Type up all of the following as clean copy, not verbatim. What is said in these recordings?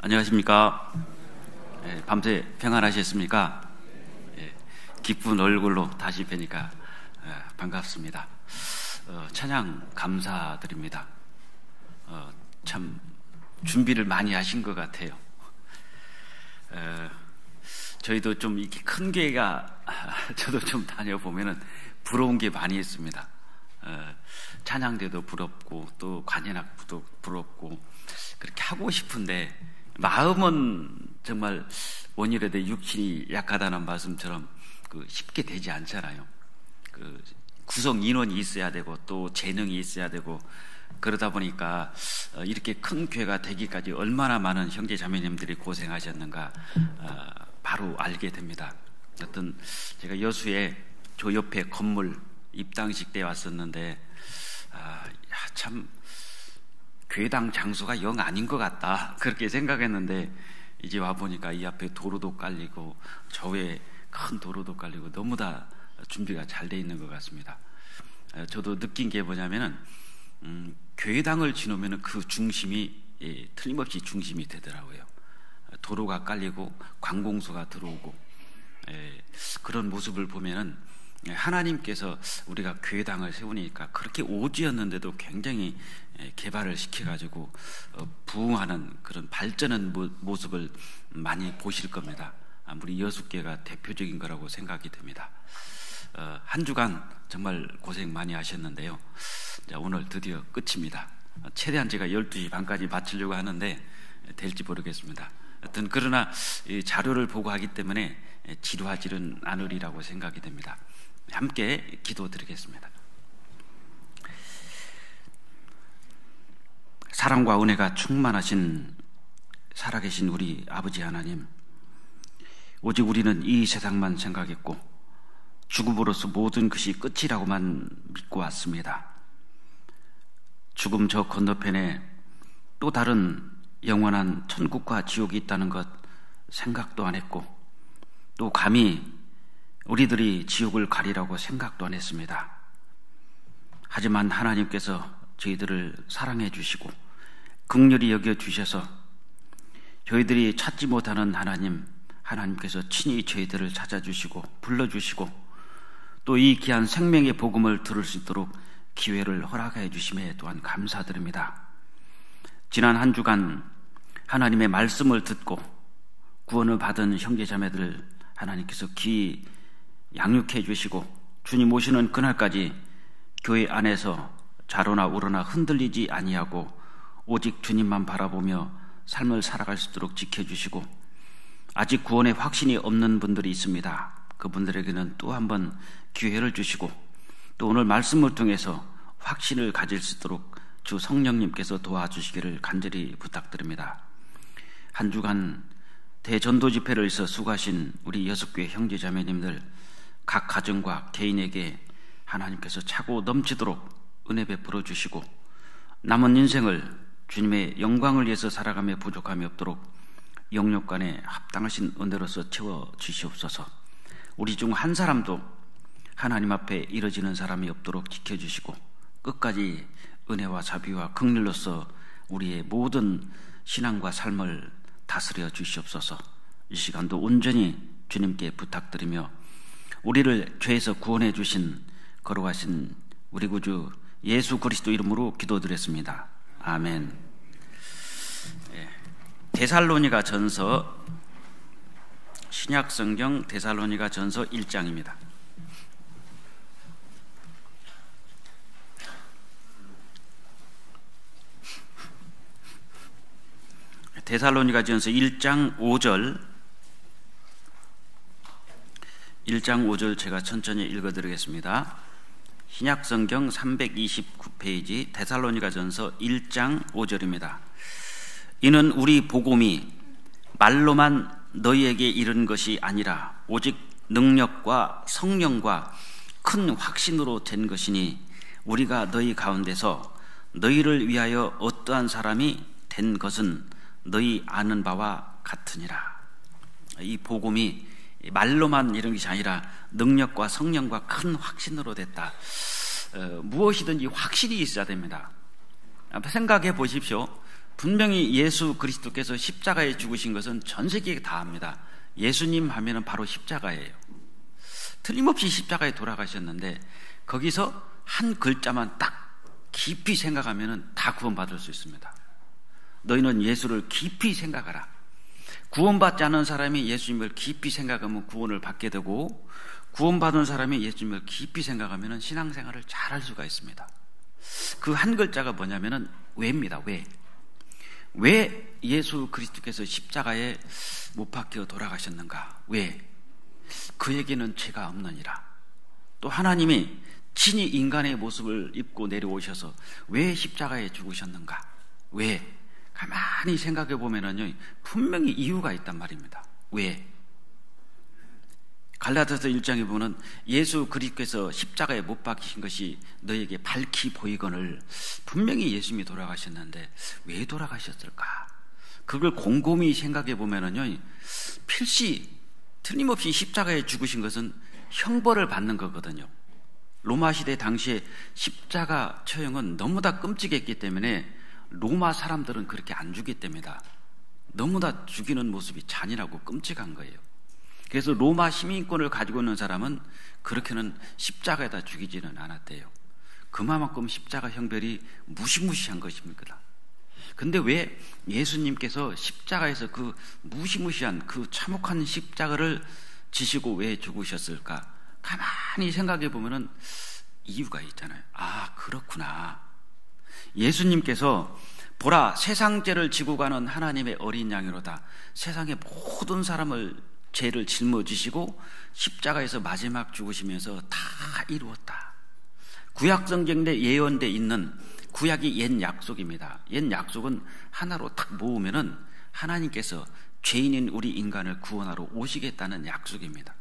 안녕하십니까? 밤새 평안하셨습니까? 기쁜 얼굴로 다시 뵈니까 반갑습니다. 찬양 감사드립니다. 참 준비를 많이 하신 것 같아요. 저희도 좀 이렇게 큰 교회가 저도 좀 다녀보면은 부러운 게 많이 있습니다. 찬양대도 부럽고 또 관현악도 부럽고 그렇게 하고 싶은데 마음은 정말 원이라도 육신이 약하다는 말씀처럼 쉽게 되지 않잖아요. 구성 인원이 있어야 되고 또 재능이 있어야 되고 그러다 보니까 이렇게 큰 교회가 되기까지 얼마나 많은 형제 자매님들이 고생하셨는가 바로 알게 됩니다. 어떤 제가 여수에 저 옆에 건물 입당식 때 왔었는데 참 교회당 장소가 영 아닌 것 같다 그렇게 생각했는데 이제 와보니까 이 앞에 도로도 깔리고 저 위에 큰 도로도 깔리고 너무 다 준비가 잘 돼 있는 것 같습니다. 저도 느낀 게 뭐냐면은 교회당을 지놓으면 그 중심이 틀림없이 중심이 되더라고요. 도로가 깔리고 관공서가 들어오고 그런 모습을 보면은 하나님께서 우리가 교회당을 세우니까 그렇게 오지였는데도 굉장히 개발을 시켜가지고 부흥하는 그런 발전한 모습을 많이 보실 겁니다. 우리 여수교회가 대표적인 거라고 생각이 됩니다. 한 주간 정말 고생 많이 하셨는데요. 오늘 드디어 끝입니다. 최대한 제가 12시 반까지 마치려고 하는데 될지 모르겠습니다. 하여튼 그러나 이 자료를 보고 하기 때문에 지루하지는 않으리라고 생각이 됩니다. 함께 기도드리겠습니다. 사랑과 은혜가 충만하신 살아계신 우리 아버지 하나님, 오직 우리는 이 세상만 생각했고 죽음으로써 모든 것이 끝이라고만 믿고 왔습니다. 죽음 저 건너편에 또 다른 영원한 천국과 지옥이 있다는 것 생각도 안 했고 또 감히 우리들이 지옥을 가리라고 생각도 안 했습니다. 하지만 하나님께서 저희들을 사랑해 주시고 긍휼히 여겨 주셔서 저희들이 찾지 못하는 하나님께서 친히 저희들을 찾아주시고 불러주시고 또 이 귀한 생명의 복음을 들을 수 있도록 기회를 허락해 주심에 또한 감사드립니다. 지난 한 주간 하나님의 말씀을 듣고 구원을 받은 형제자매들 하나님께서 귀히 양육해 주시고 주님 오시는 그날까지 교회 안에서 좌로나 우로나 흔들리지 아니하고 오직 주님만 바라보며 삶을 살아갈 수 있도록 지켜주시고 아직 구원의 확신이 없는 분들이 있습니다. 그분들에게는 또 한 번 기회를 주시고 또 오늘 말씀을 통해서 확신을 가질 수 있도록 주 성령님께서 도와주시기를 간절히 부탁드립니다. 한 주간 대전도 집회를 위해서 수고하신 우리 여섯교회 형제자매님들 각 가정과 개인에게 하나님께서 차고 넘치도록 은혜 베풀어 주시고 남은 인생을 주님의 영광을 위해서 살아가며 부족함이 없도록 영육간에 합당하신 은혜로서 채워 주시옵소서. 우리 중 한 사람도 하나님 앞에 이뤄지는 사람이 없도록 지켜주시고 끝까지 은혜와 자비와 긍휼로서 우리의 모든 신앙과 삶을 다스려 주시옵소서. 이 시간도 온전히 주님께 부탁드리며 우리를 죄에서 구원해 주신 거룩하신 우리 구주 예수 그리스도 이름으로 기도드렸습니다. 아멘. 데살로니가 전서 신약성경 데살로니가 전서 1장입니다. 데살로니가 전서 1장 5절 제가 천천히 읽어드리겠습니다. 신약성경 329페이지 데살로니가 전서 1장 5절입니다. 이는 우리 복음이 말로만 너희에게 이른 것이 아니라 오직 능력과 성령과 큰 확신으로 된 것이니 우리가 너희 가운데서 너희를 위하여 어떠한 사람이 된 것은 너희 아는 바와 같으니라. 이 복음이 말로만 이런 것이 아니라 능력과 성령과 큰 확신으로 됐다. 무엇이든지 확실히 있어야 됩니다. 생각해 보십시오. 분명히 예수 그리스도께서 십자가에 죽으신 것은 전 세계에 다 압니다. 예수님 하면은 바로 십자가예요. 틀림없이 십자가에 돌아가셨는데 거기서 한 글자만 딱 깊이 생각하면은 다 구원받을 수 있습니다. 너희는 예수를 깊이 생각하라. 구원받지 않은 사람이 예수님을 깊이 생각하면 구원을 받게 되고, 구원받은 사람이 예수님을 깊이 생각하면 신앙생활을 잘할 수가 있습니다. 그 한 글자가 뭐냐면은 왜입니다. 왜 예수 그리스도께서 십자가에 못 박혀 돌아가셨는가? 왜? 그에게는 죄가 없느니라. 또 하나님이 친히 인간의 모습을 입고 내려오셔서 왜 십자가에 죽으셨는가? 왜? 가만히 생각해 보면은요, 분명히 이유가 있단 말입니다. 왜? 갈라디아서 1장에 보면 예수 그리스도께서 십자가에 못 박히신 것이 너에게 밝히 보이거늘, 분명히 예수님이 돌아가셨는데 왜 돌아가셨을까? 그걸 곰곰이 생각해 보면은요, 필시 틀림없이 십자가에 죽으신 것은 형벌을 받는 거거든요. 로마 시대 당시에 십자가 처형은 너무나 끔찍했기 때문에 로마 사람들은 그렇게 안 죽였답니다. 너무나 죽이는 모습이 잔인하고 끔찍한 거예요. 그래서 로마 시민권을 가지고 있는 사람은 그렇게는 십자가에다 죽이지는 않았대요. 그만큼 십자가 형벌이 무시무시한 것입니다. 근데 왜 예수님께서 십자가에서 그 무시무시한 그 참혹한 십자가를 지시고 왜 죽으셨을까? 가만히 생각해 보면은 이유가 있잖아요. 아, 그렇구나. 예수님께서 보라, 세상 죄를 지고 가는 하나님의 어린 양이로다. 세상의 모든 사람을 죄를 짊어지시고 십자가에서 마지막 죽으시면서 다 이루었다. 구약 성경에 예언돼 있는 구약이 옛 약속입니다. 옛 약속은 하나로 딱 모으면은 하나님께서 죄인인 우리 인간을 구원하러 오시겠다는 약속입니다.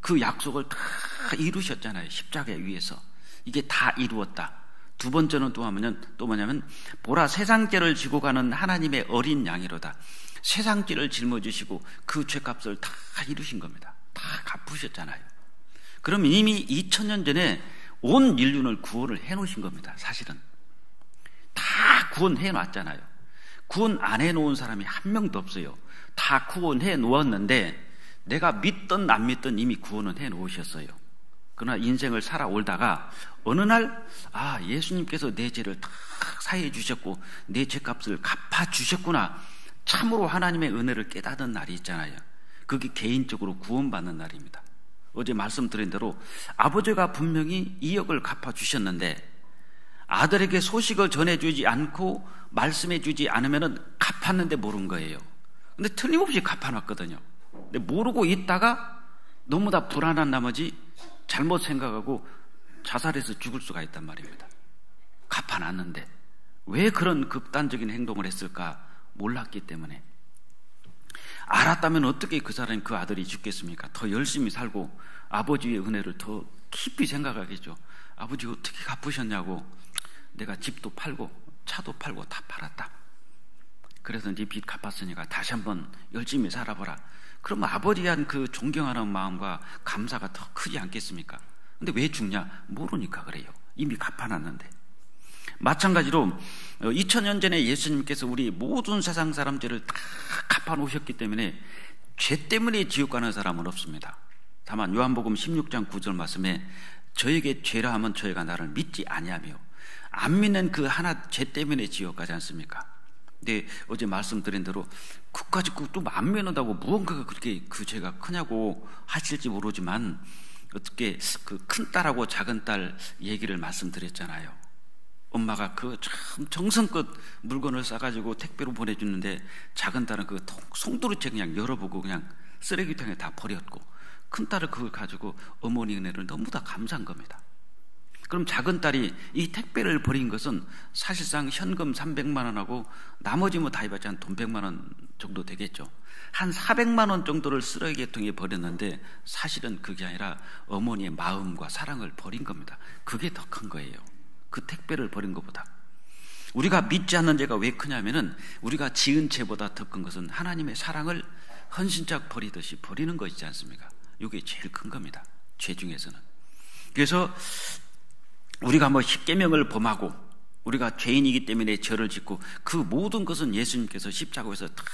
그 약속을 다 이루셨잖아요. 십자가 위에서. 이게 다 이루었다. 두 번째는 또 뭐냐면 보라, 세상 죄를 지고 가는 하나님의 어린 양이로다. 세상 죄를 짊어지시고 그 죄값을 다 이루신 겁니다. 다 갚으셨잖아요. 그럼 이미 2000년 전에 온 인류를 구원을 해놓으신 겁니다. 사실은 다 구원해 놨잖아요. 구원 안 해놓은 사람이 한 명도 없어요. 다 구원해 놓았는데 내가 믿든 안 믿든 이미 구원은 해 놓으셨어요. 그러나 인생을 살아올다가 어느 날, 아, 예수님께서 내 죄를 다 사해 주셨고 내 죄값을 갚아 주셨구나, 참으로 하나님의 은혜를 깨닫는 날이 있잖아요. 그게 개인적으로 구원받는 날입니다. 어제 말씀드린 대로 아버지가 분명히 2억을 갚아 주셨는데 아들에게 소식을 전해주지 않고 말씀해주지 않으면 갚았는데 모른 거예요. 근데 틀림없이 갚아놨거든요. 근데 모르고 있다가 너무나 불안한 나머지 잘못 생각하고 자살해서 죽을 수가 있단 말입니다. 갚아놨는데 왜 그런 극단적인 행동을 했을까? 몰랐기 때문에. 알았다면 어떻게 그 사람이, 그 아들이 죽겠습니까? 더 열심히 살고 아버지의 은혜를 더 깊이 생각하겠죠. 아버지 어떻게 갚으셨냐고. 내가 집도 팔고 차도 팔고 다 팔았다. 그래서 이제 빚 갚았으니까 다시 한번 열심히 살아보라. 그러면 아버지에 대한 그 존경하는 마음과 감사가 더 크지 않겠습니까? 근데 왜 죽냐? 모르니까 그래요. 이미 갚아놨는데. 마찬가지로 2000년 전에 예수님께서 우리 모든 세상 사람들을 다 갚아놓으셨기 때문에 죄 때문에 지옥 가는 사람은 없습니다. 다만 요한복음 16장 9절 말씀에 저에게 죄라 하면 저희가 나를 믿지 아니하며, 안 믿는 그 하나 죄 때문에 지옥 가지 않습니까? 근데 어제 말씀드린 대로 그까지 또 안 믿는다고 무언가가 그렇게 그 죄가 크냐고 하실지 모르지만, 어떻게 그 큰 딸하고 작은 딸 얘기를 말씀드렸잖아요. 엄마가 그 참 정성껏 물건을 싸가지고 택배로 보내주는데 작은 딸은 그 송두리째 그냥 열어보고 그냥 쓰레기통에 다 버렸고, 큰 딸은 그걸 가지고 어머니 은혜를 너무 다 감사한 겁니다. 그럼 작은 딸이 이 택배를 버린 것은 사실상 현금 300만 원하고 나머지 뭐 다 해봤자 한 돈 100만 원 정도 되겠죠. 한 400만 원 정도를 쓰레기통에 버렸는데 사실은 그게 아니라 어머니의 마음과 사랑을 버린 겁니다. 그게 더 큰 거예요. 그 택배를 버린 것보다. 우리가 믿지 않는 죄가 왜 크냐면은 우리가 지은 죄보다 더 큰 것은 하나님의 사랑을 헌신짝 버리듯이 버리는 거 있지 않습니까? 이게 제일 큰 겁니다. 죄 중에서는. 그래서 우리가 뭐 십계명을 범하고 우리가 죄인이기 때문에 죄를 짓고 그 모든 것은 예수님께서 십자가에서 다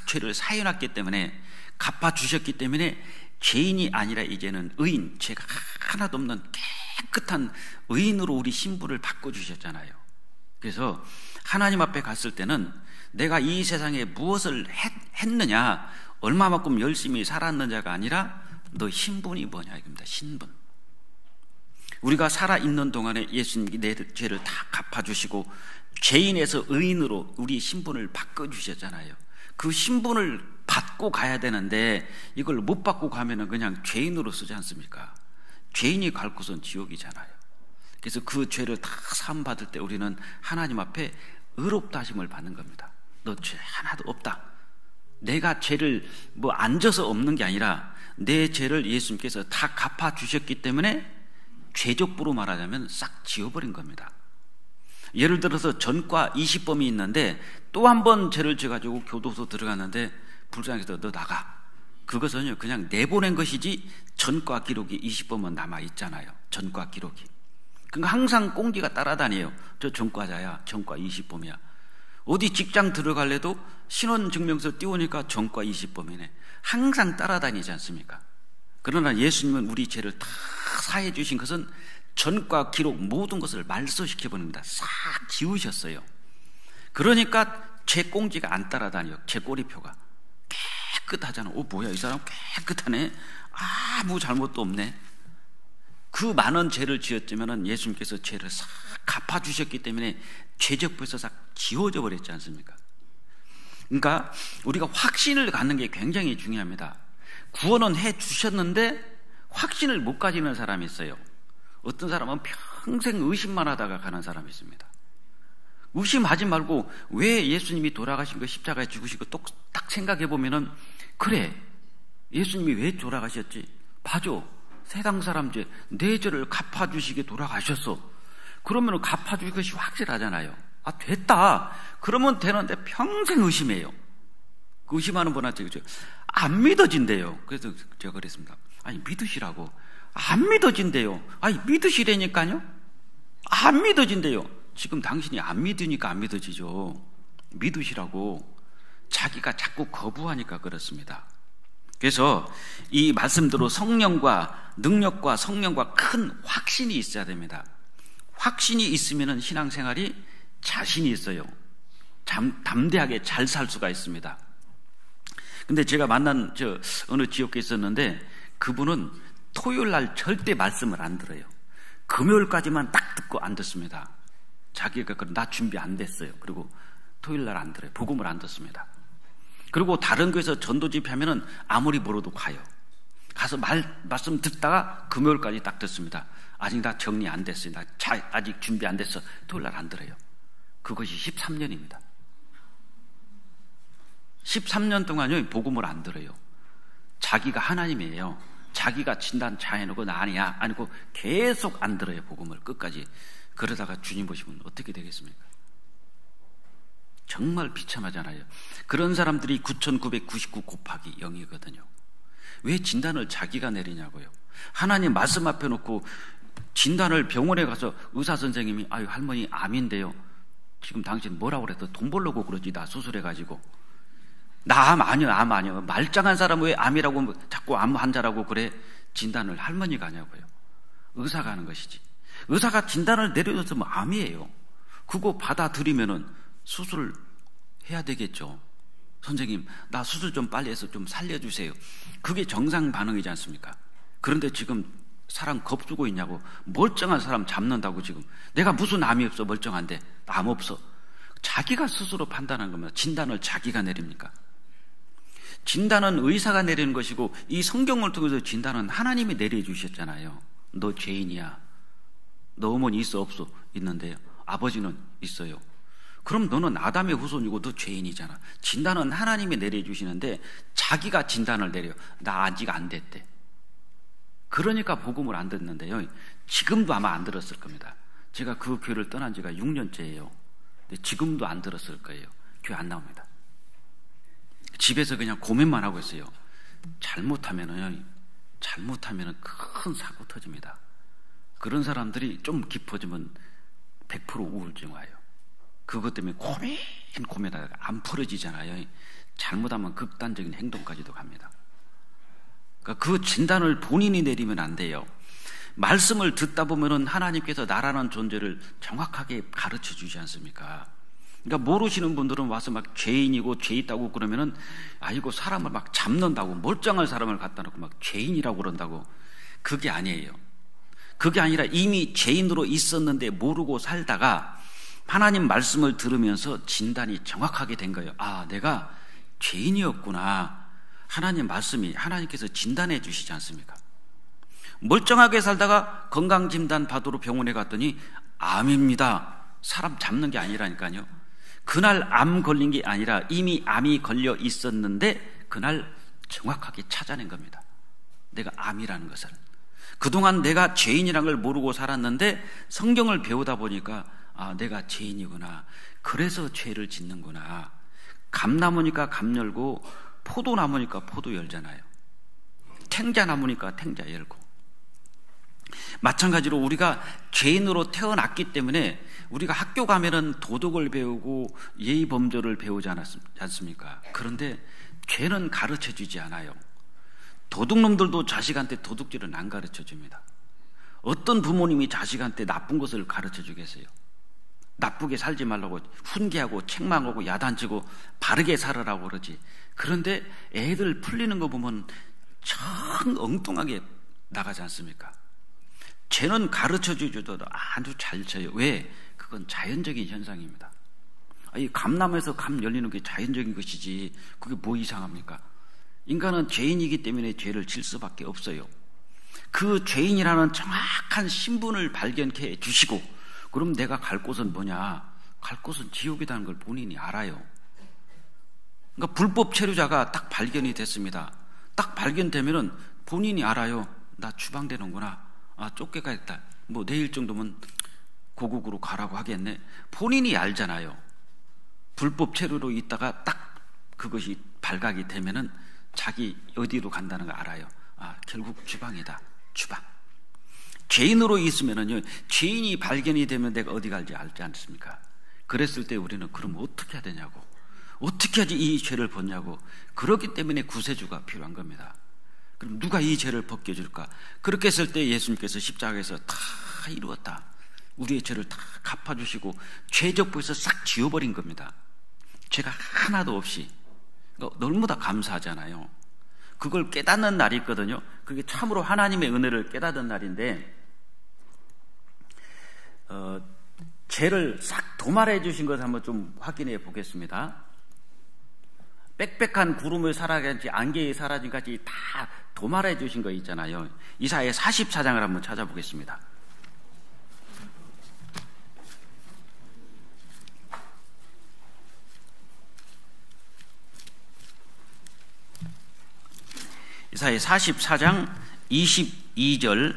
죄를 사해놨기 때문에 갚아주셨기 때문에 죄인이 아니라 이제는 의인, 죄가 하나도 없는 깨끗한 의인으로 우리 신분을 바꿔주셨잖아요. 그래서 하나님 앞에 갔을 때는 내가 이 세상에 무엇을 했느냐, 얼마만큼 열심히 살았느냐가 아니라 너 신분이 뭐냐 이겁니다. 신분. 우리가 살아있는 동안에 예수님이 내 죄를 다 갚아주시고 죄인에서 의인으로 우리 신분을 바꿔주셨잖아요. 그 신분을 받고 가야 되는데 이걸 못 받고 가면은 그냥 죄인으로 쓰지 않습니까? 죄인이 갈 곳은 지옥이잖아요. 그래서 그 죄를 다 사함받을 때 우리는 하나님 앞에 의롭다 하심을 받는 겁니다. 너 죄 하나도 없다. 내가 죄를 안 져서 없는 게 아니라 내 죄를 예수님께서 다 갚아주셨기 때문에 죄족부로 말하자면 싹 지워버린 겁니다. 예를 들어서 전과 20범이 있는데 또 한 번 죄를 져가지고 교도소 들어갔는데 불쌍해서 너 나가. 그것은요 그냥 내보낸 것이지 전과 기록이 20범은 남아있잖아요. 전과 기록이. 그러니까 항상 꽁지가 따라다녀요. 저 전과자야. 전과 20범이야. 어디 직장 들어갈래도 신원증명서 띄우니까 전과 20범이네. 항상 따라다니지 않습니까? 그러나 예수님은 우리 죄를 다 사해 주신 것은 전과 기록 모든 것을 말소시켜버립니다. 싹 지우셨어요. 그러니까 죄 꽁지가 안 따라다녀요. 죄 꼬리표가 깨끗하잖아. 뭐야 이 사람 깨끗하네. 아무 잘못도 없네. 그 많은 죄를 지었지만 예수님께서 죄를 싹 갚아주셨기 때문에 죄적부에서 싹 지워져 버렸지 않습니까? 그러니까 우리가 확신을 갖는 게 굉장히 중요합니다. 구원은 해 주셨는데 확신을 못 가지는 사람이 있어요. 어떤 사람은 평생 의심만 하다가 가는 사람이 있습니다. 의심하지 말고 왜 예수님이 돌아가신 거 십자가에 죽으시고 딱 생각해 보면은 그래 예수님이 왜 돌아가셨지? 봐줘. 세상 사람 죄 내 죄를 갚아주시게 돌아가셨어. 그러면 갚아줄 것이 확실하잖아요. 됐다. 그러면 되는데 평생 의심해요. 그 의심하는 분한테 안 믿어진대요. 그래서 제가 그랬습니다. 아니 믿으시라고. 안 믿어진대요. 아니 믿으시라니까요. 안 믿어진대요. 지금 당신이 안 믿으니까 안 믿어지죠. 믿으시라고. 자기가 자꾸 거부하니까 그렇습니다. 그래서 이 말씀대로 성령과 능력과 성령과 큰 확신이 있어야 됩니다. 확신이 있으면 신앙생활이 자신이 있어요. 담대하게 잘 살 수가 있습니다. 근데 제가 만난 어느 지역에 있었는데 그분은 토요일 날 절대 말씀을 안 들어요. 금요일까지만 딱 듣고 안 듣습니다. 자기가 나 준비 안 됐어요. 그리고 토요일 날 안 들어요. 복음을 안 듣습니다. 그리고 다른 교회에서 전도 집회하면은 아무리 멀어도 가요. 가서 말씀 듣다가 금요일까지 딱 듣습니다. 아직 나 정리 안 됐어요. 나 아직 준비 안 됐어. 토요일 날 안 들어요. 그것이 13년입니다. 13년 동안요 복음을 안 들어요. 자기가 하나님이에요. 자기가 진단 잘 해놓고 나 아니야 아니고 계속 안 들어요. 복음을 끝까지. 그러다가 주님 보시면 어떻게 되겠습니까? 정말 비참하잖아요. 그런 사람들이 9,999 곱하기 0이거든요. 왜 진단을 자기가 내리냐고요. 하나님 말씀 앞에 놓고 진단을 병원에 가서 의사 선생님이 아유 할머니 암인데요. 지금 당신 뭐라고 그래서 돈 벌려고 그러지 나 수술해가지고. 나 암 아니요. 말짱한 사람 왜 암이라고 자꾸 암 환자라고 그래. 진단을 할머니가 하냐고요. 의사가 하는 것이지. 의사가 진단을 내려줬으면 암이에요. 그거 받아들이면은 수술을 해야 되겠죠. 선생님 나 수술 좀 빨리 해서 좀 살려주세요. 그게 정상 반응이지 않습니까? 그런데 지금 사람 겁주고 있냐고. 멀쩡한 사람 잡는다고 지금. 내가 무슨 암이 없어 멀쩡한데 암 없어. 자기가 스스로 판단한 겁니다. 진단을 자기가 내립니까? 진단은 의사가 내리는 것이고 이 성경을 통해서 진단은 하나님이 내려주셨잖아요. 너 죄인이야. 너 어머니 있어 없어? 있는데요. 아버지는 있어요. 그럼 너는 아담의 후손이고 너 죄인이잖아. 진단은 하나님이 내려주시는데 자기가 진단을 내려요. 나 아직 안 됐대. 그러니까 복음을 안 듣는데요. 지금도 아마 안 들었을 겁니다. 제가 그 교회를 떠난 지가 6년째예요. 근데 지금도 안 들었을 거예요. 교회 안 나옵니다. 집에서 그냥 고민만 하고 있어요. 잘못하면은 큰 사고 터집니다. 그런 사람들이 좀 깊어지면 100% 우울증 와요. 그것 때문에 고민하다가 안 풀어지잖아요. 잘못하면 극단적인 행동까지도 갑니다. 그러니까 그 진단을 본인이 내리면 안 돼요. 말씀을 듣다 보면은 하나님께서 나라는 존재를 정확하게 가르쳐 주지 않습니까? 그러니까 모르시는 분들은 와서 막 죄인이고 죄 있다고 그러면은 아이고 사람을 막 잡는다고, 멀쩡한 사람을 갖다 놓고 막 죄인이라고 그런다고. 그게 아니에요. 그게 아니라 이미 죄인으로 있었는데 모르고 살다가 하나님 말씀을 들으면서 진단이 정확하게 된 거예요. 아, 내가 죄인이었구나. 하나님 말씀이, 하나님께서 진단해 주시지 않습니까? 멀쩡하게 살다가 건강진단 받으러 병원에 갔더니 암입니다. 사람 잡는 게 아니라니까요. 그날 암 걸린 게 아니라 이미 암이 걸려 있었는데 그날 정확하게 찾아낸 겁니다. 내가 암이라는 것을. 그동안 내가 죄인이라는 걸 모르고 살았는데 성경을 배우다 보니까 아, 내가 죄인이구나. 그래서 죄를 짓는구나. 감나무니까 감 열고 포도나무니까 포도 열잖아요. 탱자나무니까 탱자 열고. 마찬가지로 우리가 죄인으로 태어났기 때문에 우리가 학교 가면은 도덕을 배우고 예의 범절을 배우지 않습니까? 그런데 죄는 가르쳐 주지 않아요. 도둑놈들도 자식한테 도둑질은 안 가르쳐 줍니다. 어떤 부모님이 자식한테 나쁜 것을 가르쳐 주겠어요? 나쁘게 살지 말라고 훈계하고 책망하고 야단치고 바르게 살아라고 그러지. 그런데 애들 풀리는 거 보면 참 엉뚱하게 나가지 않습니까? 죄는 가르쳐 주셔도 아주 잘 쳐요. 왜? 그건 자연적인 현상입니다. 이 감나무에서 감 열리는 게 자연적인 것이지 그게 뭐 이상합니까? 인간은 죄인이기 때문에 죄를 질 수밖에 없어요. 그 죄인이라는 정확한 신분을 발견해 주시고 그럼 내가 갈 곳은 뭐냐? 갈 곳은 지옥이라는 걸 본인이 알아요. 그러니까 불법 체류자가 딱 발견이 됐습니다. 딱 발견되면은 본인이 알아요. 나 추방되는구나. 아, 쫓겨가겠다. 뭐 내일 정도면 고국으로 가라고 하겠네. 본인이 알잖아요. 불법 체류로 있다가 딱 그것이 발각이 되면은 자기 어디로 간다는 걸 알아요. 아, 결국 추방이다. 추방. 죄인으로 있으면은요, 죄인이 발견이 되면 내가 어디 갈지 알지 않습니까? 그랬을 때 우리는 그럼 어떻게 해야 되냐고, 어떻게 하지 이 죄를 벗냐고. 그렇기 때문에 구세주가 필요한 겁니다. 그럼 누가 이 죄를 벗겨줄까? 그렇게 했을 때 예수님께서 십자가에서 다 이루었다. 우리의 죄를 다 갚아주시고 죄적부에서 싹 지워버린 겁니다. 죄가 하나도 없이. 너무 다 감사하잖아요. 그걸 깨닫는 날이 있거든요. 그게 참으로 하나님의 은혜를 깨닫는 날인데, 죄를 싹 도말해 주신 것을 한번 좀 확인해 보겠습니다. 빽빽한 구름을 사라진지 안개에 사라진 같이 다 도말해 주신 거 있잖아요. 이사야 44장을 한번 찾아보겠습니다. 이사야 44장 22절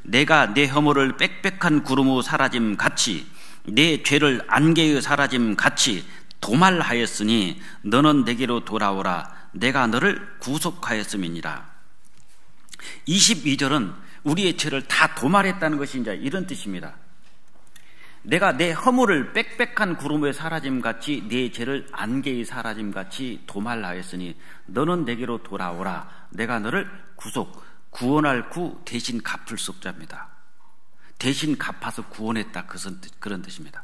내가 내 허물을 빽빽한 구름으로 사라짐 같이 내 죄를 안개의 사라짐 같이 도말하였으니 너는 내게로 돌아오라. 내가 너를 구속하였음이니라. 22절은 우리의 죄를 다 도말했다는 것이 이제 이런 뜻입니다. 내가 내 허물을 빽빽한 구름에 사라짐 같이 내 죄를 안개의 사라짐 같이 도말하였으니 너는 내게로 돌아오라. 내가 너를 구원할 구 대신 갚을 속자입니다. 대신 갚아서 구원했다, 그런 뜻입니다.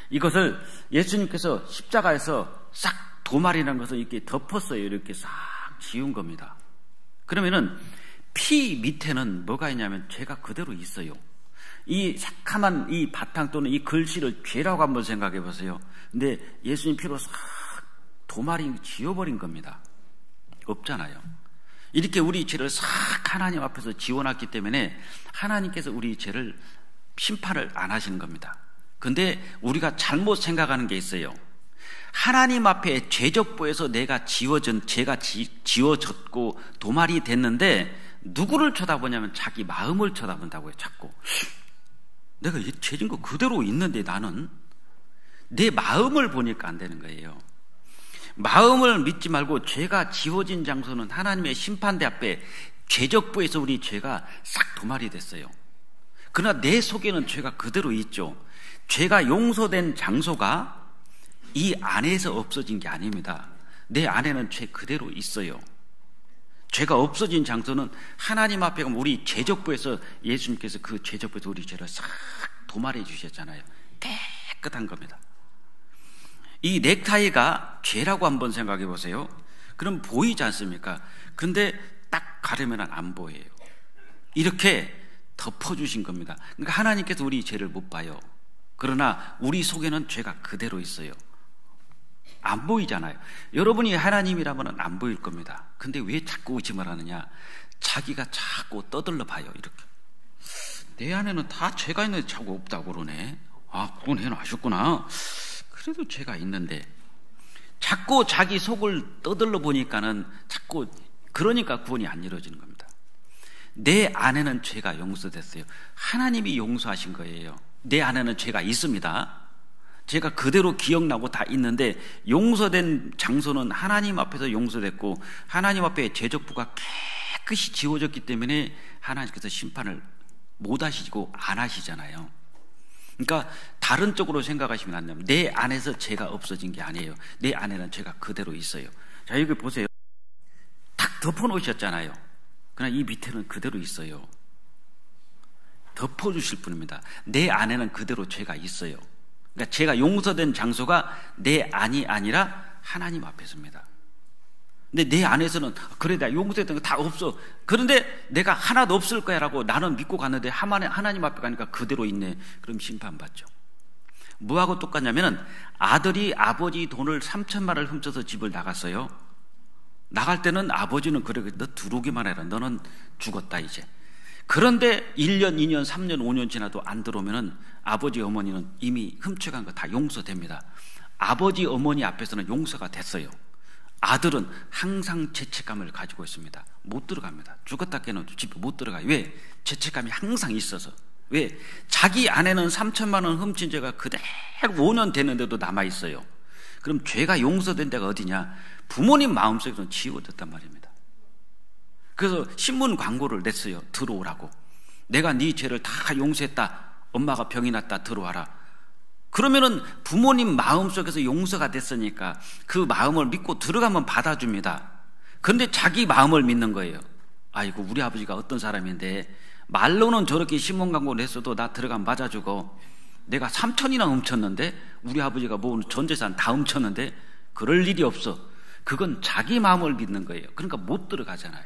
이것을 예수님께서 십자가에서 싹 도말이라는 것을 이렇게 덮었어요. 이렇게 싹 지운 겁니다. 그러면은 피 밑에는 뭐가 있냐면 죄가 그대로 있어요. 이 새카만 이 바탕 또는 이 글씨를 죄라고 한번 생각해 보세요. 근데 예수님 피로 싹 도말이 지워버린 겁니다. 없잖아요. 이렇게 우리 죄를 싹 하나님 앞에서 지워놨기 때문에 하나님께서 우리 죄를 심판을 안 하시는 겁니다. 근데 우리가 잘못 생각하는 게 있어요. 하나님 앞에 죄적부에서 내가 죄가 지워졌고 도말이 됐는데 누구를 쳐다보냐면 자기 마음을 쳐다본다고요. 자꾸 내가 죄진 거 그대로 있는데 나는 내 마음을 보니까 안 되는 거예요. 마음을 믿지 말고 죄가 지워진 장소는 하나님의 심판대 앞에 죄적부에서 우리 죄가 싹 도말이 됐어요. 그러나 내 속에는 죄가 그대로 있죠. 죄가 용서된 장소가 이 안에서 없어진 게 아닙니다. 내 안에는 죄 그대로 있어요. 죄가 없어진 장소는 하나님 앞에 가면 우리 죄적부에서 예수님께서 그 죄적부에서 우리 죄를 싹 도말해 주셨잖아요. 깨끗한 겁니다. 이 넥타이가 죄라고 한번 생각해 보세요. 그럼 보이지 않습니까? 근데 딱 가르면 안 보여요. 이렇게 덮어주신 겁니다. 그러니까 하나님께서 우리 죄를 못 봐요. 그러나 우리 속에는 죄가 그대로 있어요. 안 보이잖아요. 여러분이 하나님이라면 안 보일 겁니다. 근데 왜 자꾸 의심을 하느냐? 자기가 자꾸 떠들러 봐요. 이렇게 내 안에는 다 죄가 있는데 자꾸 없다고 그러네. 아, 그건 해놔셨구나. 그래도 죄가 있는데 자꾸 자기 속을 떠들러 보니까는 자꾸 그러니까 구원이 안 이루어지는 겁니다. 내 안에는 죄가 용서됐어요. 하나님이 용서하신 거예요. 내 안에는 죄가 있습니다. 죄가 그대로 기억나고 다 있는데 용서된 장소는 하나님 앞에서 용서됐고 하나님 앞에 죄적부가 깨끗이 지워졌기 때문에 하나님께서 심판을 못 하시고 안 하시잖아요. 그러니까 다른 쪽으로 생각하시면 안 됩니다. 내 안에서 죄가 없어진 게 아니에요. 내 안에는 죄가 그대로 있어요. 자, 여기 보세요. 탁 덮어놓으셨잖아요. 그러나 이 밑에는 그대로 있어요. 덮어주실 뿐입니다. 내 안에는 그대로 죄가 있어요. 그러니까 죄가 용서된 장소가 내 안이 아니라 하나님 앞에서입니다. 근데 내 안에서는 그래 나 용서했던 거 다 없어. 그런데 내가 하나도 없을 거야 라고 나는 믿고 갔는데 하나님 앞에 가니까 그대로 있네. 그럼 심판받죠. 뭐하고 똑같냐면은 아들이 아버지 돈을 3천만 원을 훔쳐서 집을 나갔어요. 나갈 때는 아버지는 그래 너 들어오기만 해라. 너는 죽었다 이제. 그런데 1년, 2년, 3년, 5년 지나도 안 들어오면은 아버지 어머니는 이미 훔쳐간 거 다 용서됩니다. 아버지 어머니 앞에서는 용서가 됐어요. 아들은 항상 죄책감을 가지고 있습니다. 못 들어갑니다. 죽었다 깨어나도 집에 못 들어가요. 왜? 죄책감이 항상 있어서. 왜? 자기 안에는 3천만 원 훔친 죄가 그대로 5년 됐는데도 남아있어요. 그럼 죄가 용서된 데가 어디냐? 부모님 마음속에서는 지워졌단 말입니다. 그래서 신문 광고를 냈어요. 들어오라고. 내가 네 죄를 다 용서했다. 엄마가 병이 났다. 들어와라. 그러면은 부모님 마음속에서 용서가 됐으니까 그 마음을 믿고 들어가면 받아줍니다. 그런데 자기 마음을 믿는 거예요. 아이고 우리 아버지가 어떤 사람인데 말로는 저렇게 신문 광고를 했어도 나 들어가면 맞아주고 내가 3천이나 훔쳤는데 우리 아버지가 뭐 전 재산 다 훔쳤는데 그럴 일이 없어. 그건 자기 마음을 믿는 거예요. 그러니까 못 들어가잖아요.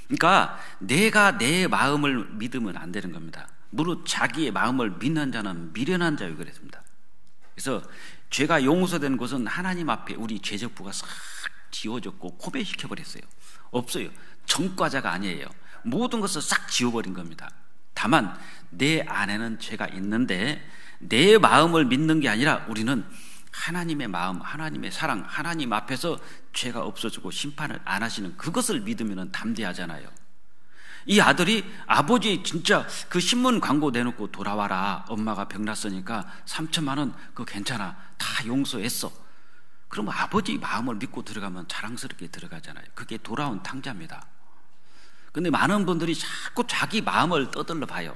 그러니까 내가 내 마음을 믿으면 안 되는 겁니다. 무릇 자기의 마음을 믿는 자는 미련한 자요 그랬습니다. 그래서 죄가 용서된 곳은 하나님 앞에 우리 죄적부가 싹 지워졌고 코베시켜버렸어요. 없어요. 전과자가 아니에요. 모든 것을 싹 지워버린 겁니다. 다만 내 안에는 죄가 있는데 내 마음을 믿는 게 아니라 우리는 하나님의 마음, 하나님의 사랑, 하나님 앞에서 죄가 없어지고 심판을 안 하시는 그것을 믿으면 담대하잖아요. 이 아들이 아버지 진짜 그 신문 광고 내놓고 돌아와라. 엄마가 병났으니까 3천만 원 그거 괜찮아. 다 용서했어. 그럼 아버지 마음을 믿고 들어가면 자랑스럽게 들어가잖아요. 그게 돌아온 탕자입니다. 근데 많은 분들이 자꾸 자기 마음을 떠들러 봐요.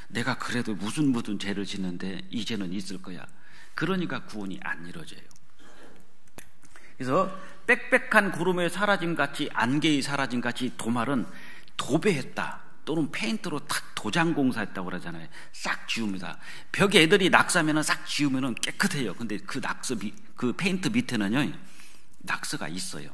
내가 그래도 무슨 죄를 짓는데 이제는 있을 거야. 그러니까 구원이 안 이루어져요. 그래서 빽빽한 구름의 사라짐같이 안개의 사라짐같이 도말은 도배했다 또는 페인트로 탁 도장 공사했다고 그러잖아요. 싹 지웁니다. 벽에 애들이 낙서하면 싹 지우면 깨끗해요. 근데 그 페인트 밑에는요 낙서가 있어요.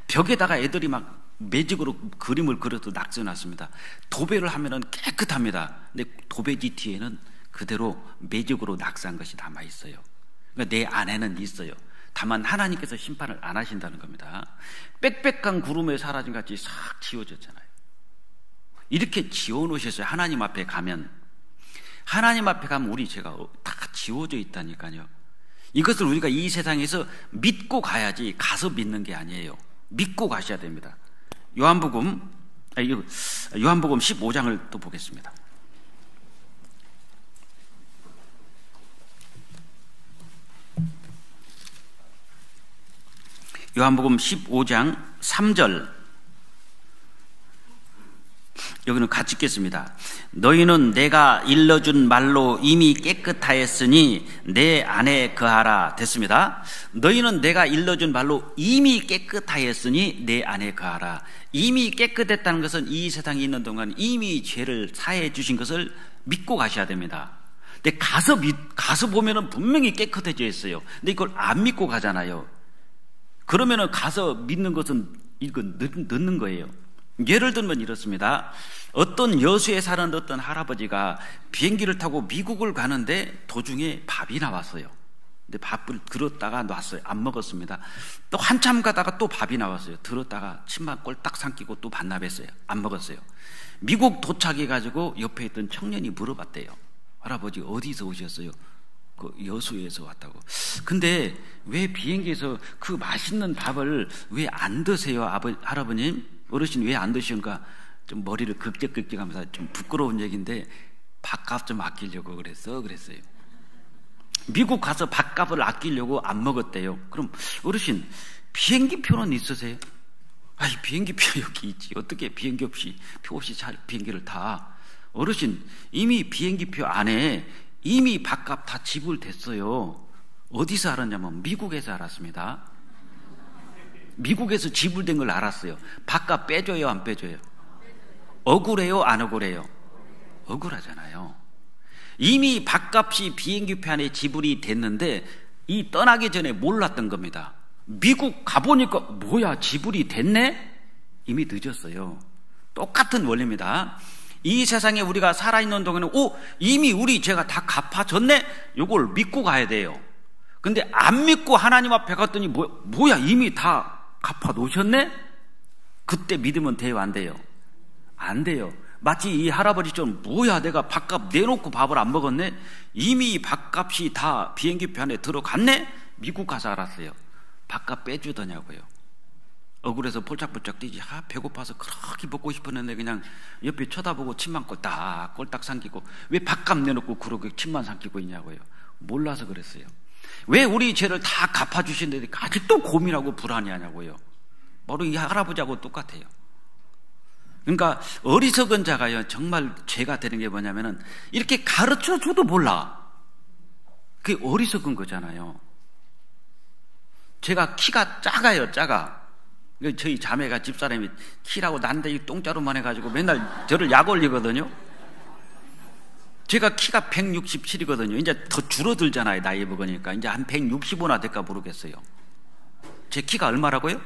벽에다가 애들이 막 매직으로 그림을 그려도 낙서해놨습니다. 도배를 하면 깨끗합니다. 근데 도배지 뒤에는 그대로 매직으로 낙서한 것이 남아있어요. 그러니까 내 안에는 있어요. 다만 하나님께서 심판을 안 하신다는 겁니다. 빽빽한 구름에 사라진 같이 싹 지워졌잖아요. 이렇게 지워놓으셨어요. 하나님 앞에 가면. 하나님 앞에 가면 우리 죄가 다 지워져 있다니까요. 이것을 우리가 이 세상에서 믿고 가야지 가서 믿는 게 아니에요. 믿고 가셔야 됩니다. 요한복음 15장을 또 보겠습니다. 요한복음 15장 3절 여기는 같이 읽겠습니다. 너희는 내가 일러준 말로 이미 깨끗하였으니 내 안에 거하라. 됐습니다. 너희는 내가 일러준 말로 이미 깨끗하였으니 내 안에 거하라. 이미 깨끗했다는 것은 이 세상에 있는 동안 이미 죄를 사해 주신 것을 믿고 가셔야 됩니다. 근데 가서 보면은 분명히 깨끗해져 있어요. 근데 이걸 안 믿고 가잖아요. 그러면은 가서 믿는 것은 이건 늦는 거예요. 예를 들면 이렇습니다. 어떤 여수에 사는 어떤 할아버지가 비행기를 타고 미국을 가는데 도중에 밥이 나왔어요. 근데 밥을 들었다가 놨어요. 안 먹었습니다. 또 한참 가다가 또 밥이 나왔어요. 들었다가 침만 꼴딱 삼키고 또 반납했어요. 안 먹었어요. 미국 도착해가지고 옆에 있던 청년이 물어봤대요. 할아버지 어디서 오셨어요? 그 여수에서 왔다고. 근데 왜 비행기에서 그 맛있는 밥을 왜 안 드세요? 할아버님? 어르신 왜 안 드시는가? 좀 머리를 극적극적하면서 좀 부끄러운 얘기인데 밥값 좀 아끼려고 그랬어요. 미국 가서 밥값을 아끼려고 안 먹었대요. 그럼 어르신 비행기 표는 있으세요? 아이 비행기 표 여기 있지. 어떻게 비행기 없이 표 없이 비행기를 타? 어르신 이미 비행기 표 안에 이미 밥값 다 지불됐어요. 어디서 알았냐면 미국에서 알았습니다. 미국에서 지불된 걸 알았어요. 밥값 빼줘요 안 빼줘요? 억울해요 안 억울해요? 억울하잖아요. 이미 밥값이 비행기표 안에 지불이 됐는데 이 떠나기 전에 몰랐던 겁니다. 미국 가보니까 뭐야 지불이 됐네? 이미 늦었어요. 똑같은 원리입니다. 이 세상에 우리가 살아있는 동안에 이미 제가 다 갚아줬네? 이걸 믿고 가야 돼요. 근데 안 믿고 하나님 앞에 갔더니 뭐야 이미 다 갚아놓으셨네? 그때 믿으면 돼요 안 돼요? 안 돼요. 마치 이 할아버지처럼 뭐야 내가 밥값 내놓고 밥을 안 먹었네? 이미 밥값이 다 비행기표 안에 들어갔네? 미국 가서 알았어요. 밥값 빼주더냐고요. 억울해서 폴짝폴짝 뛰지. 배고파서 그렇게 먹고 싶었는데 그냥 옆에 쳐다보고 침만 꼴딱 삼키고 왜 밥값 내놓고 그렇게 침만 삼키고 있냐고요. 몰라서 그랬어요. 왜 우리 죄를 다 갚아주시는데 아직도 고민하고 불안해하냐고요. 바로 이 할아버지하고 똑같아요. 그러니까 어리석은 자가요 정말 죄가 되는 게 뭐냐면은 이렇게 가르쳐줘도 몰라. 그게 어리석은 거잖아요. 제가 키가 작아요. 저희 자매가 집사람이 키라고 난데기 똥자루만 해가지고 맨날 저를 약 올리거든요. 제가 키가 167이거든요. 이제 더 줄어들잖아요. 나이 먹으니까. 이제 한 165나 될까 모르겠어요. 제 키가 얼마라고요?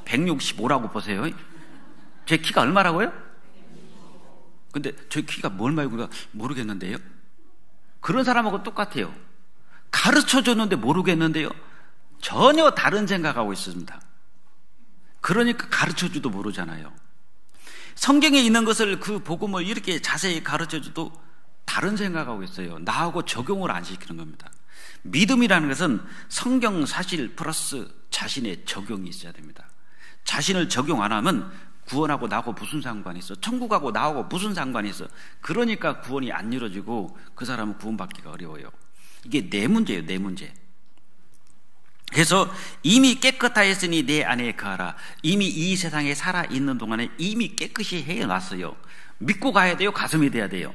165라고 보세요. 제 키가 얼마라고요? 근데 제 키가 뭘 말고 모르겠는데요. 그런 사람하고 똑같아요. 가르쳐줬는데 모르겠는데요. 전혀 다른 생각하고 있습니다. 그러니까 가르쳐줘도 모르잖아요. 성경에 있는 것을 그 복음을 이렇게 자세히 가르쳐줘도 다른 생각하고 있어요. 나하고 적용을 안 시키는 겁니다. 믿음이라는 것은 성경 사실 플러스 자신의 적용이 있어야 됩니다. 자신을 적용 안 하면 구원하고 나하고 무슨 상관이 있어? 천국하고 나하고 무슨 상관이 있어? 그러니까 구원이 안 이루어지고 그 사람은 구원받기가 어려워요. 이게 내 문제예요. 내 문제. 그래서 이미 깨끗하였으니 내 안에 거하라. 이미 이 세상에 살아있는 동안에 이미 깨끗이 해놨어요. 믿고 가야 돼요? 가슴이 돼야 돼요?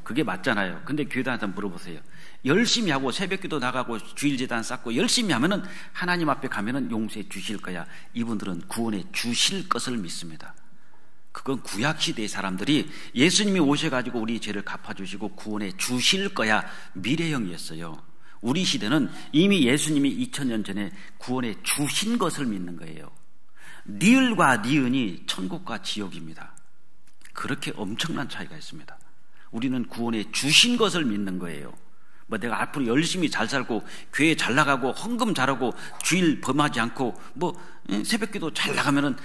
그게 맞잖아요. 근데 교회 다니면서 물어보세요. 열심히 하고 새벽기도 나가고 주일제단 쌓고 열심히 하면은 하나님 앞에 가면은 용서해 주실 거야. 이분들은 구원해 주실 것을 믿습니다. 그건 구약시대의 사람들이 예수님이 오셔가지고 우리 죄를 갚아주시고 구원해 주실 거야 미래형이었어요. 우리 시대는 이미 예수님이 2000년 전에 구원해 주신 것을 믿는 거예요. 니을과 니은이 천국과 지옥입니다. 그렇게 엄청난 차이가 있습니다. 우리는 구원해 주신 것을 믿는 거예요. 내가 앞으로 열심히 잘 살고 교회 잘 나가고 헌금 잘하고 주일 범하지 않고 새벽기도 잘 나가면은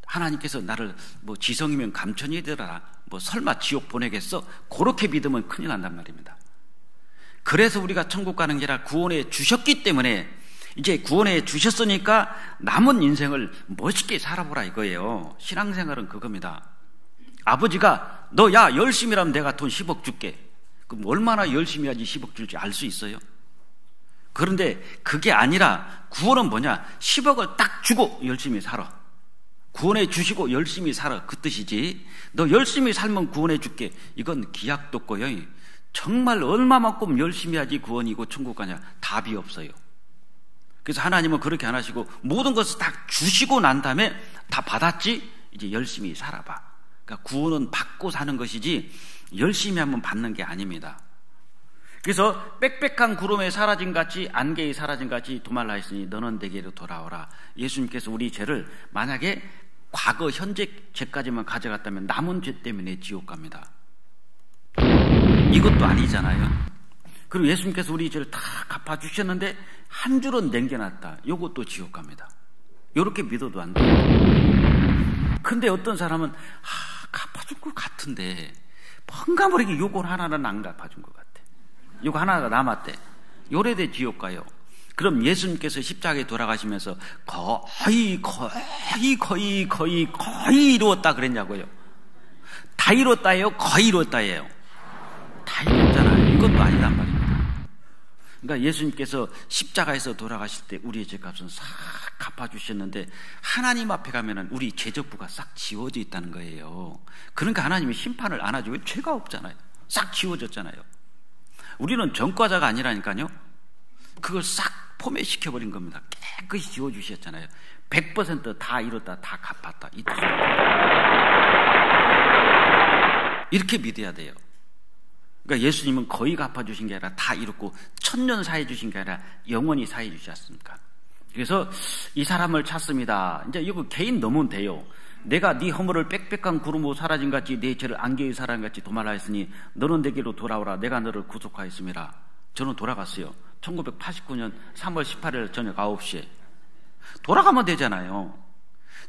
하나님께서 나를 지성이면 감천이 되라 설마 지옥 보내겠어? 그렇게 믿으면 큰일 난단 말입니다. 그래서 우리가 천국 가는 게 아니라 구원해 주셨기 때문에 이제 구원해 주셨으니까 남은 인생을 멋있게 살아보라 이거예요. 신앙생활은 그겁니다. 아버지가 너 열심히 하면 내가 돈 10억 줄게. 그럼 얼마나 열심히 해야지 10억 줄지 알 수 있어요? 그런데 그게 아니라 구원은 뭐냐? 10억을 딱 주고 열심히 살아. 구원해 주시고 열심히 살아, 그 뜻이지. 너 열심히 살면 구원해 줄게, 이건 기약도 없고요. 정말 얼마만큼 열심히 하지 구원이고 천국 가냐, 답이 없어요. 그래서 하나님은 그렇게 안 하시고 모든 것을 다 주시고 난 다음에 다 받았지, 이제 열심히 살아봐. 그러니까 구원은 받고 사는 것이지 열심히 하면 받는 게 아닙니다. 그래서 빽빽한 구름에 사라진 같이 안개에 사라진 같이 도말라 했으니 너는 내게로 돌아오라. 예수님께서 우리 죄를 만약에 과거 현재 죄까지만 가져갔다면 남은 죄 때문에 지옥 갑니다. 이것도 아니잖아요. 그리고 예수님께서 우리 죄를 다 갚아주셨는데 한 줄은 남겨놨다, 이것도 지옥 갑니다. 이렇게 믿어도 안 돼요. 근데 어떤 사람은 갚아준 것 같은데 뭔가 모르게 요걸 하나는 안 갚아준 것 같아, 요거 하나가 남았대, 요래대 지옥 가요. 그럼 예수님께서 십자가에 돌아가시면서 거의 이루었다 그랬냐고요? 다 이뤘다예요? 거의 이뤘다예요? 다 이뤘잖아요. 이것도 아니란 말입니다. 그러니까 예수님께서 십자가에서 돌아가실 때 우리의 죄값은 싹 갚아주셨는데 하나님 앞에 가면은 우리 죄적부가 싹 지워져 있다는 거예요. 그러니까 하나님이 심판을 안 하죠. 왜? 죄가 없잖아요. 싹 지워졌잖아요. 우리는 전과자가 아니라니까요. 그걸 싹 포맷시켜버린 겁니다. 깨끗이 지워주셨잖아요. 100% 다 이뤘다, 다 갚았다, 이 뜻입니다. 이렇게 믿어야 돼요. 그러니까 예수님은 거의 갚아주신 게 아니라 다 이뤘고 천년 사해 주신 게 아니라 영원히 사해 주지 않습니까? 그래서 이 사람을 찾습니다. 이제 이거 개인 넣으면 돼요. 내가 네 허물을 빽빽한 구름으로 사라진 같이 내 죄를 안개의 사람같이 도말하였으니 너는 내게로 돌아오라. 내가 너를 구속하였습니다. 저는 돌아갔어요. 1989년 3월 18일 저녁 9시에 돌아가면 되잖아요.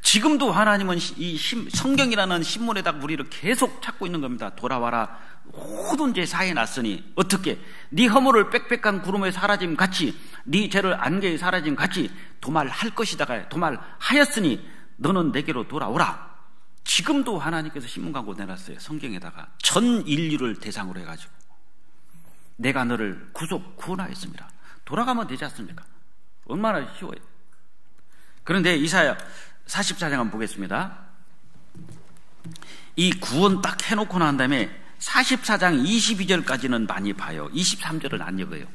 지금도 하나님은 이 성경이라는 신문에다 우리를 계속 찾고 있는 겁니다. 돌아와라. 모든 죄 사해놨으니 어떻게 네 허물을 빽빽한 구름에 사라짐 같이 네 죄를 안개에 사라짐 같이 도말할 것이다가 도말하였으니 너는 내게로 돌아오라. 지금도 하나님께서 신문 광고 내놨어요. 성경에다가 전 인류를 대상으로 해가지고 내가 너를 구원하였습니다. 돌아가면 되지 않습니까? 얼마나 쉬워요. 그런데 이사야 44장 한번 보겠습니다. 이 구원 딱 해놓고 난 다음에 44장 22절까지는 많이 봐요. 23절은 안 읽어요.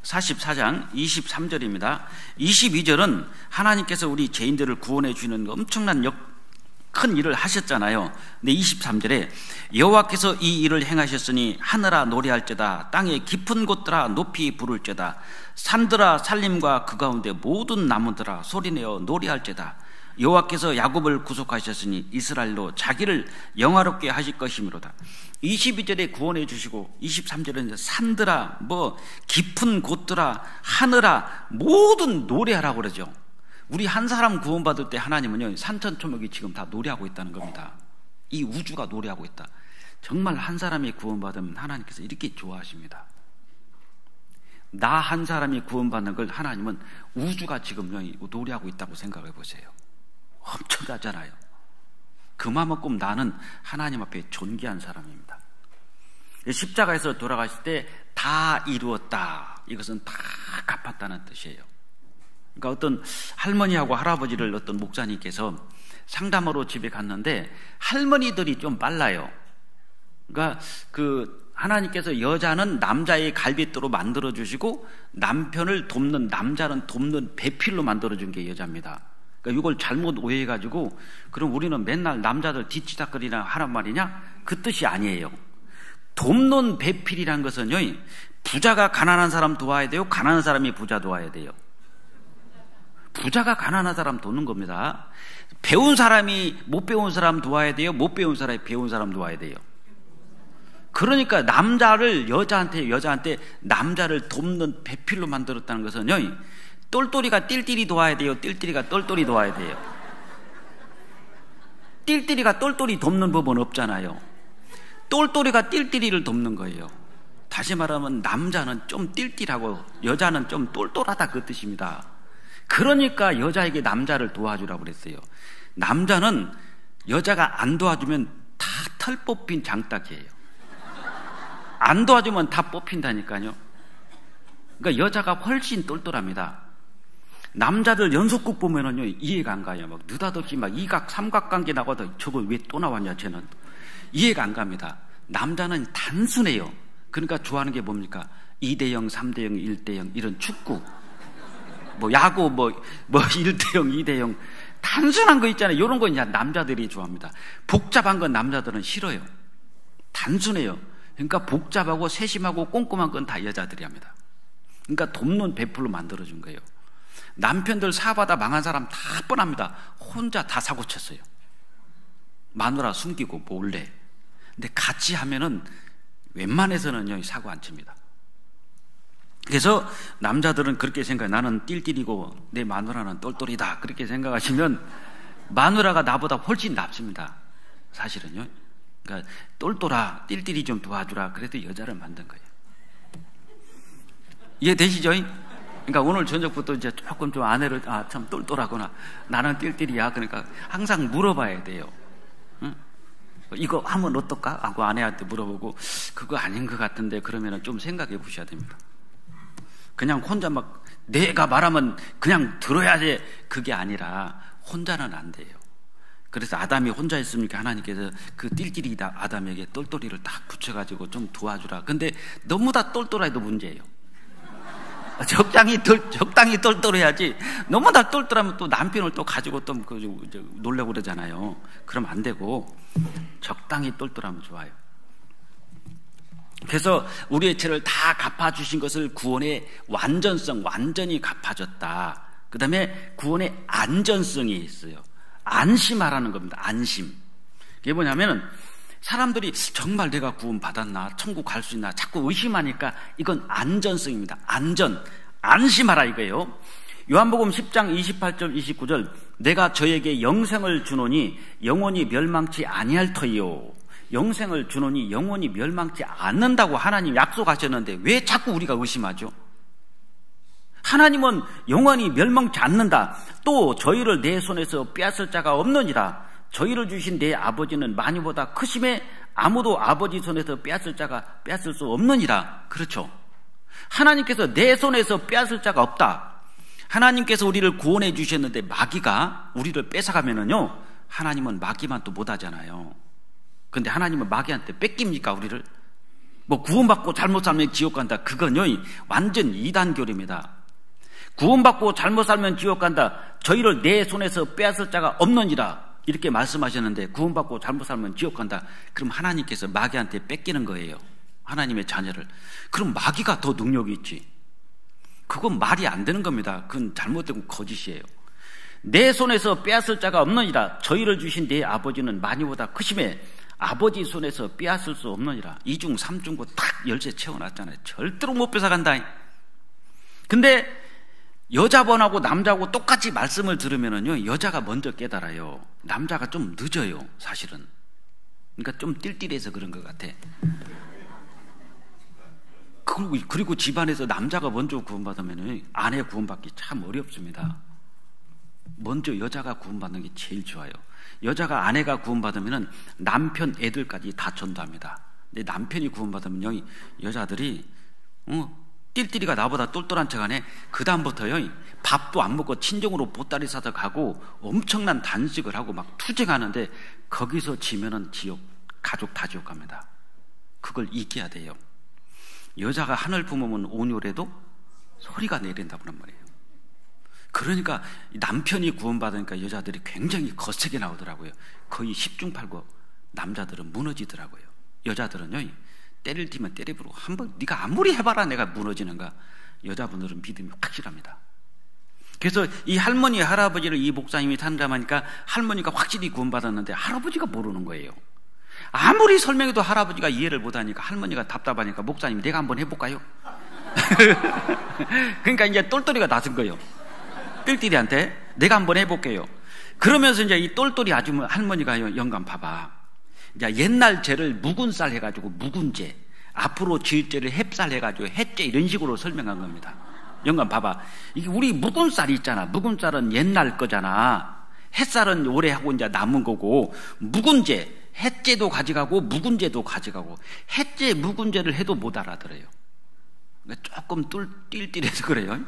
44장 23절입니다. 22절은 하나님께서 우리 죄인들을 구원해 주는 엄청난 큰 일을 하셨잖아요. 근데 23절에 여호와께서 이 일을 행하셨으니 하늘아 노래할지다, 땅의 깊은 곳들아 높이 부를지다, 산들아 산림과 그 가운데 모든 나무들아 소리내어 노래할지다. 여호와께서 야곱을 구속하셨으니 이스라엘로 자기를 영화롭게 하실 것이므로다. 22절에 구원해 주시고 23절에 산들아 깊은 곳들아 하늘아 모든 노래하라고 그러죠. 우리 한 사람 구원받을 때 하나님은요 산천초목이 지금 다 노래하고 있다는 겁니다. 이 우주가 노래하고 있다. 정말 한 사람이 구원받으면 하나님께서 이렇게 좋아하십니다. 나 한 사람이 구원받는 걸 하나님은 우주가 지금 노래하고 있다고 생각해 보세요. 엄청나잖아요. 그만큼 나는 하나님 앞에 존귀한 사람입니다. 십자가에서 돌아가실 때 다 이루었다, 이것은 다 갚았다는 뜻이에요. 그러니까 어떤 할머니하고 할아버지를 어떤 목사님께서 상담하러 집에 갔는데 할머니들이 좀 빨라요. 그러니까 하나님께서 여자는 남자의 갈빗대로 만들어 주시고 남편을 돕는 남자는 돕는 배필로 만들어 준 게 여자입니다. 그러니까 이걸 잘못 오해해 가지고 그럼 우리는 맨날 남자들 뒤치다거리나 하란 말이냐? 그 뜻이 아니에요. 돕는 배필이란 것은요, 부자가 가난한 사람 도와야 돼요, 가난한 사람이 부자 도와야 돼요? 부자가 가난한 사람 돕는 겁니다. 배운 사람이 못 배운 사람 도와야 돼요, 못 배운 사람이 배운 사람 도와야 돼요? 그러니까 남자를 여자한테 남자를 돕는 배필로 만들었다는 것은요, 똘똘이가 띨띨이 도와야 돼요, 띨띨이가 똘똘이 도와야 돼요? 띨띨이가 똘똘이 돕는 법은 없잖아요. 똘똘이가 띨띨이를 돕는 거예요. 다시 말하면 남자는 좀 띨띨하고 여자는 좀 똘똘하다, 그 뜻입니다. 그러니까 여자에게 남자를 도와주라고 그랬어요. 남자는 여자가 안 도와주면 다 털 뽑힌 장딱이에요. 안 도와주면 다 뽑힌다니까요. 그러니까 여자가 훨씬 똘똘합니다. 남자들 연속극 보면은요, 이해가 안 가요. 막 느닷없이 막 이각, 삼각관계 나가도 저거 왜 또 나왔냐, 쟤는. 이해가 안 갑니다. 남자는 단순해요. 그러니까 좋아하는 게 뭡니까? 2대0, 3대0, 1대0 이런 축구. 뭐 야구, 뭐 1대0, 2대0. 단순한 거 있잖아요. 이런 거 이제 남자들이 좋아합니다. 복잡한 건 남자들은 싫어요. 단순해요. 그러니까 복잡하고 세심하고 꼼꼼한 건 다 여자들이 합니다. 그러니까 돕는 베풀로 만들어준 거예요. 남편들 사업하다 망한 사람 다 뻔합니다. 혼자 다 사고 쳤어요. 마누라 숨기고 몰래. 근데 같이 하면은 웬만해서는 사고 안 칩니다. 그래서 남자들은 그렇게 생각해요. 나는 띨띨이고 내 마누라는 똘똘이다. 그렇게 생각하시면 마누라가 나보다 훨씬 낫습니다. 사실은요. 그러니까 똘똘아, 띨띨이 좀 도와주라. 그래도 여자를 만든 거예요. 이해되시죠? 그러니까 오늘 저녁부터 이제 조금 좀 아내를 참 똘똘하구나. 나는 띨띨이야. 그러니까 항상 물어봐야 돼요. 응? 이거 하면 어떨까? 하고 아내한테 물어보고 그거 아닌 것 같은데 그러면 좀 생각해 보셔야 됩니다. 그냥 혼자 막 내가 말하면 그냥 들어야 돼. 그게 아니라 혼자는 안 돼요. 그래서 아담이 혼자 있으니까 하나님께서 그 띨띨이 아담에게 똘똘이를 딱 붙여가지고 좀 도와주라. 근데 너무 다 똘똘해도 문제예요. 적당히 똘똘해야지. 너무 다 똘똘하면 또 남편을 또 가지고 또 놀려고 그러잖아요. 그럼 안 되고 적당히 똘똘하면 좋아요. 그래서 우리의 죄를 다 갚아주신 것을 구원의 완전성, 완전히 갚아줬다. 그 다음에 구원의 안전성이 있어요. 안심하라는 겁니다. 안심. 그게 뭐냐면은 사람들이 정말 내가 구원받았나, 천국 갈 수 있나 자꾸 의심하니까 이건 안전성입니다. 안심하라 이거예요. 요한복음 10장 28절 29절 내가 저에게 영생을 주노니 영원히 멸망치 아니할 터이요. 영생을 주노니 영원히 멸망치 않는다고 하나님 약속하셨는데 왜 자꾸 우리가 의심하죠? 하나님은 영원히 멸망치 않는다. 또 저희를 내 손에서 빼앗을 자가 없느니라. 저희를 주신 내 아버지는 많이보다 크심에 아무도 아버지 손에서 빼앗을 수 없느니라. 그렇죠. 하나님께서 내 손에서 빼앗을 자가 없다. 하나님께서 우리를 구원해 주셨는데 마귀가 우리를 뺏어가면은요, 하나님은 마귀만 또 못하잖아요. 근데 하나님은 마귀한테 뺏깁니까 우리를? 뭐 구원받고 잘못 살면 지옥 간다. 그건요 완전 이단교리입니다. 구원받고 잘못 살면 지옥 간다. 저희를 내 손에서 빼앗을 자가 없느니라. 이렇게 말씀하셨는데 구원받고 잘못 살면 지옥 간다. 그럼 하나님께서 마귀한테 뺏기는 거예요. 하나님의 자녀를. 그럼 마귀가 더 능력이 있지. 그건 말이 안 되는 겁니다. 그건 잘못된 거짓이에요. 내 손에서 빼앗을 자가 없느니라. 저희를 주신 내 아버지는 많이보다 크심에 아버지 손에서 빼앗을 수 없느니라. 이중 삼중고 탁 열쇠 채워놨잖아요. 절대로 못 뺏어간다. 근데 여자분하고 남자하고 똑같이 말씀을 들으면은요, 여자가 먼저 깨달아요. 남자가 좀 늦어요, 사실은. 그러니까 좀 띨띨해서 그런 것 같아. 그리고 집안에서 남자가 먼저 구원받으면 아내 구원받기 참 어렵습니다. 먼저 여자가 구원받는 게 제일 좋아요. 여자가 아내가 구원받으면 남편 애들까지 다 전도합니다. 근데 남편이 구원받으면 여자들이 띨띨이가 나보다 똘똘한 척하네. 그 다음부터요 밥도 안 먹고 친정으로 보따리 싸서 가고 엄청난 단식을 하고 막 투쟁하는데 거기서 지면은 지옥, 가족 다 지옥 갑니다. 그걸 이겨야 돼요. 여자가 하늘 품으면 온유래도 소리가 내린다고 하는 말이에요. 그러니까 남편이 구원받으니까 여자들이 굉장히 거세게 나오더라고요. 거의 10중 8구 남자들은 무너지더라고요. 여자들은요 때릴 때면 때려부르고 한번 네가 아무리 해봐라 내가 무너지는가. 여자분들은 믿음이 확실합니다. 그래서 이 할머니 할아버지를 이 목사님이 상담하니까 할머니가 확실히 구원받았는데 할아버지가 모르는 거예요. 아무리 설명해도 할아버지가 이해를 못하니까 할머니가 답답하니까 목사님 내가 한번 해볼까요? 그러니까 이제 똘똘이가 나선 거예요. 띨띨이한테 내가 한번 해볼게요. 그러면서 이제 이 똘똘이 아주머니 할머니가 영감 봐봐. 이제 옛날 죄를 묵은 쌀 해가지고 묵은 죄, 앞으로 지을 죄를 햅쌀 해가지고 햇죄 이런 식으로 설명한 겁니다. 영감 봐봐. 이게 우리 묵은 쌀이 있잖아. 묵은 쌀은 옛날 거잖아. 햇쌀은 오래 하고 이제 남은 거고 묵은 죄, 햇죄도 가져가고 묵은 죄도 가져가고 햇죄 묵은 죄를 해도 못 알아들어요. 그러니까 조금 띨띨해서 그래요.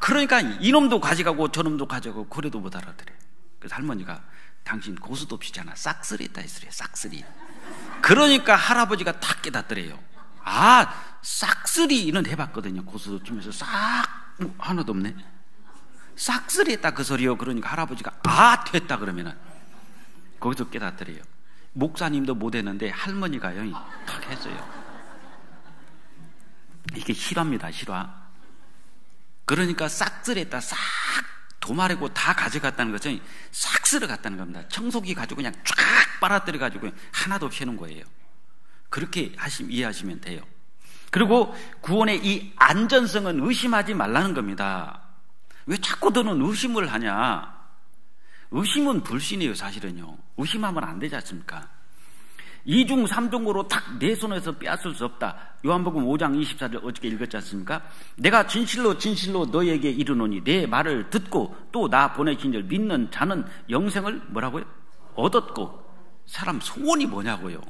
그러니까 이놈도 가져가고 저놈도 가져가고 그래도 못 알아들어요. 그래서 할머니가 당신 고스톱이잖아. 싹쓸이 했다 했어요. 싹쓸이. 그러니까 할아버지가 탁 깨닫더래요. 아, 싹쓸이는 해봤거든요. 고스톱 치면서 싹 하나도 없네. 싹쓸이 했다 그 소리요. 그러니까 할아버지가 아 됐다 그러면은 거기서 깨닫더래요. 목사님도 못 했는데 할머니가요 탁 했어요. 이게 실화입니다. 실화. 그러니까 싹쓸이 했다 싹 도마래고 다 가져갔다는 것은 싹 쓸어 갔다는 겁니다. 청소기 가지고 그냥 쫙 빨아들여 가지고 하나도 없이 해놓은 거예요. 그렇게 이해하시면 돼요. 그리고 구원의 이 안전성은 의심하지 말라는 겁니다. 왜 자꾸 너는 의심을 하냐? 의심은 불신이에요. 사실은요. 의심하면 안 되지 않습니까? 2중 3중으로 딱 내 손에서 빼앗을 수 없다. 요한복음 5장 24절 어저께 읽었지 않습니까? 내가 진실로 진실로 너에게 이르노니 내 말을 듣고 또 나 보내신 줄 믿는 자는 영생을 뭐라고요? 얻었고. 사람 소원이 뭐냐고요?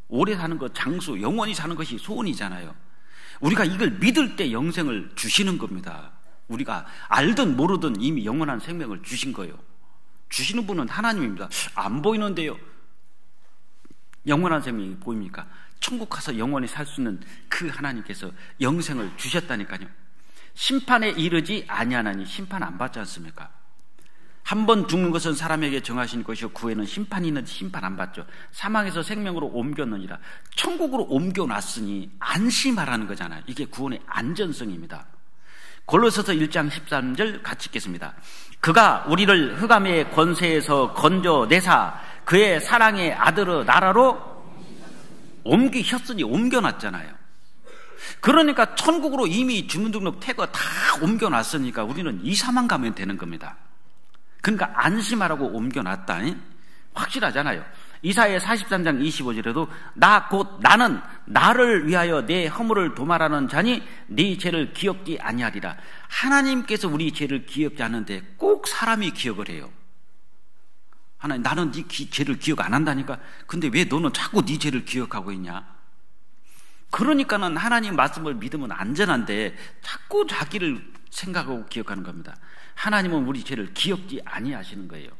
오래 사는 것, 장수, 영원히 사는 것이 소원이잖아요. 우리가 이걸 믿을 때 영생을 주시는 겁니다. 우리가 알든 모르든 이미 영원한 생명을 주신 거예요. 주시는 분은 하나님입니다. 안 보이는데요. 영원한 생명이 보입니까? 천국 가서 영원히 살 수 있는 그 하나님께서 영생을 주셨다니까요. 심판에 이르지 아니하나니 심판 안 받지 않습니까? 한 번 죽는 것은 사람에게 정하신 것이요 구에는 심판이 있는지 심판 안 받죠. 사망에서 생명으로 옮겼느니라. 천국으로 옮겨놨으니 안심하라는 거잖아요. 이게 구원의 안전성입니다. 골로새서 1장 13절 같이 읽겠습니다. 그가 우리를 흑암의 권세에서 건져내사 그의 사랑의 아들의 나라로 옮기셨으니 옮겨놨잖아요. 그러니까 천국으로 이미 주민등록 태거 다 옮겨놨으니까 우리는 이 사만 가면 되는 겁니다. 그러니까 안심하라고 옮겨놨다. 확실하잖아요. 이사야 43장 25절에도 나 곧 나는 나를 위하여 내 허물을 도말하는 자니 네 죄를 기억지 아니하리라. 하나님께서 우리 죄를 기억지 않는데 꼭 사람이 기억을 해요. 하나님, 나는 네 죄를 기억 안 한다니까. 근데 왜 너는 자꾸 네 죄를 기억하고 있냐? 그러니까는 하나님 말씀을 믿으면 안전한데 자꾸 자기를 생각하고 기억하는 겁니다. 하나님은 우리 죄를 기억지 아니하시는 거예요.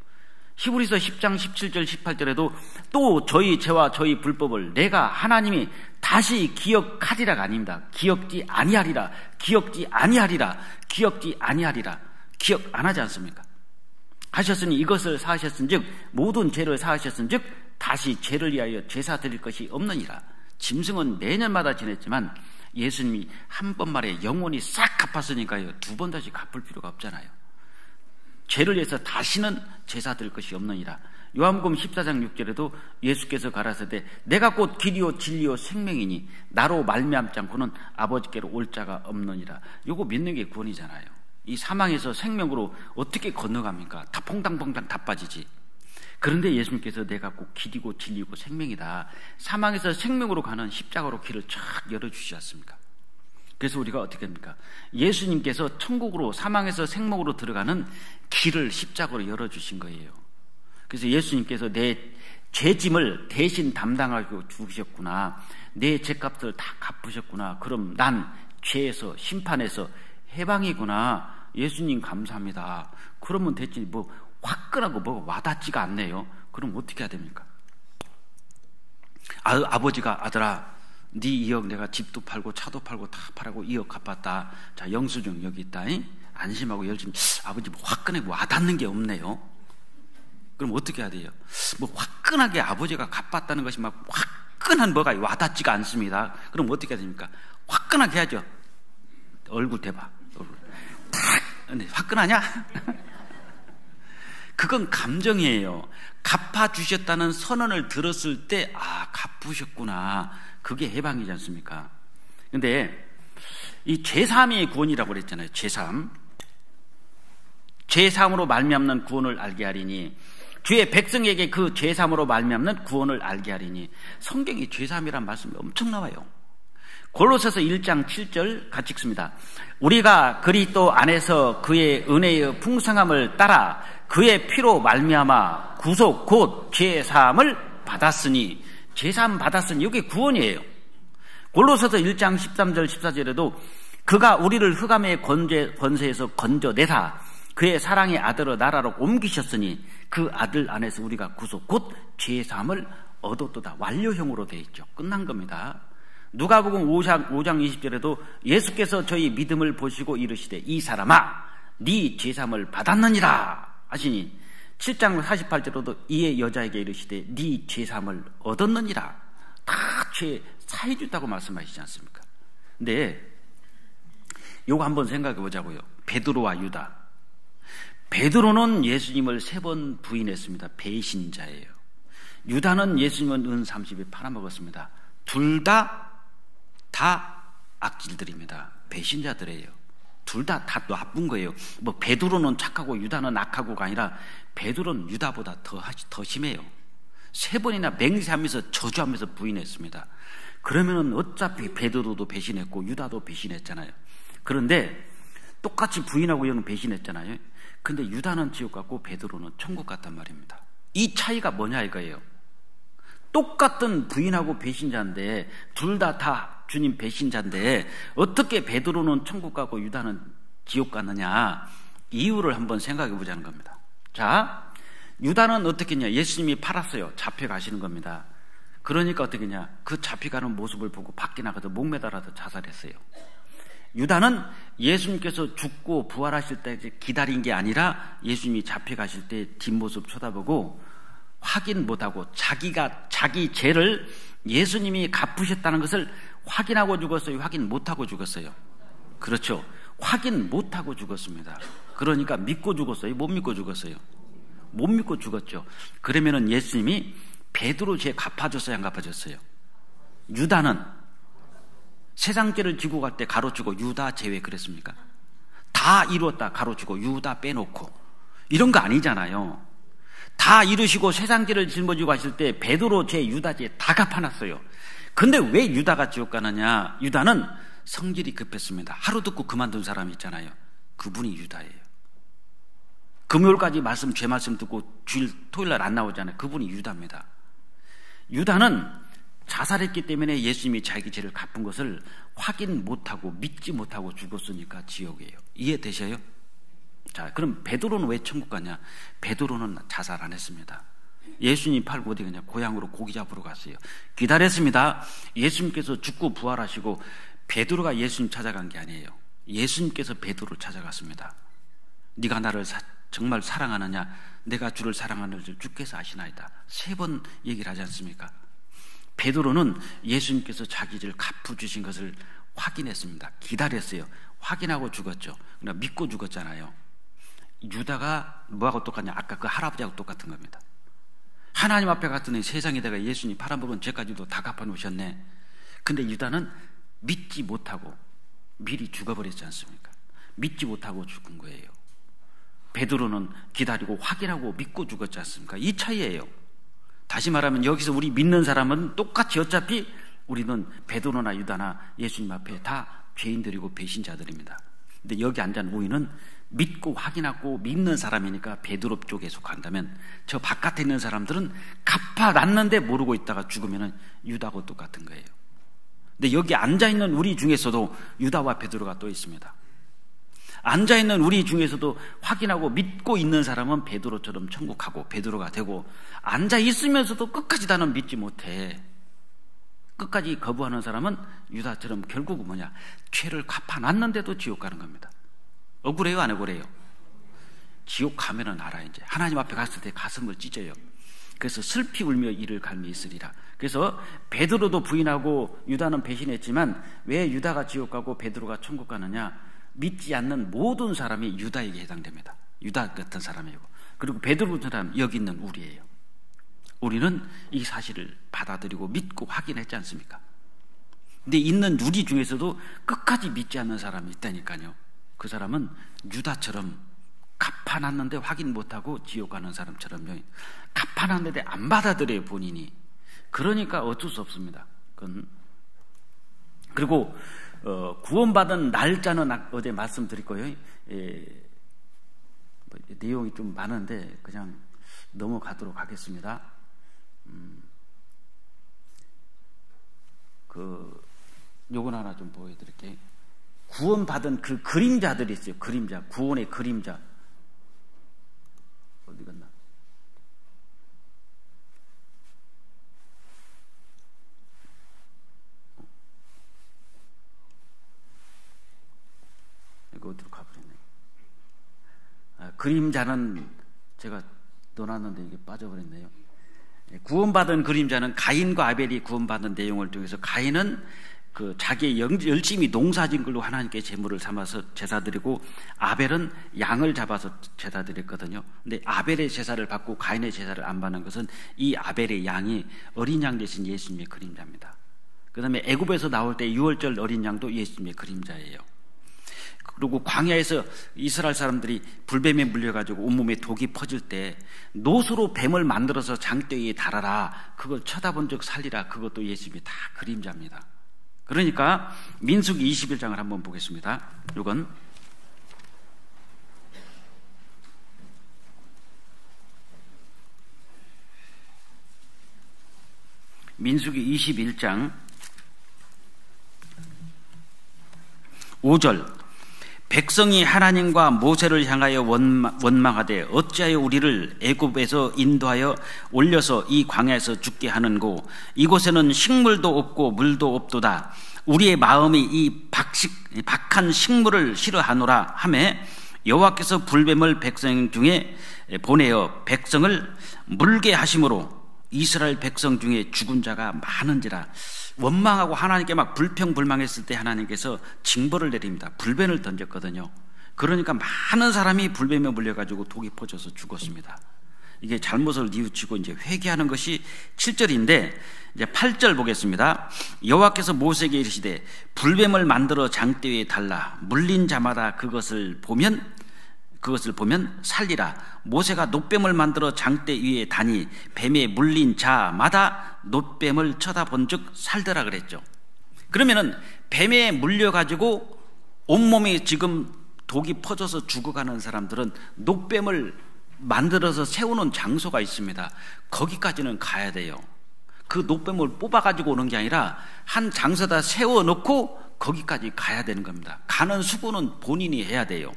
히브리서 10장 17절 18절에도 또 저희 죄와 저희 불법을 내가 하나님이 다시 기억하리라가 아닙니다. 기억지 아니하리라. 기억지 아니하리라. 기억지 아니하리라. 기억 안 하지 않습니까? 하셨으니 이것을 사하셨은즉 모든 죄를 사하셨은즉 다시 죄를 위하여 제사 드릴 것이 없느니라. 짐승은 매년마다 지냈지만 예수님이 한 번만에 영원히 싹 갚았으니까요. 두 번 다시 갚을 필요가 없잖아요. 죄를 위해서 다시는 제사 드릴 것이 없느니라. 요한복음 14장 6절에도 예수께서 가라사대 내가 곧 길이요 진리요 생명이니 나로 말미암지 않고는 아버지께로 올 자가 없느니라. 요거 믿는 게 구원이잖아요. 이 사망에서 생명으로 어떻게 건너갑니까? 다 퐁당퐁당 다 빠지지. 그런데 예수님께서 내가 꼭 길이고 진리고 생명이다. 사망에서 생명으로 가는 십자가로 길을 쫙 열어주시지 않습니까? 그래서 우리가 어떻게 합니까? 예수님께서 천국으로 사망에서 생명으로 들어가는 길을 십자가로 열어주신 거예요. 그래서 예수님께서 내 죄짐을 대신 담당하고 죽으셨구나. 내 죄값을 다 갚으셨구나. 그럼 난 죄에서 심판에서 해방이구나. 예수님 감사합니다. 그러면 됐지. 뭐 화끈하고 뭐가 와닿지가 않네요. 그럼 어떻게 해야 됩니까? 아버지가 아들아 네 2억 내가 집도 팔고 차도 팔고 다 팔고 2억 갚았다. 자 영수증 여기 있다. 안심하고 열심히. 아버지 뭐 화끈하게 와닿는 게 없네요. 그럼 어떻게 해야 돼요? 뭐 화끈하게 아버지가 갚았다는 것이 막 화끈한 뭐가 와닿지가 않습니다. 그럼 어떻게 해야 됩니까? 화끈하게 해야죠. 얼굴 대봐. 얼굴. 탁! 화끈하냐? 그건 감정이에요. 갚아주셨다는 선언을 들었을 때 아 갚으셨구나. 그게 해방이지 않습니까? 근데 이 제3의 구원이라고 그랬잖아요. 제3으로 말미암는 구원을 알게 하리니 주의 백성에게 그 제3으로 말미암는 구원을 알게 하리니. 성경이 제3이라는 말씀이 엄청 나와요. 골로새서 1장 7절 같이 읽습니다. 우리가 그리스도 안에서 그의 은혜의 풍성함을 따라 그의 피로 말미암아 구속 곧 제3을 받았으니. 제3 받았으니 이게 구원이에요. 골로새서 1장 13절 14절에도 그가 우리를 흑암의 권세에서 건져내사 그의 사랑의 아들을 나라로 옮기셨으니 그 아들 안에서 우리가 구속 곧 죄 사함을 얻었도다. 완료형으로 되어 있죠. 끝난 겁니다. 누가복음 5장 20절에도 예수께서 저희 믿음을 보시고 이르시되 이 사람아 네 죄 사함을 받았느니라 하시니 7장 48절에도 이에 여자에게 이르시되 네 죄 사함을 얻었느니라. 다 죄 사해 준다고 말씀하시지 않습니까? 근데 요거 한번 생각해 보자고요. 베드로와 유다. 베드로는 예수님을 3번 부인했습니다. 배신자예요. 유다는 예수님은 은 30에 팔아먹었습니다. 둘 다 악질들입니다. 배신자들이에요. 둘 다 나쁜 거예요. 뭐 베드로는 착하고 유다는 악하고가 아니라 베드로는 유다보다 더 심해요. 3번이나 맹세하면서 저주하면서 부인했습니다. 그러면은 어차피 베드로도 배신했고 유다도 배신했잖아요. 그런데 똑같이 부인하고 여는 배신했잖아요. 근데 유다는 지옥 같고 베드로는 천국 같단 말입니다. 이 차이가 뭐냐 이거예요. 똑같은 부인하고 배신자인데 둘 다 주님 배신자인데 어떻게 베드로는 천국 가고 유다는 지옥 갔느냐, 이유를 한번 생각해 보자는 겁니다. 자, 유다는 어떻게 했냐, 예수님이 팔았어요. 잡혀가시는 겁니다. 그러니까 어떻게 했냐, 그 잡혀가는 모습을 보고 밖에 나가서 목매달아서 자살했어요. 유다는 예수님께서 죽고 부활하실 때 기다린 게 아니라 예수님이 잡혀가실 때 뒷모습 쳐다보고 확인 못하고 자기 죄를 예수님이 갚으셨다는 것을 확인하고 죽었어요? 확인 못하고 죽었어요? 그렇죠. 확인 못하고 죽었습니다. 그러니까 믿고 죽었어요? 못 믿고 죽었어요? 못 믿고 죽었죠. 그러면은 예수님이 베드로 죄 갚아줬어요? 안 갚아줬어요? 유다는 세상 죄를 지고 갈 때 가로치고 유다 제외 그랬습니까? 다 이루었다 가로치고 유다 빼놓고 이런 거 아니잖아요. 다 이루시고 세상 죄를 짊어지고 가실 때 베드로 죄, 유다 죄 다 갚아놨어요. 근데 왜 유다가 지옥 가느냐? 유다는 성질이 급했습니다. 하루 듣고 그만둔 사람이 있잖아요. 그분이 유다예요. 금요일까지 죄 말씀 듣고 토요일날 안 나오잖아요. 그분이 유다입니다. 유다는 자살했기 때문에 예수님이 자기 죄를 갚은 것을 확인 못하고 믿지 못하고 죽었으니까 지옥이에요. 이해되셔요? 자, 그럼 베드로는 왜 천국 가냐? 베드로는 자살 안 했습니다. 예수님 팔고 어디 가냐? 고향으로 고기 잡으러 갔어요. 기다렸습니다. 예수님께서 죽고 부활하시고 베드로가 예수님 찾아간 게 아니에요. 예수님께서 베드로를 찾아갔습니다. 네가 나를 정말 사랑하느냐? 내가 주를 사랑하는 줄 주께서 아시나이다. 3번 얘기를 하지 않습니까? 베드로는 예수님께서 자기 죄를 갚아주신 것을 확인했습니다. 기다렸어요. 확인하고 죽었죠. 그러나 믿고 죽었잖아요. 유다가 뭐하고 똑같냐? 아까 그 할아버지하고 똑같은 겁니다. 하나님 앞에 갔더니 세상에다가 예수님 팔아먹은 죄까지도 다 갚아놓으셨네. 근데 유다는 믿지 못하고 미리 죽어버렸지 않습니까? 믿지 못하고 죽은 거예요. 베드로는 기다리고 확인하고 믿고 죽었지 않습니까? 이 차이예요. 다시 말하면 여기서 우리 믿는 사람은 똑같이 어차피 우리는 베드로나 유다나 예수님 앞에 다 죄인들이고 배신자들입니다. 근데 여기 앉은 우리는 믿고 확인하고 믿는 사람이니까 베드로 쪽에 속한다면 저 바깥에 있는 사람들은 갚아놨는데 모르고 있다가 죽으면 유다하고 똑같은 거예요. 근데 여기 앉아있는 우리 중에서도 유다와 베드로가 또 있습니다. 앉아있는 우리 중에서도 확인하고 믿고 있는 사람은 베드로처럼 천국하고 베드로가 되고, 앉아있으면서도 끝까지 나는 믿지 못해 끝까지 거부하는 사람은 유다처럼 결국은 뭐냐? 죄를 갚아놨는데도 지옥 가는 겁니다. 억울해요? 안 억울해요? 지옥 가면은 알아. 이제 하나님 앞에 갔을 때 가슴을 찢어요. 그래서 슬피 울며 이를 갈미 있으리라. 그래서 베드로도 부인하고 유다는 배신했지만 왜 유다가 지옥 가고 베드로가 천국 가느냐? 믿지 않는 모든 사람이 유다에게 해당됩니다. 유다 같은 사람이고, 그리고 베드로 같은 사람 여기 있는 우리예요. 우리는 이 사실을 받아들이고 믿고 확인했지 않습니까? 근데 있는 우리 중에서도 끝까지 믿지 않는 사람이 있다니까요. 그 사람은 유다처럼 갚아놨는데 확인 못하고 지옥 가는 사람처럼요. 갚아놨는데 안 받아들여요, 본인이. 그러니까 어쩔 수 없습니다. 그리고 구원받은 날짜는 어제 말씀드릴 거예요. 내용이 좀 많은데 그냥 넘어가도록 하겠습니다. 요건 하나 좀 보여드릴게요. 구원받은 그 그림자들이 있어요. 그림자, 구원의 그림자. 어디 갔나? 이거 어디로 가버렸네. 그림자는 제가 넣어놨는데 이게 빠져버렸네요. 구원받은 그림자는 가인과 아벨이 구원받은 내용을 통해서, 가인은 그 자기의 열심히 농사진 걸로 하나님께 제물을 삼아서 제사드리고, 아벨은 양을 잡아서 제사드렸거든요. 근데 아벨의 제사를 받고 가인의 제사를 안 받는 것은 이 아벨의 양이 어린 양 대신 예수님의 그림자입니다. 그 다음에 애굽에서 나올 때 6월절 어린 양도 예수님의 그림자예요. 그리고 광야에서 이스라엘 사람들이 불뱀에 물려가지고 온몸에 독이 퍼질 때 노수로 뱀을 만들어서 장대 위에 달아라, 그걸 쳐다본 적 살리라, 그것도 예수님이 다 그림자입니다. 그러니까 민수기 21장을 한번 보겠습니다. 이건 민수기 21장 5절. 백성이 하나님과 모세를 향하여 원망하되 어찌하여 우리를 애굽에서 인도하여 올려서 이 광야에서 죽게 하는고, 이곳에는 식물도 없고 물도 없도다. 우리의 마음이 이 박한 식물을 싫어하노라 하매, 여호와께서 불뱀을 백성 중에 보내어 백성을 물게 하심으로 이스라엘 백성 중에 죽은 자가 많은지라. 원망하고 하나님께 막 불평불망했을 때 하나님께서 징벌을 내립니다. 불뱀을 던졌거든요. 그러니까 많은 사람이 불뱀에 물려가지고 독이 퍼져서 죽었습니다. 이게 잘못을 뉘우치고 이제 회개하는 것이 7절인데, 이제 8절 보겠습니다. 여호와께서 모세에게 이르시되 불뱀을 만들어 장대 위에 달라. 물린 자마다 그것을 보면 살리라. 모세가 놋뱀을 만들어 장대 위에 다니 뱀에 물린 자마다 놋뱀을 쳐다본 즉 살더라 그랬죠. 그러면은 뱀에 물려가지고 온몸이 지금 독이 퍼져서 죽어가는 사람들은 놋뱀을 만들어서 세우는 장소가 있습니다. 거기까지는 가야 돼요. 그 놋뱀을 뽑아가지고 오는 게 아니라 한 장소에다 세워놓고 거기까지 가야 되는 겁니다. 가는 수고는 본인이 해야 돼요.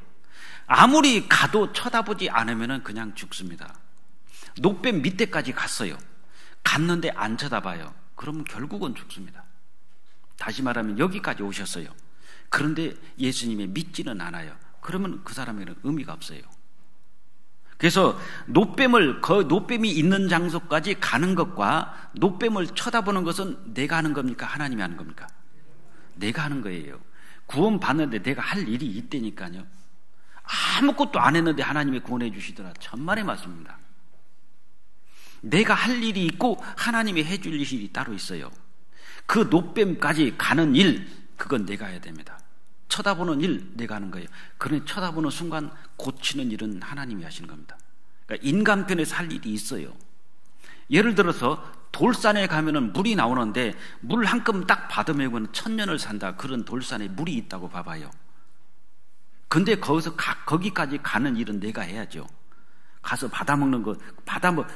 아무리 가도 쳐다보지 않으면 그냥 죽습니다. 놋뱀 밑에까지 갔어요. 갔는데 안 쳐다봐요. 그러면 결국은 죽습니다. 다시 말하면 여기까지 오셨어요. 그런데 예수님이 믿지는 않아요. 그러면 그 사람에게는 의미가 없어요. 그래서 놋뱀이 있는 장소까지 가는 것과 놋뱀을 쳐다보는 것은 내가 하는 겁니까? 하나님이 하는 겁니까? 내가 하는 거예요. 구원 받는데 내가 할 일이 있다니까요. 아무것도 안 했는데 하나님이 구원해 주시더라. 천만의 말씀입니다. 내가 할 일이 있고 하나님이 해줄 일이 따로 있어요. 그 놋뱀까지 가는 일, 그건 내가 해야 됩니다. 쳐다보는 일 내가 하는 거예요. 그러니 쳐다보는 순간 고치는 일은 하나님이 하시는 겁니다. 그러니까 인간편에서 할 일이 있어요. 예를 들어서 돌산에 가면은 물이 나오는데 물 한 컵 딱 받으면 1000년을 산다. 그런 돌산에 물이 있다고 봐봐요. 근데 거기까지 가는 일은 내가 해야죠. 가서 받아먹는 거,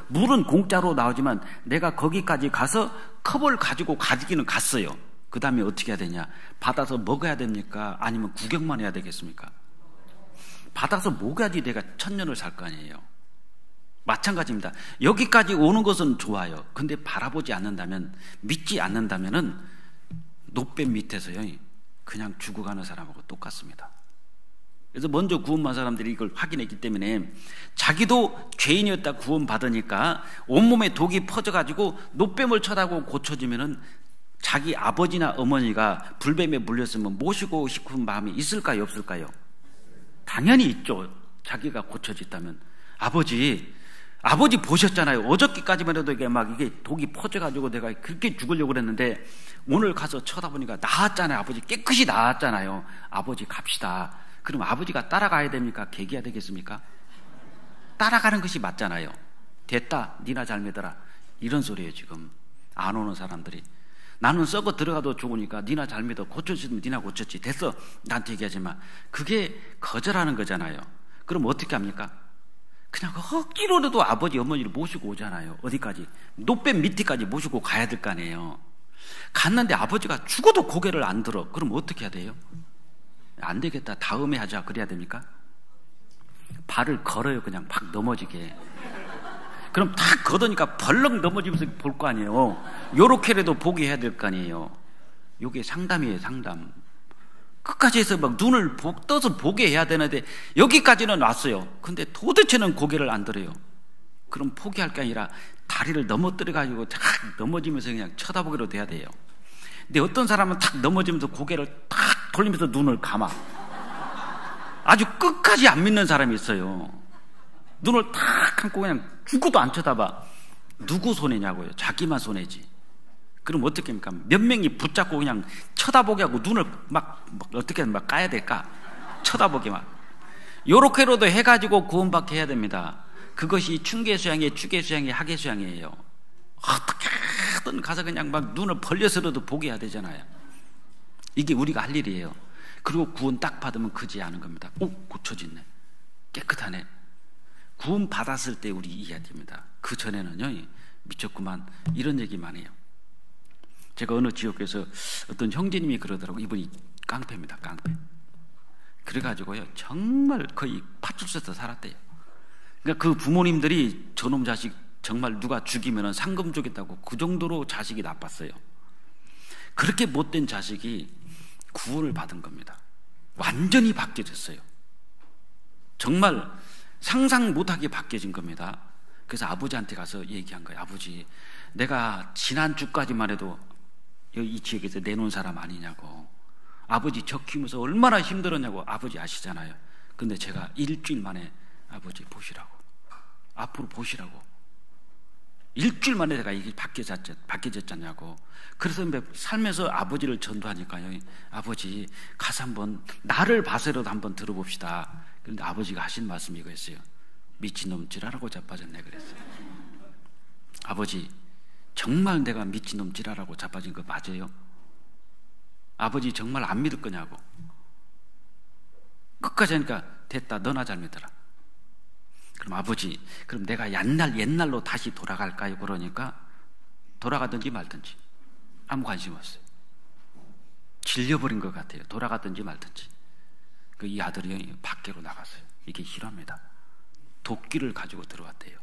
물은 공짜로 나오지만 내가 거기까지 가서 컵을 가지고 가기는 갔어요. 그 다음에 어떻게 해야 되냐? 받아서 먹어야 됩니까? 아니면 구경만 해야 되겠습니까? 받아서 먹어야지 내가 1000년을 살 거 아니에요. 마찬가지입니다. 여기까지 오는 것은 좋아요. 근데 바라보지 않는다면, 믿지 않는다면은 놋뱀 밑에서요 그냥 죽어가는 사람하고 똑같습니다. 그래서 먼저 구원받은 사람들이 이걸 확인했기 때문에 자기도 죄인이었다 구원받으니까 온몸에 독이 퍼져가지고 놋뱀을 쳐다보고 고쳐지면은 자기 아버지나 어머니가 불뱀에 물렸으면 모시고 싶은 마음이 있을까요, 없을까요? 당연히 있죠. 자기가 고쳐졌다면. 아버지 보셨잖아요. 어저께까지만 해도 이게 독이 퍼져가지고 내가 그렇게 죽으려고 그랬는데 오늘 가서 쳐다보니까 나았잖아요. 아버지 깨끗이 나았잖아요. 아버지 갑시다. 그럼 아버지가 따라가야 됩니까? 계기야 되겠습니까? 따라가는 것이 맞잖아요. 됐다, 니나 잘 믿어라. 이런 소리예요. 지금 안 오는 사람들이. 나는 썩어 들어가도 좋으니까 니나 잘 믿어. 고쳐주면 니나 고쳤지. 됐어, 나한테 얘기하지 마. 그게 거절하는 거잖아요. 그럼 어떻게 합니까? 그냥 억지로라도 아버지 어머니를 모시고 오잖아요. 어디까지? 놋뱀 밑에까지 모시고 가야 될 거 아니에요. 갔는데 아버지가 죽어도 고개를 안 들어. 그럼 어떻게 해야 돼요? 안 되겠다, 다음에 하자, 그래야 됩니까? 발을 걸어요. 그냥 막 넘어지게. 그럼 탁 걷으니까 벌렁 넘어지면서 볼 거 아니에요. 요렇게라도 보게 해야 될 거 아니에요. 요게 상담이에요, 상담. 끝까지 해서 막 눈을 떠서 보게 해야 되는데 여기까지는 왔어요. 근데 도대체는 고개를 안 들어요. 그럼 포기할 게 아니라 다리를 넘어뜨려 가지고 탁 넘어지면서 그냥 쳐다보기로 돼야 돼요. 근데 어떤 사람은 탁 넘어지면서 고개를 탁 돌리면서 눈을 감아. 아주 끝까지 안 믿는 사람이 있어요. 눈을 탁 감고 그냥 죽어도 안 쳐다봐. 누구 손해냐고요? 자기만 손해지. 그럼 어떻게 합니까? 몇 명이 붙잡고 그냥 쳐다보게 하고 눈을 막 어떻게 막 까야 될까? 쳐다보게 막. 요렇게로도 해가지고 구원받게 해야 됩니다. 그것이 충계수양의 추계수양의 하계수양이에요. 어떻게든 가서 그냥 막 눈을 벌려서라도 보게 해야 되잖아요. 이게 우리가 할 일이에요. 그리고 구원 딱 받으면 그지 않은 겁니다. 오, 고쳐졌네, 깨끗하네. 구원 받았을 때 우리 이해해야 됩니다. 그 전에는요, 미쳤구만, 이런 얘기만 해요. 제가 어느 지역에서 어떤 형제님이 그러더라고요. 이분이 깡패입니다, 깡패. 그래가지고요, 정말 거의 파출소에서 살았대요. 그러니까 그 부모님들이 저놈 자식 정말 누가 죽이면 상금 주겠다고 그 정도로 자식이 나빴어요. 그렇게 못된 자식이 구원을 받은 겁니다. 완전히 바뀌어졌어요. 정말 상상 못하게 바뀌어진 겁니다. 그래서 아버지한테 가서 얘기한 거예요. 아버지, 내가 지난주까지만 해도 이 지역에서 내놓은 사람 아니냐고. 아버지 저 키우면서 얼마나 힘들었냐고. 아버지 아시잖아요. 근데 제가 일주일 만에 아버지 보시라고, 앞으로 보시라고, 일주일 만에 내가 이게 바뀌어졌잖냐고. 그래서 살면서 아버지를 전도하니까요, 아버지 가서 한번 나를 봐서라도 한번 들어봅시다. 그런데 아버지가 하신 말씀이 이거였어요. 미친놈 지랄하고 자빠졌네 그랬어요. 아버지, 정말 내가 미친놈 지랄하고 자빠진 거 맞아요? 아버지 정말 안 믿을 거냐고. 끝까지 하니까 됐다, 너나 잘 믿어라. 그럼 아버지, 그럼 내가 옛날로 다시 돌아갈까요? 그러니까 돌아가든지 말든지. 아무 관심 없어요. 질려버린 것 같아요. 돌아가든지 말든지. 이 아들이 밖으로 나갔어요. 이게 실화입니다. 도끼를 가지고 들어왔대요.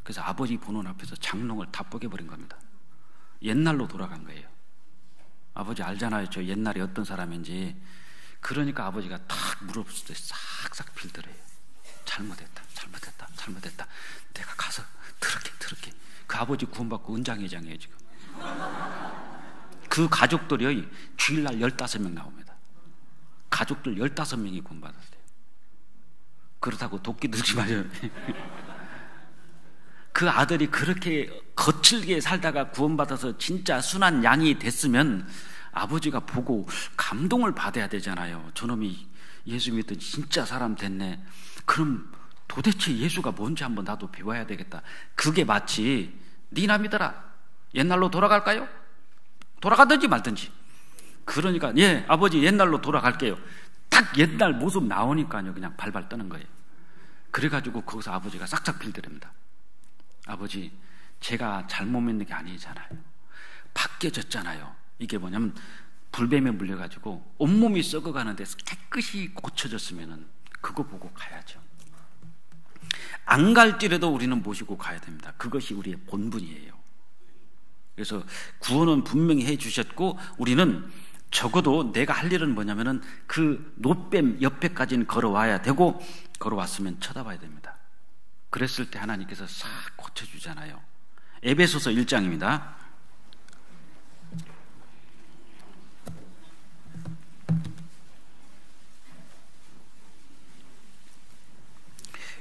그래서 아버지 보는 앞에서 장롱을 다 뽀개버린 겁니다. 옛날로 돌아간 거예요. 아버지 알잖아요, 저 옛날에 어떤 사람인지. 그러니까 아버지가 탁 무릎을 때 싹싹 빌더래요. 잘못했다. 내가 가서 들을게. 그 아버지 구원받고 은장회장이에요 지금. 그 가족들이 주일날 15명 나옵니다. 가족들 15명이 구원받았어요. 그렇다고 도끼 들지 마요. 그 아들이 그렇게 거칠게 살다가 구원받아서 진짜 순한 양이 됐으면 아버지가 보고 감동을 받아야 되잖아요. 저놈이 예수 믿던 진짜 사람 됐네. 그럼 도대체 예수가 뭔지 한번 나도 배워야 되겠다. 그게 마치 니나 믿어라, 옛날로 돌아갈까요? 돌아가든지 말든지. 그러니까 예, 아버지 옛날로 돌아갈게요. 딱 옛날 모습 나오니까요, 그냥 발발 떠는 거예요. 그래가지고 거기서 아버지가 싹싹 빌더랍니다. 아버지, 제가 잘못 믿는 게 아니잖아요. 바뀌어졌잖아요. 이게 뭐냐면 불뱀에 물려가지고 온몸이 썩어가는 데서 깨끗이 고쳐졌으면 그거 보고 가야죠. 안 갈지라도 우리는 모시고 가야 됩니다. 그것이 우리의 본분이에요. 그래서 구원은 분명히 해 주셨고, 우리는 적어도 내가 할 일은 뭐냐면은 그 노뱀 옆에까지는 걸어와야 되고, 걸어왔으면 쳐다봐야 됩니다. 그랬을 때 하나님께서 싹 고쳐주잖아요. 에베소서 1장입니다.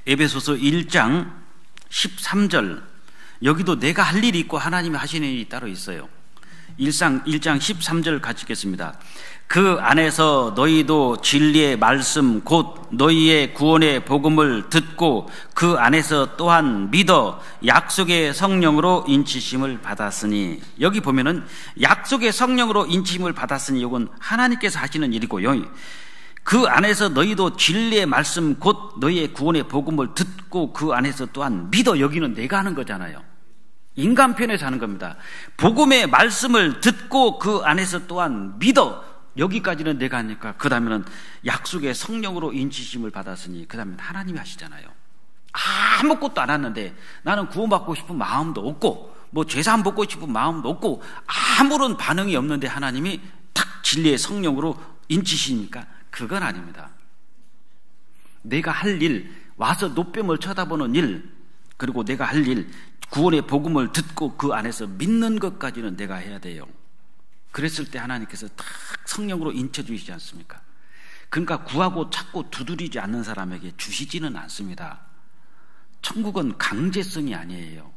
에베소서 1장 13절. 여기도 내가 할 일이 있고 하나님이 하시는 일이 따로 있어요. 1장 13절 같이 읽겠습니다. 그 안에서 너희도 진리의 말씀 곧 너희의 구원의 복음을 듣고 그 안에서 또한 믿어 약속의 성령으로 인치심을 받았으니. 여기 보면은 약속의 성령으로 인치심을 받았으니 이건 하나님께서 하시는 일이고요. 그 안에서 너희도 진리의 말씀 곧 너희의 구원의 복음을 듣고 그 안에서 또한 믿어. 여기는 내가 하는 거잖아요. 인간 편에서 하는 겁니다. 복음의 말씀을 듣고 그 안에서 또한 믿어. 여기까지는 내가 하니까 그 다음에는 약속의 성령으로 인치심을 받았으니 그 다음에는 하나님이 하시잖아요. 아무것도 안 했는데 나는 구원받고 싶은 마음도 없고 뭐 죄사함 받고 싶은 마음도 없고 아무런 반응이 없는데 하나님이 탁 진리의 성령으로 인치시니까 그건 아닙니다. 내가 할 일, 와서 노뱀을 쳐다보는 일, 그리고 내가 할 일, 구원의 복음을 듣고 그 안에서 믿는 것까지는 내가 해야 돼요. 그랬을 때 하나님께서 탁 성령으로 인쳐주시지 않습니까? 그러니까 구하고 찾고 두드리지 않는 사람에게 주시지는 않습니다. 천국은 강제성이 아니에요.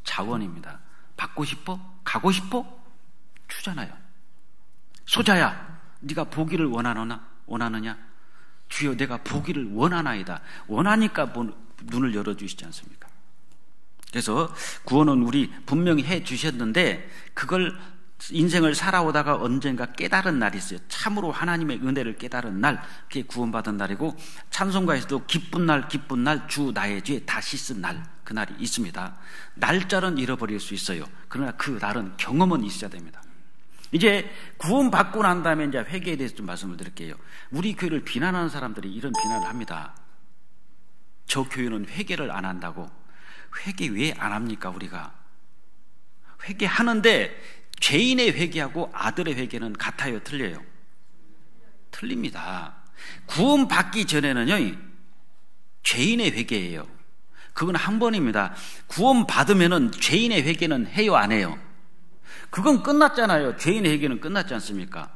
자원입니다. 받고 싶어? 가고 싶어? 주잖아요. 소자야, 네가 보기를 원하느냐? 주여, 내가 보기를 원하나이다. 원하니까 눈을 열어주시지 않습니까? 그래서 구원은 우리 분명히 해 주셨는데 그걸 인생을 살아오다가 언젠가 깨달은 날이 있어요. 참으로 하나님의 은혜를 깨달은 날, 그게 구원받은 날이고, 찬송가에서도 기쁜 날 기쁜 날 주 나의 죄 다 씻은 날, 그 날이 있습니다. 날짜는 잃어버릴 수 있어요. 그러나 그 날은 경험은 있어야 됩니다. 이제 구원받고 난 다음에 이제 회개에 대해서 좀 말씀을 드릴게요. 우리 교회를 비난하는 사람들이 이런 비난을 합니다. 저 교회는 회개를 안 한다고. 회개 왜 안 합니까? 우리가 회개하는데 죄인의 회개하고 아들의 회개는 같아요, 틀려요? 틀립니다. 구원받기 전에는요, 죄인의 회개예요. 그건 한 번입니다. 구원받으면은 죄인의 회개는 해요, 안 해요? 그건 끝났잖아요. 죄인의 회개는 끝났지 않습니까?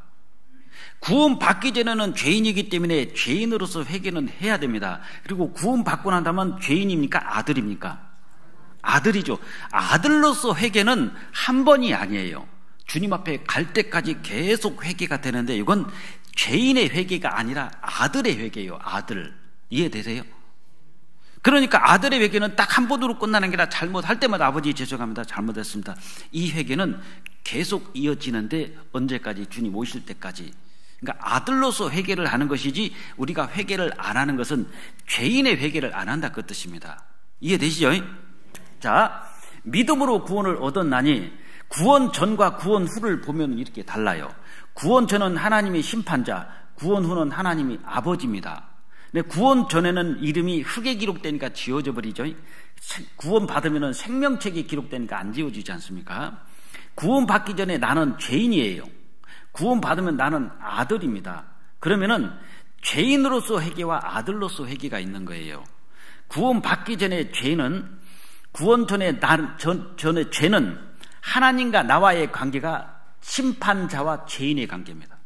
구원받기 전에는 죄인이기 때문에 죄인으로서 회개는 해야 됩니다. 그리고 구원받고 난다면 죄인입니까? 아들입니까? 아들이죠. 아들로서 회개는 한 번이 아니에요. 주님 앞에 갈 때까지 계속 회개가 되는데 이건 죄인의 회개가 아니라 아들의 회개예요. 아들. 이해되세요? 그러니까 아들의 회개는 딱 한 번으로 끝나는 게 아니라 잘못할 때마다 아버지 죄송합니다, 잘못했습니다. 이 회개는 계속 이어지는데 언제까지? 주님 오실 때까지. 그러니까 아들로서 회개를 하는 것이지 우리가 회개를 안 하는 것은 죄인의 회개를 안 한다 그 뜻입니다. 이해되시죠? 자, 믿음으로 구원을 얻었나니 구원 전과 구원 후를 보면 이렇게 달라요. 구원 전은 하나님이 심판자, 구원 후는 하나님이 아버지입니다. 근데 구원 전에는 이름이 흙에 기록되니까 지워져 버리죠. 구원 받으면 생명책이 기록되니까 안 지워지지 않습니까? 구원 받기 전에 나는 죄인이에요. 구원 받으면 나는 아들입니다. 그러면은 죄인으로서 회개와 아들로서 회개가 있는 거예요. 구원 받기 전에 죄는 구원 전에 전에 죄는 하나님과 나와의 관계가 심판자와 죄인의 관계입니다.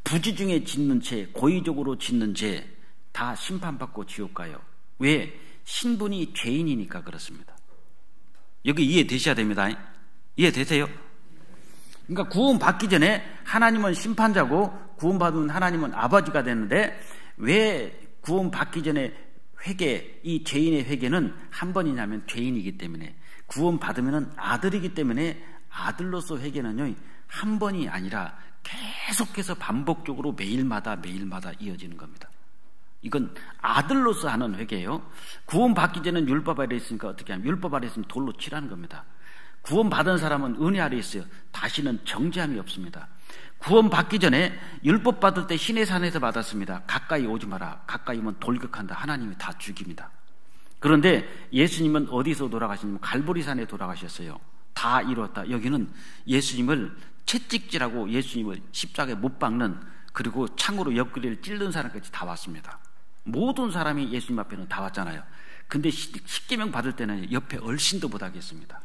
부지 중에 짓는 죄, 고의적으로 짓는 죄 다 심판받고 지옥 가요. 왜? 신분이 죄인이니까 그렇습니다. 여기 이해되셔야 됩니다. 이해되세요? 그러니까 구원받기 전에 하나님은 심판자고 구원받으면 하나님은 아버지가 되는데 왜 구원받기 전에 회개, 이 죄인의 회개는 한 번이냐면 죄인이기 때문에, 구원받으면 아들이기 때문에 아들로서 회개는요 한 번이 아니라 계속해서 반복적으로 매일마다 이어지는 겁니다. 이건 아들로서 하는 회개예요. 구원받기 전에는 율법 아래 있으니까 어떻게 하면 율법 아래 있으면 돌로 치라는 겁니다. 구원받은 사람은 은혜 아래 있어요. 다시는 정죄함이 없습니다. 구원받기 전에 율법 받을 때 시내산에서 받았습니다. 가까이 오지 마라. 가까이 오면 돌격한다. 하나님이 다 죽입니다. 그런데 예수님은 어디서 돌아가시냐면 갈보리산에 돌아가셨어요. 다 이뤘다. 여기는 예수님을 채찍질하고 예수님을 십자가에 못 박는, 그리고 창으로 옆구리를 찔른 사람까지 다 왔습니다. 모든 사람이 예수님 앞에는 다 왔잖아요. 근데 십계명 받을 때는 옆에 얼씬도 못 하겠습니다.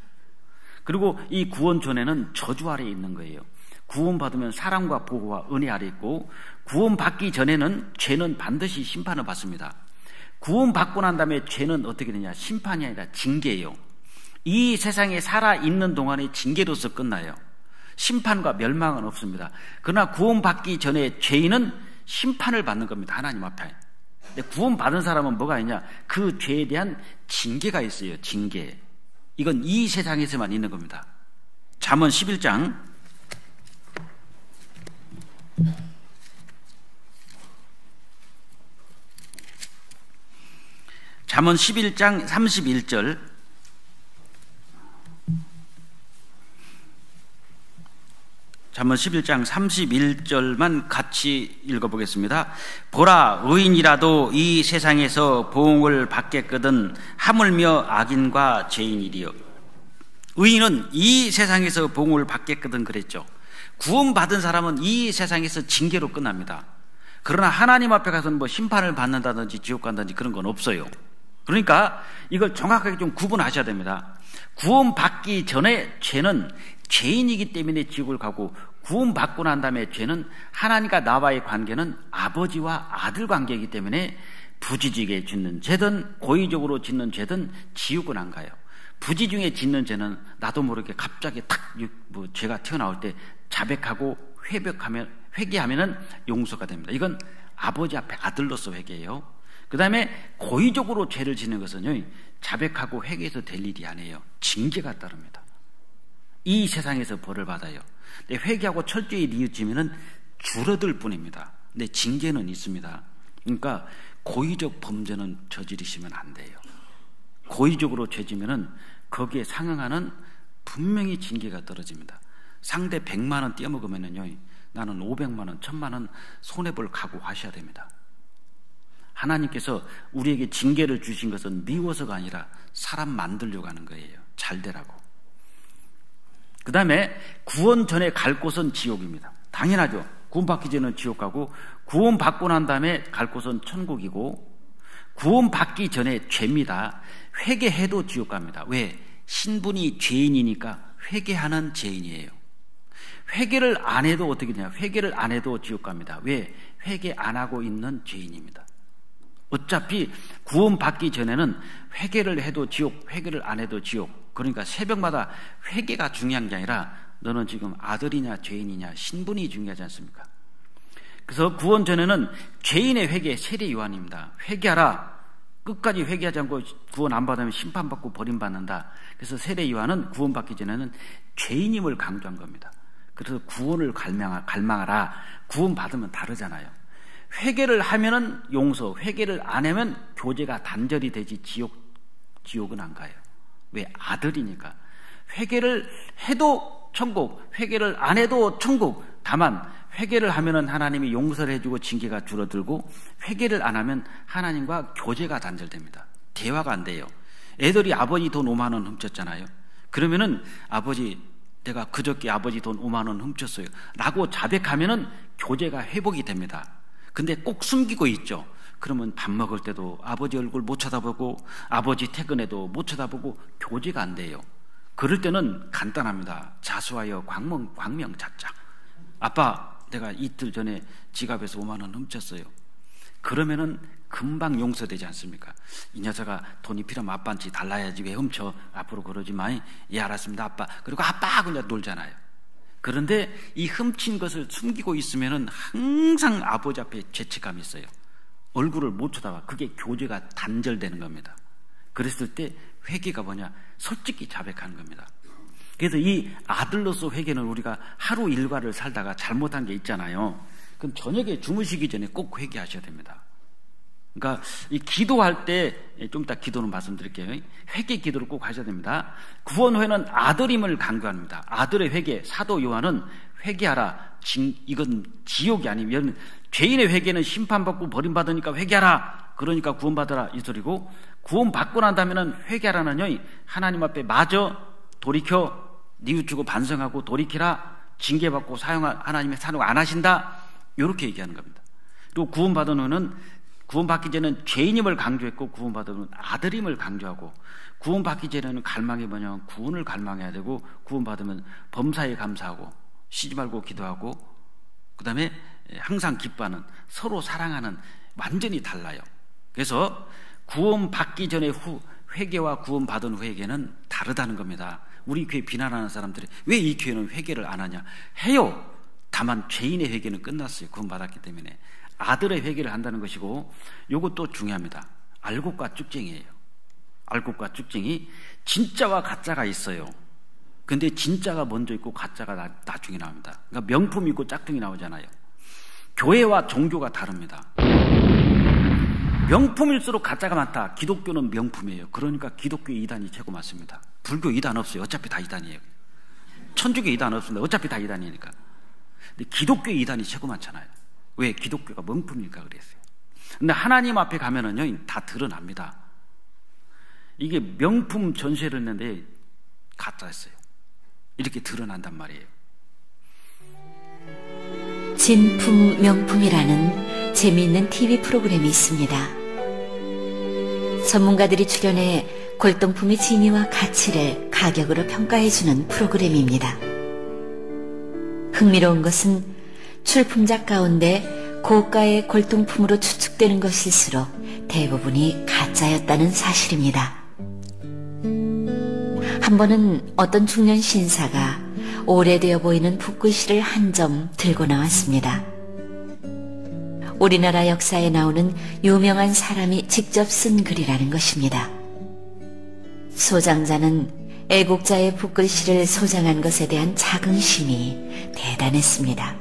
그리고 이 구원 전에는 저주 아래에 있는 거예요. 구원받으면 사랑과 보호와 은혜 아래 있고, 구원받기 전에는 죄는 반드시 심판을 받습니다. 구원받고 난 다음에 죄는 어떻게 되냐? 심판이 아니라 징계예요. 이 세상에 살아있는 동안에 징계로서 끝나요. 심판과 멸망은 없습니다. 그러나 구원받기 전에 죄인은 심판을 받는 겁니다. 하나님 앞에. 근데 구원받은 사람은 뭐가 있냐? 그 죄에 대한 징계가 있어요. 징계. 이건 이 세상에서만 있는 겁니다. 잠언 11장 31절 잠언 11장 31절만 같이 읽어보겠습니다. 보라, 의인이라도 이 세상에서 보응을 받겠거든 하물며 악인과 죄인이리요. 의인은 이 세상에서 보응을 받겠거든 그랬죠. 구원받은 사람은 이 세상에서 징계로 끝납니다. 그러나 하나님 앞에 가서는 뭐 심판을 받는다든지 지옥 간다든지 그런 건 없어요. 그러니까 이걸 정확하게 좀 구분하셔야 됩니다. 구원받기 전에 죄는 죄인이기 때문에 지옥을 가고, 구원받고 난 다음에 죄는 하나님과 나와의 관계는 아버지와 아들 관계이기 때문에 부지중에 짓는 죄든 고의적으로 짓는 죄든 지옥은 안 가요. 부지중에 짓는 죄는 나도 모르게 갑자기 죄가 튀어나올 때 자백하고 회개하면은 용서가 됩니다. 이건 아버지 앞에 아들로서 회개예요. 그 다음에 고의적으로 죄를 짓는 것은요, 자백하고 회개해서 될 일이 아니에요. 징계가 따릅니다. 이 세상에서 벌을 받아요. 근데 회개하고 철저히 뉘우치면은 줄어들 뿐입니다. 근데 징계는 있습니다. 그러니까 고의적 범죄는 저지르시면 안 돼요. 고의적으로 죄지면은 거기에 상응하는 분명히 징계가 떨어집니다. 상대 100만 원 떼어먹으면은요, 나는 500만 원, 1000만 원 손해볼 각오하셔야 됩니다. 하나님께서 우리에게 징계를 주신 것은 미워서가 아니라 사람 만들려고 하는 거예요. 잘 되라고. 그 다음에 구원 전에 갈 곳은 지옥입니다. 당연하죠. 구원받기 전에는 지옥 가고, 구원받고 난 다음에 갈 곳은 천국이고, 구원받기 전에 죄입니다. 회개해도 지옥 갑니다. 왜? 신분이 죄인이니까 회개하는 죄인이에요. 회개를 안 해도 어떻게 되냐? 회개를 안 해도 지옥 갑니다. 왜? 회개 안 하고 있는 죄인입니다. 어차피 구원받기 전에는 회개를 해도 지옥, 회개를 안 해도 지옥. 그러니까 새벽마다 회개가 중요한 게 아니라 너는 지금 아들이냐 죄인이냐 신분이 중요하지 않습니까? 그래서 구원 전에는 죄인의 회개, 세례 요한입니다. 회개하라. 끝까지 회개하지 않고 구원 안 받으면 심판받고 버림받는다. 그래서 세례 요한은 구원받기 전에는 죄인임을 강조한 겁니다. 그래서 구원을 갈망하라. 구원 받으면 다르잖아요. 회개를 하면은 용서, 회개를 안 하면 교제가 단절이 되지 지옥은 안 가요. 왜? 아들이니까. 회개를 해도 천국, 회개를 안 해도 천국. 다만 회개를 하면은 하나님이 용서를 해주고 징계가 줄어들고, 회개를 안 하면 하나님과 교제가 단절됩니다. 대화가 안 돼요. 애들이 아버지 돈 5만 원 훔쳤잖아요. 그러면은 아버지, 내가 그저께 아버지 돈 5만 원 훔쳤어요 라고 자백하면은 교제가 회복이 됩니다. 근데 꼭 숨기고 있죠. 그러면 밥 먹을 때도 아버지 얼굴 못 쳐다보고, 아버지 퇴근해도 못 쳐다보고, 교제가 안 돼요. 그럴 때는 간단합니다. 자수하여 광명 찾자. 아빠, 내가 이틀 전에 지갑에서 5만 원 훔쳤어요. 그러면은 금방 용서되지 않습니까? 이 녀석아, 돈이 필요하면 아빠한테 달라야지 왜 훔쳐? 앞으로 그러지 마. 예, 알았습니다 아빠. 그리고 아빠 그냥 놀잖아요. 그런데 이 훔친 것을 숨기고 있으면은 항상 아버지 앞에 죄책감이 있어요. 얼굴을 못 쳐다봐. 그게 교제가 단절되는 겁니다. 그랬을 때 회개가 뭐냐? 솔직히 자백하는 겁니다. 그래서 이 아들로서 회개는 우리가 하루 일과를 살다가 잘못한 게 있잖아요. 그럼 저녁에 주무시기 전에 꼭 회개하셔야 됩니다. 그러니까 이 기도할 때, 좀 이따 기도는 말씀드릴게요. 회개 기도를 꼭 하셔야 됩니다. 구원 후에는 아들임을 강조합니다. 아들의 회개. 사도 요한은 회개하라. 이건 지옥이 아니면, 죄인의 회개는 심판받고 버림받으니까 회개하라. 그러니까 구원받으라 이 소리고, 구원받고 난다면 회개하라는요, 하나님 앞에 마저 돌이켜 뉘우치고 반성하고 돌이키라. 징계받고 하나님의 사용 안 하신다. 이렇게 얘기하는 겁니다. 그리고 구원받은 후는, 구원받기 전에는 죄인임을 강조했고, 구원받은 후는 아들임을 강조하고, 구원받기 전에는 갈망이 뭐냐면 구원을 갈망해야 되고, 구원받으면 범사에 감사하고 쉬지 말고 기도하고, 그 다음에 항상 기뻐하는, 서로 사랑하는, 완전히 달라요. 그래서 구원받기 전에 회개와 구원받은 후 회개는 다르다는 겁니다. 우리 교회 비난하는 사람들이 왜 이 교회는 회개를 안 하냐? 해요. 다만 죄인의 회개는 끝났어요. 구원받았기 때문에. 아들의 회개를 한다는 것이고, 이것도 중요합니다. 알곡과 쭉쟁이에요. 알곡과 쭉쟁이. 진짜와 가짜가 있어요. 근데 진짜가 먼저 있고 가짜가 나중에 나옵니다. 그러니까 명품이 있고 짝퉁이 나오잖아요. 교회와 종교가 다릅니다. 명품일수록 가짜가 많다. 기독교는 명품이에요. 그러니까 기독교 2단이 최고 맞습니다. 불교 2단 없어요. 어차피 다 2단이에요. 천주교 2단 없습니다. 어차피 다 2단이니까. 근데 기독교 이단이 최고 많잖아요. 왜? 기독교가 명품이니까 그랬어요. 근데 하나님 앞에 가면은요, 다 드러납니다. 이게 명품 전시회를 했는데 가짜였어요. 이렇게 드러난단 말이에요. 진품 명품이라는 재미있는 TV 프로그램이 있습니다. 전문가들이 출연해 골동품의 진위와 가치를 가격으로 평가해주는 프로그램입니다. 흥미로운 것은 출품작 가운데 고가의 골동품으로 추측되는 것일수록 대부분이 가짜였다는 사실입니다. 한 번은 어떤 중년 신사가 오래되어 보이는 붓글씨를 한 점 들고 나왔습니다. 우리나라 역사에 나오는 유명한 사람이 직접 쓴 글이라는 것입니다. 소장자는 애국자의 붓글씨를 소장한 것에 대한 자긍심이 대단했습니다.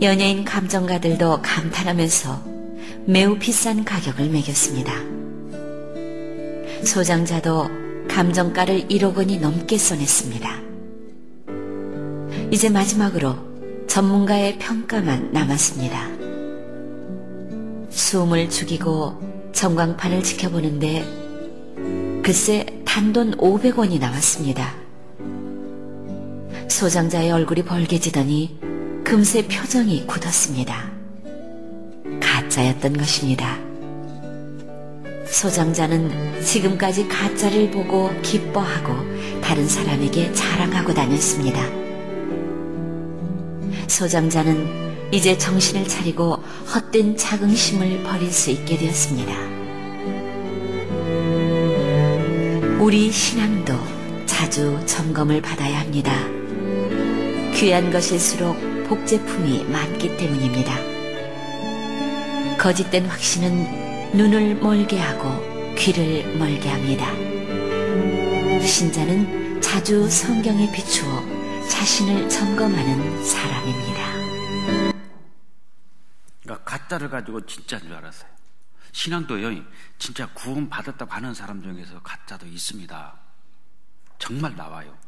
연예인 감정가들도 감탄하면서 매우 비싼 가격을 매겼습니다. 소장자도 감정가를 1억 원이 넘게 써냈습니다. 이제 마지막으로 전문가의 평가만 남았습니다. 숨을 죽이고 전광판을 지켜보는데 글쎄 단돈 500원이 나왔습니다. 소장자의 얼굴이 벌개지더니 금세 표정이 굳었습니다. 가짜였던 것입니다. 소장자는 지금까지 가짜를 보고 기뻐하고 다른 사람에게 자랑하고 다녔습니다. 소장자는 이제 정신을 차리고 헛된 자긍심을 버릴 수 있게 되었습니다. 우리 신앙도 자주 점검을 받아야 합니다. 귀한 것일수록 복제품이 많기 때문입니다. 거짓된 확신은 눈을 멀게 하고 귀를 멀게 합니다. 신자는 자주 성경에 비추어 자신을 점검하는 사람입니다. 그러니까 가짜를 가지고 진짜인 줄 알았어요. 신앙도요, 진짜 구원 받았다고 하는 사람 중에서 가짜도 있습니다. 정말 나와요.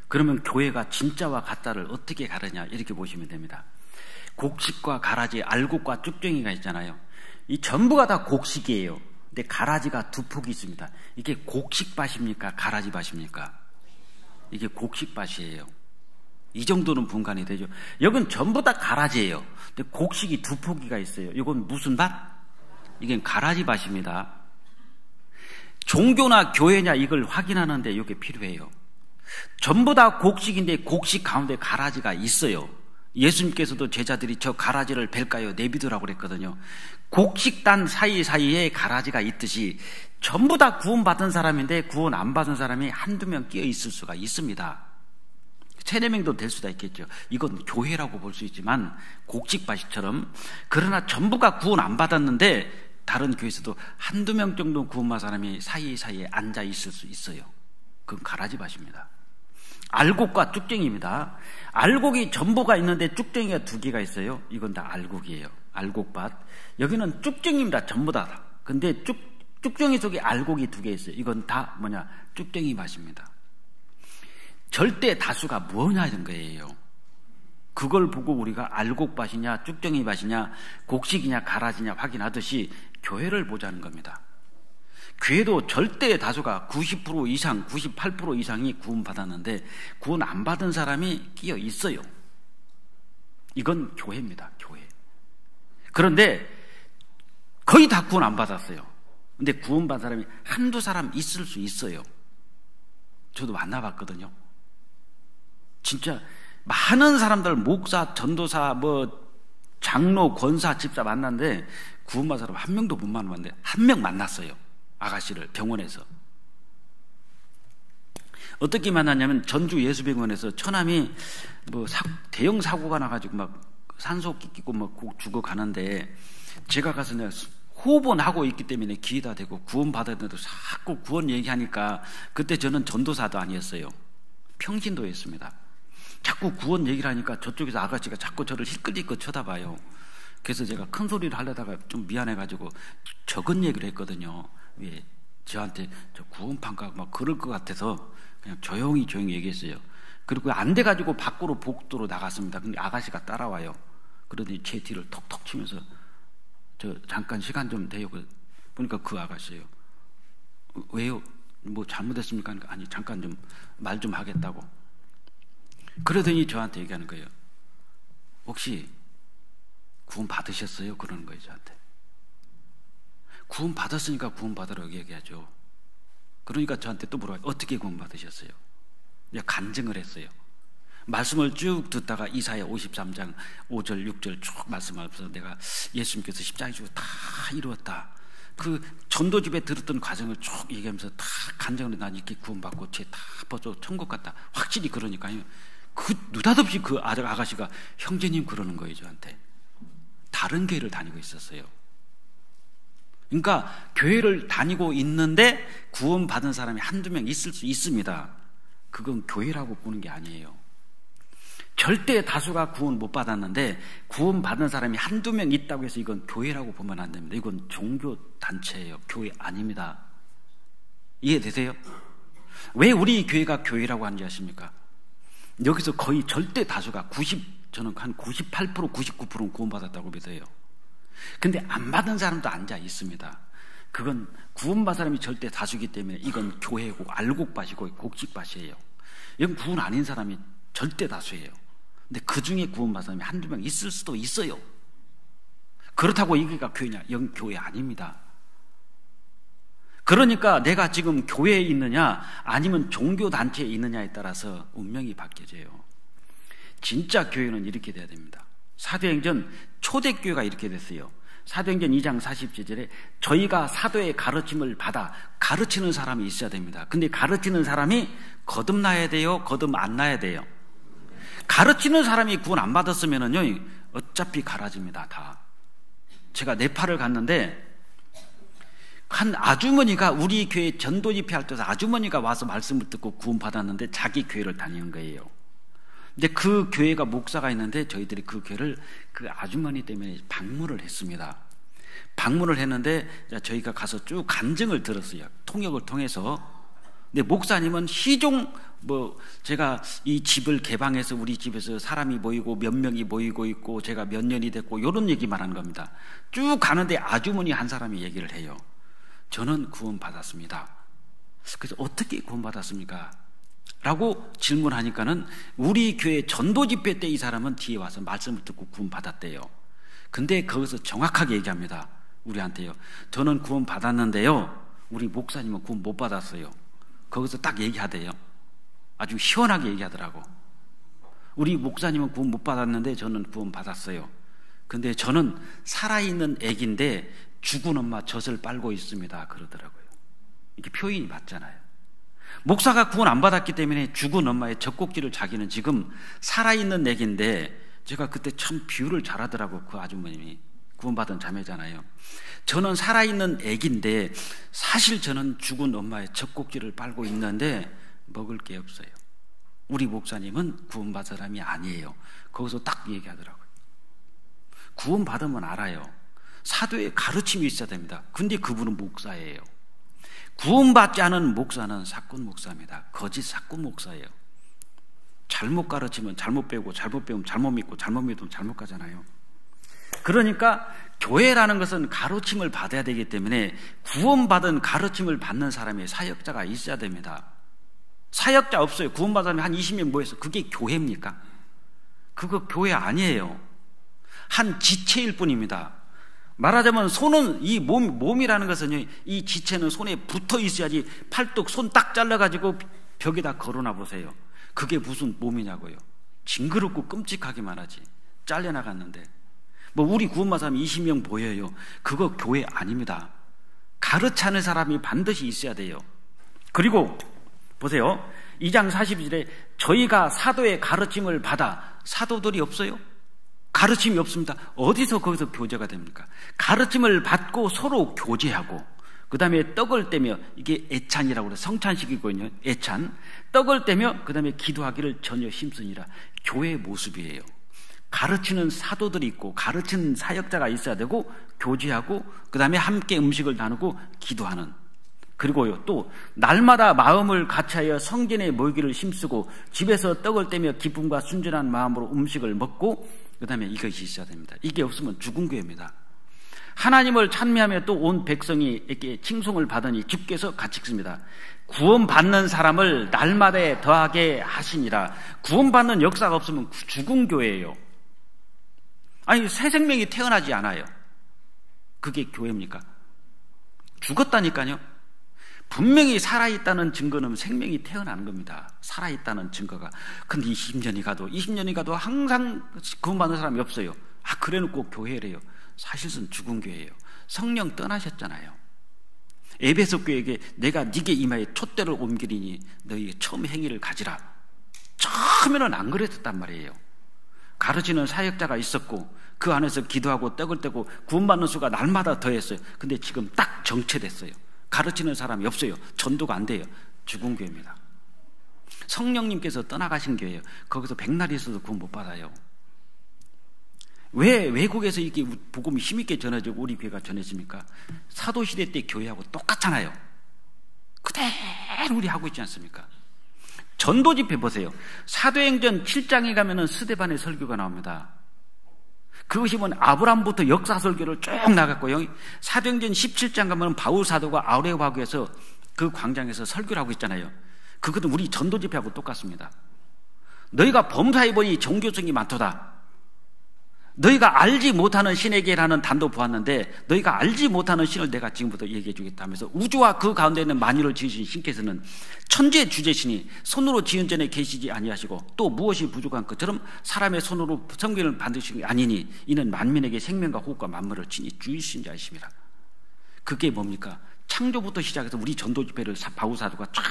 그러면 교회가 진짜와 가짜를 어떻게 가르냐 이렇게 보시면 됩니다. 곡식과 가라지, 알곡과 쭉정이가 있잖아요. 이 전부가 다 곡식이에요. 근데 가라지가 두 폭이 있습니다. 이게 곡식밭입니까? 가라지밭입니까? 이게 곡식밭이에요. 이 정도는 분간이 되죠. 여긴 전부 다 가라지예요. 근데 곡식이 두 포기가 있어요. 이건 무슨 밭? 이게 가라지밭입니다. 종교나 교회냐 이걸 확인하는데 이게 필요해요. 전부 다 곡식인데 곡식 가운데 가라지가 있어요. 예수님께서도 제자들이 저 가라지를 벨까요? 내비두라고 그랬거든요. 곡식단 사이사이에 가라지가 있듯이 전부 다 구원받은 사람인데 구원 안 받은 사람이 한두 명 끼어 있을 수가 있습니다. 3-4명도 될 수도 있겠죠. 이건 교회라고 볼 수 있지만 곡식밭이처럼, 그러나 전부가 구원 안 받았는데 다른 교회에서도 한두 명 정도 구원받은 사람이 사이사이에 앉아 있을 수 있어요. 그건 가라지밭입니다. 알곡과 쭉정이입니다. 알곡이 전부가 있는데 쭉정이가 2개가 있어요. 이건 다 알곡이에요. 알곡밭. 여기는 쭉정입니다. 전부 다. 근데 쭉정이 속에 알곡이 2개 있어요. 이건 다 쭉정이 밭입니다. 절대 다수가 뭐냐는 거예요. 그걸 보고 우리가 알곡밭이냐 쭉정이 밭이냐 곡식이냐 가라지냐 확인하듯이 교회를 보자는 겁니다. 교회도 절대 다수가 90% 이상, 98% 이상이 구원받았는데 구원 안 받은 사람이 끼어 있어요. 이건 교회입니다. 교회. 그런데 거의 다 구원 안 받았어요. 근데 구원받은 사람이 한두 사람 있을 수 있어요. 저도 만나봤거든요. 진짜 많은 사람들, 목사, 전도사, 장로, 권사, 집사 만났는데 구원받은 사람 한 명도 못 만났는데 한 명 만났어요. 아가씨를 병원에서. 어떻게 만났냐면 전주 예수병원에서 처남이 대형 사고가 나가지고 막 산소호흡기 끼고 막 죽어가는데 제가 가서 내가 호흡은 하고 있기 때문에 귀에다 대고 구원 받았는데도 자꾸 구원 얘기하니까, 그때 저는 전도사도 아니었어요. 평신도였습니다. 자꾸 구원 얘기를 하니까 저쪽에서 아가씨가 자꾸 저를 힐끗힐끗 쳐다봐요. 그래서 제가 큰 소리를 하려다가 좀 미안해가지고 적은 얘기를 했거든요. 왜 저한테 저 구원판가 막 그럴 것 같아서 그냥 조용히 얘기했어요. 그리고 안 돼가지고 밖으로 복도로 나갔습니다. 근데 아가씨가 따라와요. 그러더니 제 뒤를 톡톡 치면서 저 잠깐 시간 좀 돼요. 보니까 그 아가씨예요. 왜요? 뭐 잘못했습니까? 아니 잠깐 좀 말 좀 하겠다고. 그러더니 저한테 얘기하는 거예요. 혹시 구원 받으셨어요? 그러는 거예요, 저한테. 구원 받았으니까 구원 받으라고 얘기하죠. 그러니까 저한테 또 물어봐요. 어떻게 구원 받으셨어요? 내가 간증을 했어요. 말씀을 쭉 듣다가 이사야 53장 5절 6절 쭉 말씀하면서 내가 예수님께서 십자가에 주고 다 이루었다. 그 전도집에 들었던 과정을 쭉 얘기하면서 다 간증을 난 이렇게 구원받고 죄 다 벗어 천국 갔다. 확실히 그러니까요. 그 느닷없이 그 아가씨가 형제님 그러는 거예요, 저한테. 다른 교회를 다니고 있었어요. 그러니까 교회를 다니고 있는데 구원받은 사람이 한두 명 있을 수 있습니다. 그건 교회라고 보는 게 아니에요. 절대 다수가 구원 못 받았는데 구원받은 사람이 한두 명 있다고 해서 이건 교회라고 보면 안 됩니다. 이건 종교단체예요. 교회 아닙니다. 이해되세요? 왜 우리 교회가 교회라고 하는지 아십니까? 여기서 거의 절대 다수가 저는 한 98%, 99%는 구원받았다고 믿어요. 근데 안 받은 사람도 앉아 있습니다. 그건 구원받은 사람이 절대 다수기 때문에 이건 교회고 알곡밭이고 곡식밭이에요. 이건 구원 아닌 사람이 절대 다수예요. 근데 그 중에 구원받은 사람이 한두 명 있을 수도 있어요. 그렇다고 이게가 교회냐? 이건 교회 아닙니다. 그러니까 내가 지금 교회에 있느냐 아니면 종교단체에 있느냐에 따라서 운명이 바뀌어져요. 진짜 교회는 이렇게 돼야 됩니다. 사도행전 초대교회가 이렇게 됐어요. 사도행전 2장 47절에 저희가 사도의 가르침을 받아 가르치는 사람이 있어야 됩니다. 근데 가르치는 사람이 거듭나야 돼요? 거듭 안 나야 돼요? 가르치는 사람이 구원 안 받았으면은요 어차피 갈아집니다. 다. 제가 네팔을 갔는데 한 아주머니가 우리 교회 전도 집회할 때서 아주머니가 와서 말씀을 듣고 구원 받았는데 자기 교회를 다니는 거예요. 근데 그 교회가 목사가 있는데 저희들이 그 교회를 그 아주머니 때문에 방문을 했습니다. 방문을 했는데 저희가 가서 쭉 간증을 들었어요. 통역을 통해서. 근데 목사님은 시종 제가 이 집을 개방해서 우리 집에서 사람이 모이고 몇 명이 모이고 있고 제가 몇 년이 됐고 이런 얘기만 하는 겁니다. 쭉 가는데 아주머니 한 사람이 얘기를 해요. 저는 구원 받았습니다. 그래서 어떻게 구원 받았습니까? 라고 질문하니까는 우리 교회 전도 집회 때 이 사람은 뒤에 와서 말씀을 듣고 구원 받았대요. 근데 거기서 정확하게 얘기합니다. 우리한테요. 저는 구원 받았는데요. 우리 목사님은 구원 못 받았어요. 거기서 딱 얘기하대요. 아주 시원하게 얘기하더라고. 우리 목사님은 구원 못 받았는데 저는 구원 받았어요. 근데 저는 살아있는 애기인데 죽은 엄마 젖을 빨고 있습니다. 그러더라고요. 이게 표현이 맞잖아요. 목사가 구원 안 받았기 때문에 죽은 엄마의 젖꼭지를 자기는 지금 살아있는 애기인데 제가 그때 참 비유를 잘하더라고. 그 아주머님이 구원받은 자매잖아요. 저는 살아있는 애기인데 사실 저는 죽은 엄마의 젖꼭지를 빨고 있는데 먹을 게 없어요. 우리 목사님은 구원받은 사람이 아니에요. 거기서 딱 얘기하더라고요. 구원받으면 알아요. 사도의 가르침이 있어야 됩니다. 근데 그분은 목사예요. 구원받지 않은 목사는 사꾼 목사입니다. 거짓 사꾼 목사예요. 잘못 가르치면 잘못 배우고 잘못 배우면 잘못 믿고 잘못 믿으면 잘못 가잖아요. 그러니까 교회라는 것은 가르침을 받아야 되기 때문에 구원받은 가르침을 받는 사람의 사역자가 있어야 됩니다. 사역자 없어요. 구원받은 사람이 한 20명 모여서 그게 교회입니까? 그거 교회 아니에요. 한 지체일 뿐입니다. 말하자면 손은 이 몸이라는 것은 이 지체는 손에 붙어 있어야지. 팔뚝 손 딱 잘라가지고 벽에다 걸어놔 보세요. 그게 무슨 몸이냐고요. 징그럽고 끔찍하기만 하지. 잘려나갔는데 우리 구원받은 사람이 20명 보여요. 그거 교회 아닙니다. 가르치는 사람이 반드시 있어야 돼요. 그리고 보세요. 2장 42절에 저희가 사도의 가르침을 받아. 사도들이 없어요? 가르침이 없습니다. 어디서 거기서 교제가 됩니까? 가르침을 받고 서로 교제하고 그 다음에 떡을 떼며 이게 애찬이라고 그래요. 성찬식이거든요. 애찬. 떡을 떼며 그 다음에 기도하기를 전혀 힘쓰니라. 교회의 모습이에요. 가르치는 사도들이 있고 가르치는 사역자가 있어야 되고 교제하고 그 다음에 함께 음식을 나누고 기도하는 그리고요, 또 날마다 마음을 같이하여 성전에 모이기를 힘쓰고 집에서 떡을 떼며 기쁨과 순전한 마음으로 음식을 먹고, 그 다음에 이것이 있어야 됩니다. 이게 없으면 죽은 교회입니다. 하나님을 찬미하며 또 온 백성이 이렇게 칭송을 받으니 주께서 같이 읽습니다. 구원받는 사람을 날마다 더하게 하시니라. 구원받는 역사가 없으면 죽은 교회예요. 아니, 새 생명이 태어나지 않아요. 그게 교회입니까? 죽었다니까요. 분명히 살아있다는 증거는 생명이 태어나는 겁니다. 살아있다는 증거가. 근데 20년이 가도 항상 구원받는 사람이 없어요. 아, 그래놓고 교회래요. 사실은 죽은 교회예요. 성령 떠나셨잖아요. 에베소 교회에게 내가 네게 임하여 촛대를 옮기리니 너희의 처음 행위를 가지라. 처음에는 안 그랬단 말이에요. 가르치는 사역자가 있었고 그 안에서 기도하고 떡을 떼고 구원받는 수가 날마다 더했어요. 근데 지금 딱 정체됐어요. 가르치는 사람이 없어요. 전도가 안 돼요. 죽은 교회입니다. 성령님께서 떠나가신 교회예요. 거기서 백날이 있어도 구원 못 받아요. 왜 외국에서 이렇게 복음이 힘있게 전해지고 우리 교회가 전해집니까? 사도시대 때 교회하고 똑같잖아요. 그대로 우리 하고 있지 않습니까? 전도 집회 보세요. 사도행전 7장에 가면은 스데반의 설교가 나옵니다. 그것이 뭐냐, 아브라함부터 역사 설교를 쭉 나갔고요. 사도행전 17장 가면 바울 사도가 아레오파고에서 그 광장에서 설교를 하고 있잖아요. 그것도 우리 전도 집회하고 똑같습니다. 너희가 범사에 보니 종교성이 많도다. 너희가 알지 못하는 신에게라는 단도 보았는데 너희가 알지 못하는 신을 내가 지금부터 얘기해 주겠다면서 우주와 그 가운데 있는 만유를 지으신 신께서는 천지의 주제시니 손으로 지은 전에 계시지 아니하시고 또 무엇이 부족한 것처럼 사람의 손으로 성경을 만드신 게 아니니 이는 만민에게 생명과 호흡과 만물을 친히 주이신 자이심이라. 그게 뭡니까? 창조부터 시작해서 우리 전도 집회를 바울 사도가 쫙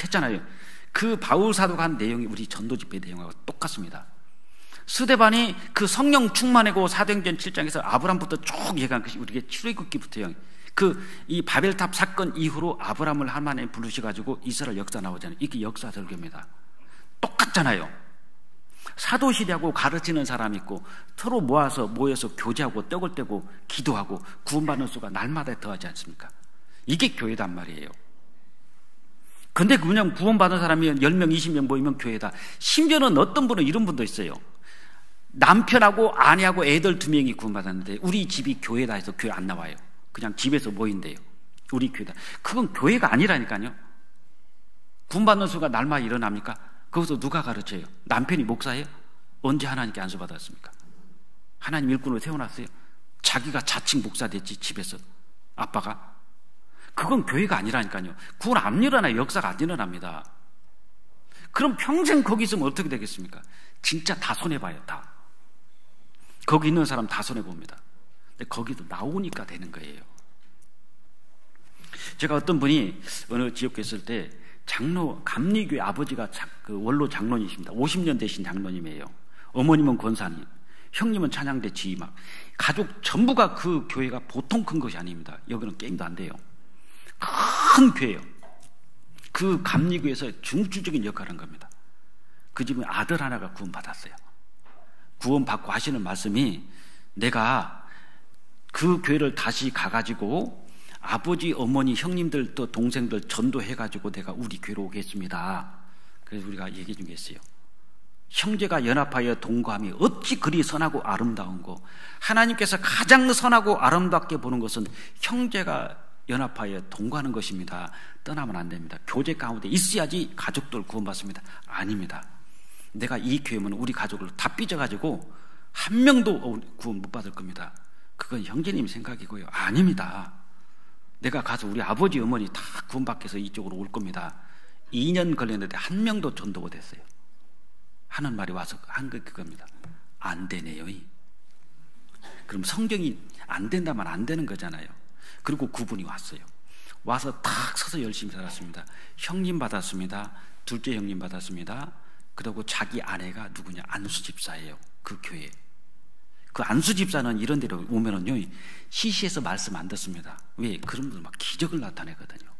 했잖아요. 그 바울 사도가 한 내용이 우리 전도 집회 내용하고 똑같습니다. 스데반이 그 성령 충만하고 사도행전 7장에서 아브람부터 쭉 얘기한 것이 우리에게 출애굽기부터요. 이 바벨탑 사건 이후로 아브람을 하나님에 부르셔가지고 이스라엘 역사 나오잖아요. 이게 역사 설교입니다. 똑같잖아요. 사도시대하고 가르치는 사람이 있고 서로 모여서 교제하고 떡을 떼고 기도하고 구원받는 수가 날마다 더하지 않습니까? 이게 교회단 말이에요. 근데 그냥 구원받은 사람이 10명, 20명 모이면 교회다. 심지어는 어떤 분은 이런 분도 있어요. 남편하고 아내하고 애들 2명이 구원받았는데 우리 집이 교회다 해서 교회 안 나와요. 그냥 집에서 모인대요. 우리 교회다. 그건 교회가 아니라니까요. 구원받는 수가 날마다 일어납니까? 거기서 누가 가르쳐요? 남편이 목사예요? 언제 하나님께 안수받았습니까? 하나님 일꾼으로 세워놨어요? 자기가 자칭 목사 됐지 집에서 아빠가? 그건 교회가 아니라니까요. 구원 안 일어나요. 역사가 안 일어납니다. 그럼 평생 거기 있으면 어떻게 되겠습니까? 진짜 다 손해봐요. 다. 거기 있는 사람 다 손해봅니다. 근데 거기도 나오니까 되는 거예요. 제가 어떤 분이 어느 지역에 있을 때 감리교회 아버지가 원로 장로님이십니다. 50년 되신 장로님이에요. 어머님은 권사님, 형님은 찬양대 지휘막. 가족 전부가 그 교회가 보통 큰 것이 아닙니다. 여기는 게임도 안 돼요. 큰 교회예요. 그 감리교회에서 중추적인 역할을 한 겁니다. 그 집에 아들 하나가 구원받았어요. 구원받고 하시는 말씀이 내가 그 교회를 다시 가가지고 아버지, 어머니, 형님들 또 동생들 전도해가지고 내가 우리 교회로 오겠습니다. 그래서 우리가 얘기해 준 게 있어요. 형제가 연합하여 동거함이 어찌 그리 선하고 아름다운 거. 하나님께서 가장 선하고 아름답게 보는 것은 형제가 연합하여 동거하는 것입니다. 떠나면 안 됩니다. 교제 가운데 있어야지 가족들 구원받습니다. 아닙니다. 내가 이 교회면 우리 가족을 다 삐져가지고 한 명도 구원 못 받을 겁니다. 그건 형제님 생각이고요. 아닙니다. 내가 가서 우리 아버지, 어머니 다 구원받게 해서 이쪽으로 올 겁니다. 2년 걸렸는데 한 명도 전도 못 했어요. 하는 말이 와서 한 게 그겁니다. 안 되네요. 그럼 성경이 안 된다면 안 되는 거잖아요. 그리고 그분이 왔어요. 와서 탁 서서 열심히 살았습니다. 형님 받았습니다. 둘째 형님 받았습니다. 그리고 자기 아내가 누구냐? 안수 집사예요. 그 교회. 그 안수 집사는 이런 데로 오면은요, 시시해서 말씀 안 듣습니다. 왜? 그런 분들 막 기적을 나타내거든요.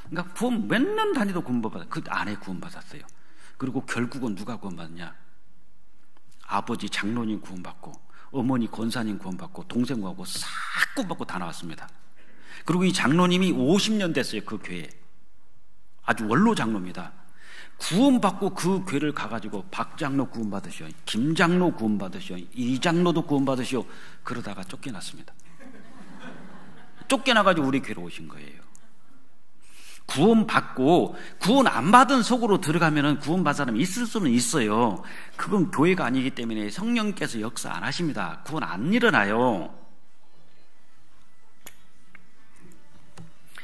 그러니까 구원 몇 년 단위도 구원받았어요. 그 아내 구원받았어요. 그리고 결국은 누가 구원받냐? 아버지 장로님 구원받고, 어머니 권사님 구원받고, 동생 구원받고, 싹 구원받고 다 나왔습니다. 그리고 이 장로님이 50년 됐어요. 그 교회에. 아주 원로 장로입니다. 구원받고 그 교회를 가가지고 박 장로 구원받으시오, 김 장로 구원받으시오, 이 장로도 구원받으시오. 그러다가 쫓겨났습니다. 쫓겨나가지고 우리 교회로 오신 거예요. 구원받고 구원 안 받은 속으로 들어가면 구원받은 사람이 있을 수는 있어요. 그건 교회가 아니기 때문에 성령께서 역사 안 하십니다. 구원 안 일어나요.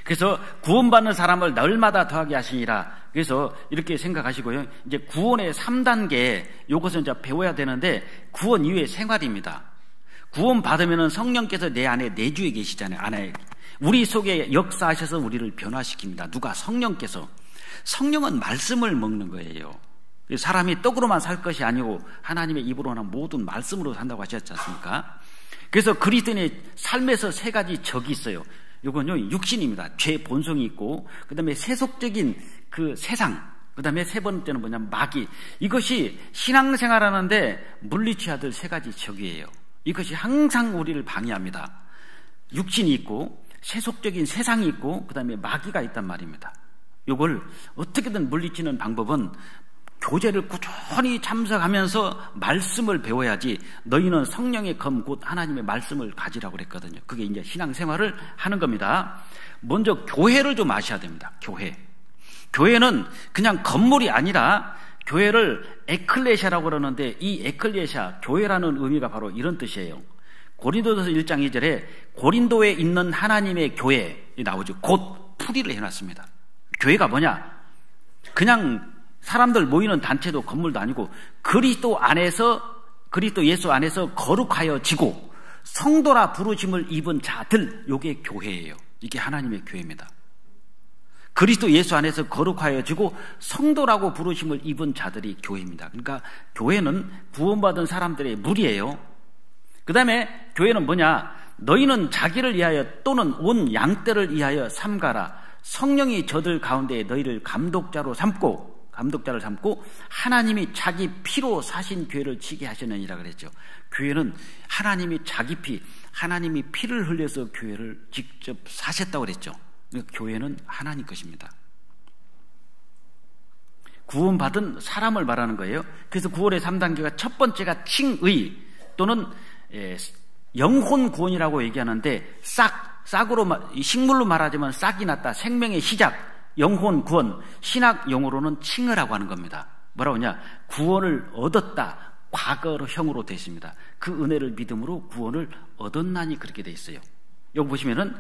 그래서 구원받는 사람을 날마다 더하게 하시니라. 그래서 이렇게 생각하시고요. 이제 구원의 3단계, 요것은 이제 배워야 되는데, 구원 이후의 생활입니다. 구원 받으면 성령께서 내 안에 내주에 계시잖아요. 안에 우리 속에 역사하셔서 우리를 변화시킵니다. 누가? 성령께서. 성령은 말씀을 먹는 거예요. 사람이 떡으로만 살 것이 아니고 하나님의 입으로 하는 모든 말씀으로 산다고 하셨지 않습니까? 그래서 그리스도인의 삶에서 3가지 적이 있어요. 이건요, 육신입니다. 죄 본성이 있고, 그 다음에 세속적인 그 세상, 그 다음에 3번째는 뭐냐면 마귀. 이것이 신앙생활 하는데 물리쳐야 될 3가지 적이에요. 이것이 항상 우리를 방해합니다. 육신이 있고, 세속적인 세상이 있고, 그 다음에 마귀가 있단 말입니다. 이걸 어떻게든 물리치는 방법은 교제를 꾸준히 참석하면서 말씀을 배워야지. 너희는 성령의 검 곧 하나님의 말씀을 가지라고 그랬거든요. 그게 이제 신앙생활을 하는 겁니다. 먼저 교회를 좀 아셔야 됩니다. 교회는 그냥 건물이 아니라 교회를 에클레시아라고 그러는데, 이 에클레시아, 교회라는 의미가 바로 이런 뜻이에요. 고린도전서 1장 2절에 고린도에 있는 하나님의 교회 나오죠. 곧 풀이를 해놨습니다. 교회가 뭐냐? 그냥 사람들 모이는 단체도 건물도 아니고 그리스도 예수 안에서 거룩하여지고 성도라 부르심을 입은 자들, 요게 교회예요. 이게 하나님의 교회입니다. 그리스도 예수 안에서 거룩하여지고 성도라고 부르심을 입은 자들이 교회입니다. 그러니까 교회는 구원받은 사람들의 무리예요. 그 다음에 교회는 뭐냐? 너희는 자기를 위하여 또는 온 양떼를 위하여 삼가라. 성령이 저들 가운데 너희를 감독자를 삼고 하나님이 자기 피로 사신 교회를 지게 하셨느니라 그랬죠. 교회는 하나님이 자기 피, 하나님이 피를 흘려서 교회를 직접 사셨다고 그랬죠. 그러니까 교회는 하나님 것입니다. 구원받은 사람을 말하는 거예요. 그래서 구원의 3단계가 첫 번째가 칭의 또는 영혼 구원이라고 얘기하는데, 싹으로 식물로 말하자면 싹이 났다, 생명의 시작. 영혼 구원, 신학 용어로는 칭의라고 하는 겁니다. 뭐라고 하냐? 구원을 얻었다, 과거형으로 되어 있습니다. 그 은혜를 믿음으로 구원을 얻었나니 그렇게 되어 있어요. 여기 보시면은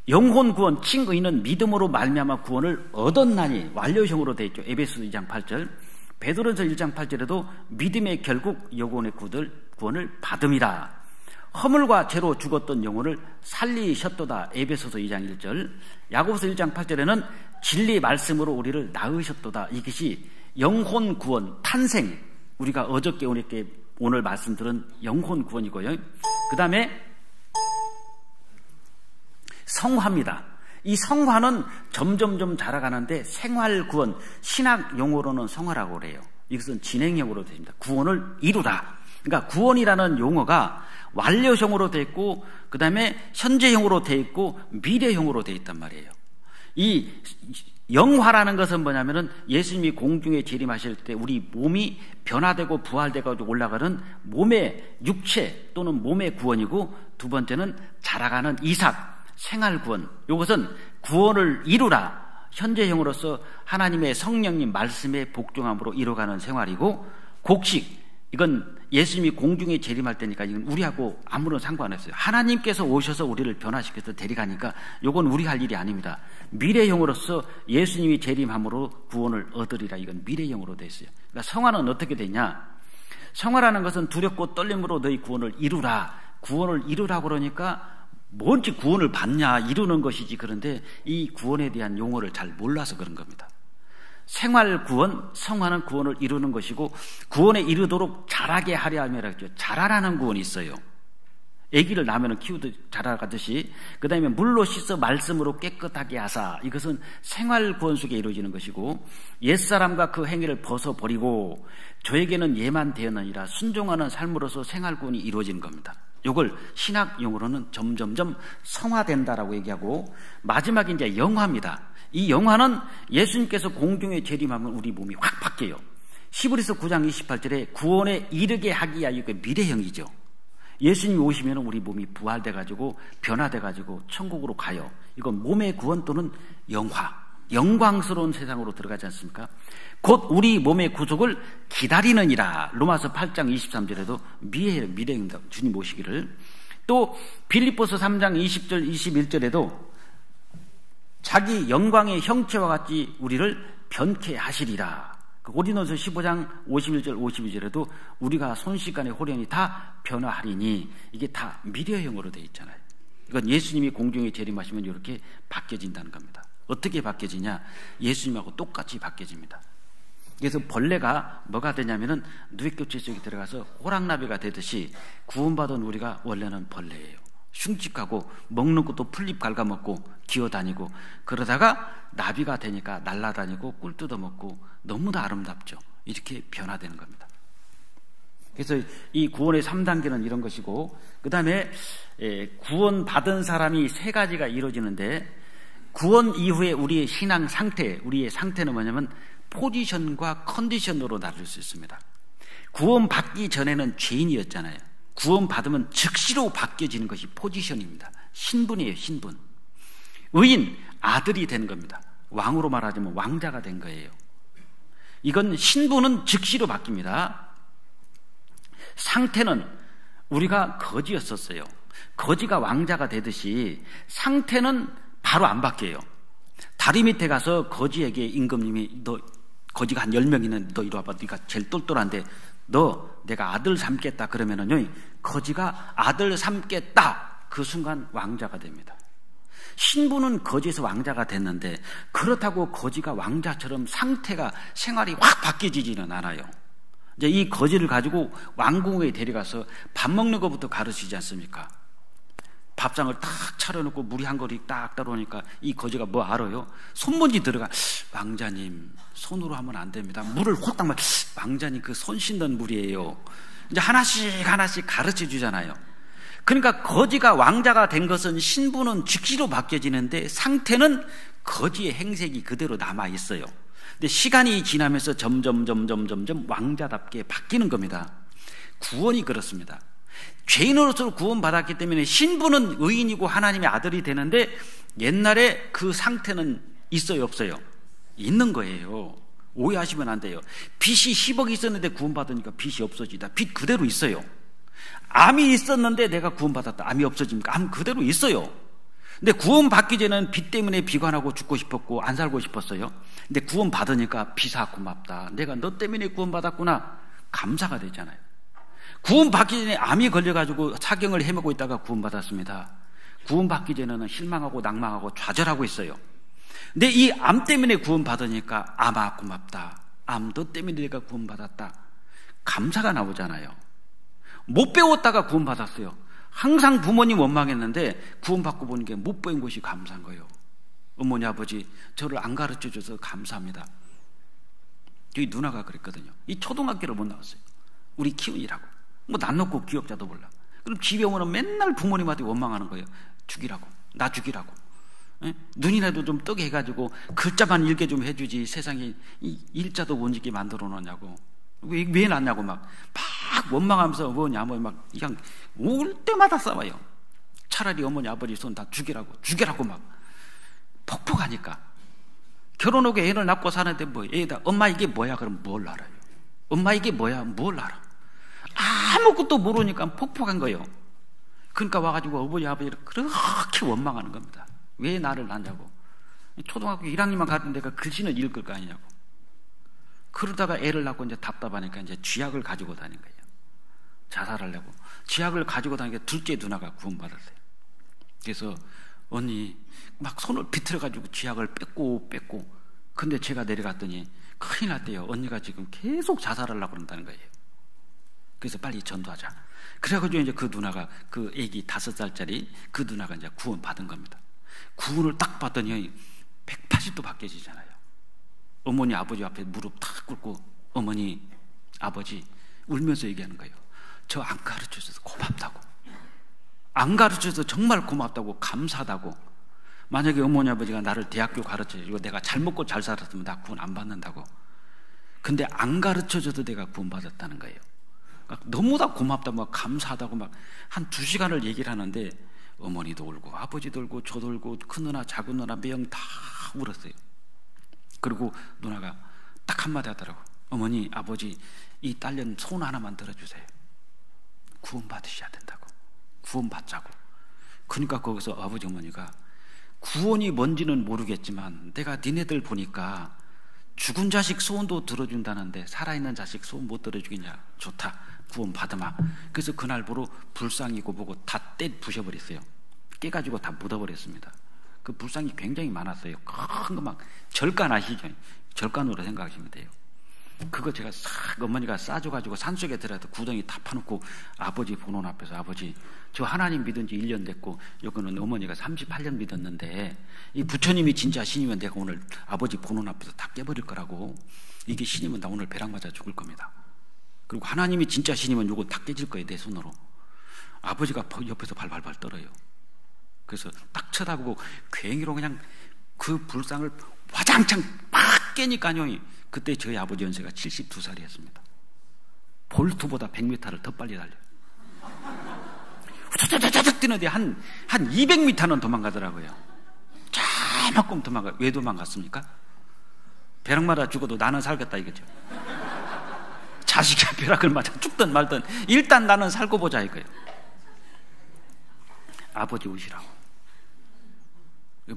영혼 구원, 칭의는 믿음으로 말미암아 구원을 얻었나니 완료형으로 되어 있죠. 에베소 2장 8절, 베드로전서 1장 8절에도 믿음의 결국 영혼의 구원을 받음이라. 허물과 죄로 죽었던 영혼을 살리셨도다. 에베소서 2장 1절, 야고보서 1장 8절에는 진리 말씀으로 우리를 낳으셨도다. 이것이 영혼 구원, 탄생, 우리가 어저께 오늘 말씀 들은 영혼 구원이고요. 그 다음에 성화입니다. 이 성화는 점점점 자라가는데 생활 구원, 신학 용어로는 성화라고 그래요. 이것은 진행형으로 됩니다. 구원을 이루다. 그러니까 구원이라는 용어가 완료형으로 되어 있고, 그 다음에 현재형으로 되어 있고, 미래형으로 되어 있단 말이에요. 이 영화라는 것은 뭐냐면은 예수님이 공중에 재림하실 때 우리 몸이 변화되고 부활되고 올라가는 몸의 육체 또는 몸의 구원이고, 두 번째는 자라가는 이삭, 생활 구원. 이것은 구원을 이루라. 현재형으로서 하나님의 성령님 말씀에 복종함으로 이루어가는 생활이고, 곡식, 이건 예수님이 공중에 재림할 때니까 이건 우리하고 아무런 상관없어요. 하나님께서 오셔서 우리를 변화시켜서 데려가니까 이건 우리 할 일이 아닙니다. 미래형으로서 예수님이 재림함으로 구원을 얻으리라. 이건 미래형으로 되어 있어요. 그러니까 성화는 어떻게 되냐? 성화라는 것은 두렵고 떨림으로 너희 구원을 이루라. 구원을 이루라 그러니까 뭔지 구원을 받냐, 이루는 것이지. 그런데 이 구원에 대한 용어를 잘 몰라서 그런 겁니다. 생활 구원, 성화는 구원을 이루는 것이고, 구원에 이르도록 자라게 하려 함이라 했죠. 자라라는 구원이 있어요. 아기를 낳으면 키우듯 자라가듯이, 그 다음에 물로 씻어 말씀으로 깨끗하게 하사. 이것은 생활 구원 속에 이루어지는 것이고, 옛사람과 그 행위를 벗어버리고 저에게는 예만 되었느니라. 순종하는 삶으로서 생활 구원이 이루어지는 겁니다. 이걸 신학 용어로는 점점점 성화된다라고 얘기하고, 마지막에 이제 영화입니다. 이 영화는 예수님께서 공중에 재림하면 우리 몸이 확 바뀌어요. 히브리서 9장 28절에 구원에 이르게 하기 위하여, 그 미래형이죠. 예수님이 오시면 우리 몸이 부활돼가지고 변화돼가지고 천국으로 가요. 이건 몸의 구원 또는 영화, 영광스러운 세상으로 들어가지 않습니까? 곧 우리 몸의 구속을 기다리느니라. 로마서 8장 23절에도 미래입니다. 주님 오시기를. 또 빌립보서 3장 20절 21절에도 자기 영광의 형체와 같이 우리를 변케 하시리라. 고린도서 15장 51절 52절에도 우리가 순식간에 호련히 다 변화하리니, 이게 다 미래형으로 되어 있잖아요. 이건 예수님이 공중에 재림하시면 이렇게 바뀌어진다는 겁니다. 어떻게 바뀌어지냐? 예수님하고 똑같이 바뀌어집니다. 그래서 벌레가 뭐가 되냐면은 누에교체 속에 들어가서 호랑나비가 되듯이 구원받은 우리가 원래는 벌레예요. 흉측하고 먹는 것도 풀잎 갉아먹고 기어다니고, 그러다가 나비가 되니까 날아다니고 꿀 뜯어먹고 너무나 아름답죠. 이렇게 변화되는 겁니다. 그래서 이 구원의 3단계는 이런 것이고, 그 다음에 구원받은 사람이 세 가지가 이루어지는데, 구원 이후에 우리의 신앙 상태, 우리의 상태는 뭐냐면 포지션과 컨디션으로 나눌 수 있습니다. 구원받기 전에는 죄인이었잖아요. 구원받으면 즉시로 바뀌어지는 것이 포지션입니다. 신분이에요, 신분. 의인, 아들이 된 겁니다. 왕으로 말하자면 왕자가 된 거예요. 이건 신분은 즉시로 바뀝니다. 상태는 우리가 거지였었어요. 거지가 왕자가 되듯이 상태는 바로 안 바뀌어요. 다리 밑에 가서 거지에게 임금님이, 너 거지가 한 10명 있는데 너 이리 와봐, 네가 제일 똘똘한데 너 내가 아들 삼겠다 그러면은요, 거지가 아들 삼겠다, 그 순간 왕자가 됩니다. 신부는 거지에서 왕자가 됐는데, 그렇다고 거지가 왕자처럼 상태가, 생활이 확 바뀌어지지는 않아요. 이제 이 거지를 가지고 왕궁에 데려가서 밥 먹는 것부터 가르치지 않습니까? 밥상을 딱 차려놓고 물이 한 그릇 딱 따라오니까 이 거지가 뭐 알아요? 손먼지 들어가. 왕자님, 손으로 하면 안 됩니다. 물을 홀딱 막, 왕자님 그 손 씻는 물이에요. 이제 하나씩 가르쳐 주잖아요. 그러니까 거지가 왕자가 된 것은 신분은 즉시로 바뀌어지는데 상태는 거지의 행색이 그대로 남아 있어요. 근데 시간이 지나면서 점점 왕자답게 바뀌는 겁니다. 구원이 그렇습니다. 죄인으로서 구원받았기 때문에 신분은 의인이고 하나님의 아들이 되는데, 옛날에 그 상태는 있어요, 없어요? 있는 거예요. 오해하시면 안 돼요. 빚이 10억이 있었는데 구원받으니까 빚이 없어지다. 빚 그대로 있어요. 암이 있었는데 내가 구원받았다. 암이 없어집니까? 암 그대로 있어요. 근데 구원받기 전에는 빚 때문에 비관하고 죽고 싶었고 안 살고 싶었어요. 근데 구원받으니까 비사 고맙다. 내가 너 때문에 구원받았구나. 감사가 되잖아요. 구원받기 전에 암이 걸려가지고 사경을 헤매고 있다가 구원받았습니다. 구원받기 전에는 실망하고 낭망하고 좌절하고 있어요. 근데 이 암 때문에 구원받으니까 암아 고맙다. 암 너 때문에 내가 구원받았다. 감사가 나오잖아요. 못 배웠다가 구원받았어요. 항상 부모님 원망했는데 구원받고 보는 게 못 배운 것이 감사한 거예요. 어머니 아버지 저를 안 가르쳐줘서 감사합니다. 저희 누나가 그랬거든요. 이 초등학교를 못 나왔어요. 우리 키운이라고. 뭐 난 놓고 기억자도 몰라. 그럼 집에 오면 맨날 부모님한테 원망하는 거예요. 죽이라고, 나 죽이라고. 에? 눈이라도 좀 뜨게 해가지고 글자만 읽게 좀 해주지 세상에 이 일자도 못 읽게 만들어 놓냐고. 왜 낳냐고 막 원망하면서 뭐냐 뭐 막 그냥 올 때마다 싸워요. 차라리 어머니 아버지 손 다 죽이라고 막 폭폭하니까. 결혼하고 애를 낳고 사는데 뭐 애다 엄마 이게 뭐야 그럼 뭘 알아요? 엄마 이게 뭐야 뭘 알아? 아무것도 모르니까 폭폭한 거예요. 그러니까 와가지고 어머니 아버지를 그렇게 원망하는 겁니다. 왜 나를 낳냐고. 초등학교 1학년만 가던 데가 글씨는 읽을 거 아니냐고. 그러다가 애를 낳고 이제 답답하니까 이제 쥐약을 가지고 다닌 거예요. 자살하려고. 쥐약을 가지고 다니니까 둘째 누나가 구원받았어요. 그래서 언니 막 손을 비틀어가지고 쥐약을 뺐고 근데 제가 내려갔더니 큰일 났대요. 언니가 지금 계속 자살하려고 그런다는 거예요. 그래서 빨리 전도하자. 그래가지고 이제 그 누나가 그 애기 5살짜리 그 누나가 이제 구원 받은 겁니다. 구원을 딱 받더니 180도 바뀌어지잖아요. 어머니 아버지 앞에 무릎 탁 꿇고 어머니 아버지 울면서 얘기하는 거예요. 저 안 가르쳐줘서 고맙다고. 안 가르쳐서 정말 고맙다고, 감사하다고. 만약에 어머니 아버지가 나를 대학교 가르쳐주고 내가 잘 먹고 잘 살았으면 나 구원 안 받는다고. 근데 안 가르쳐줘도 내가 구원 받았다는 거예요. 너무나 고맙다고 막 감사하다고 막 한 2시간을 얘기를 하는데 어머니도 울고 아버지도 울고 저도 울고 큰 누나 작은 누나 매형 다 울었어요. 그리고 누나가 딱 한마디 하더라고. 어머니 아버지 이 딸년 소원 하나만 들어주세요. 구원 받으셔야 된다고. 구원 받자고. 그러니까 거기서 아버지 어머니가 구원이 뭔지는 모르겠지만 내가 니네들 보니까 죽은 자식 소원도 들어준다는데 살아있는 자식 소원 못 들어주겠냐. 좋다. 구원 받으마. 그래서 그날부로 불상이고 뭐고 다 부셔버렸어요. 깨가지고 다 묻어버렸습니다. 그 불상이 굉장히 많았어요. 큰 거 막 절간 아시죠? 절간으로 생각하시면 돼요. 그거 제가 싹 어머니가 싸줘가지고 산속에 들어가서 구덩이 다 파놓고 아버지 보는 앞에서 아버지 저 하나님 믿은 지 1년 됐고 여기는 어머니가 38년 믿었는데 이 부처님이 진짜 신이면 내가 오늘 아버지 보는 앞에서 다 깨버릴 거라고. 이게 신이면 나 오늘 벼락 맞아 죽을 겁니다. 그리고 하나님이 진짜 신이면 요거 다 깨질 거예요. 내 손으로. 아버지가 옆에서 발발발 떨어요. 그래서 딱 쳐다보고 괭이로 그냥 그 불상을 와장창 막 깨니까요. 그때 저희 아버지 연세가 72살이었습니다. 볼트보다 100m를 더 빨리 달려요. 후다다다닥 뛰는데 한 200m는 도망가더라고요. 저만큼 도망가. 왜 도망갔습니까? 벼락 맞아 죽어도 나는 살겠다 이거죠. 자식이 벼락을 맞아 죽든 말든 일단 나는 살고 보자 이거예요. 아버지 우시라고.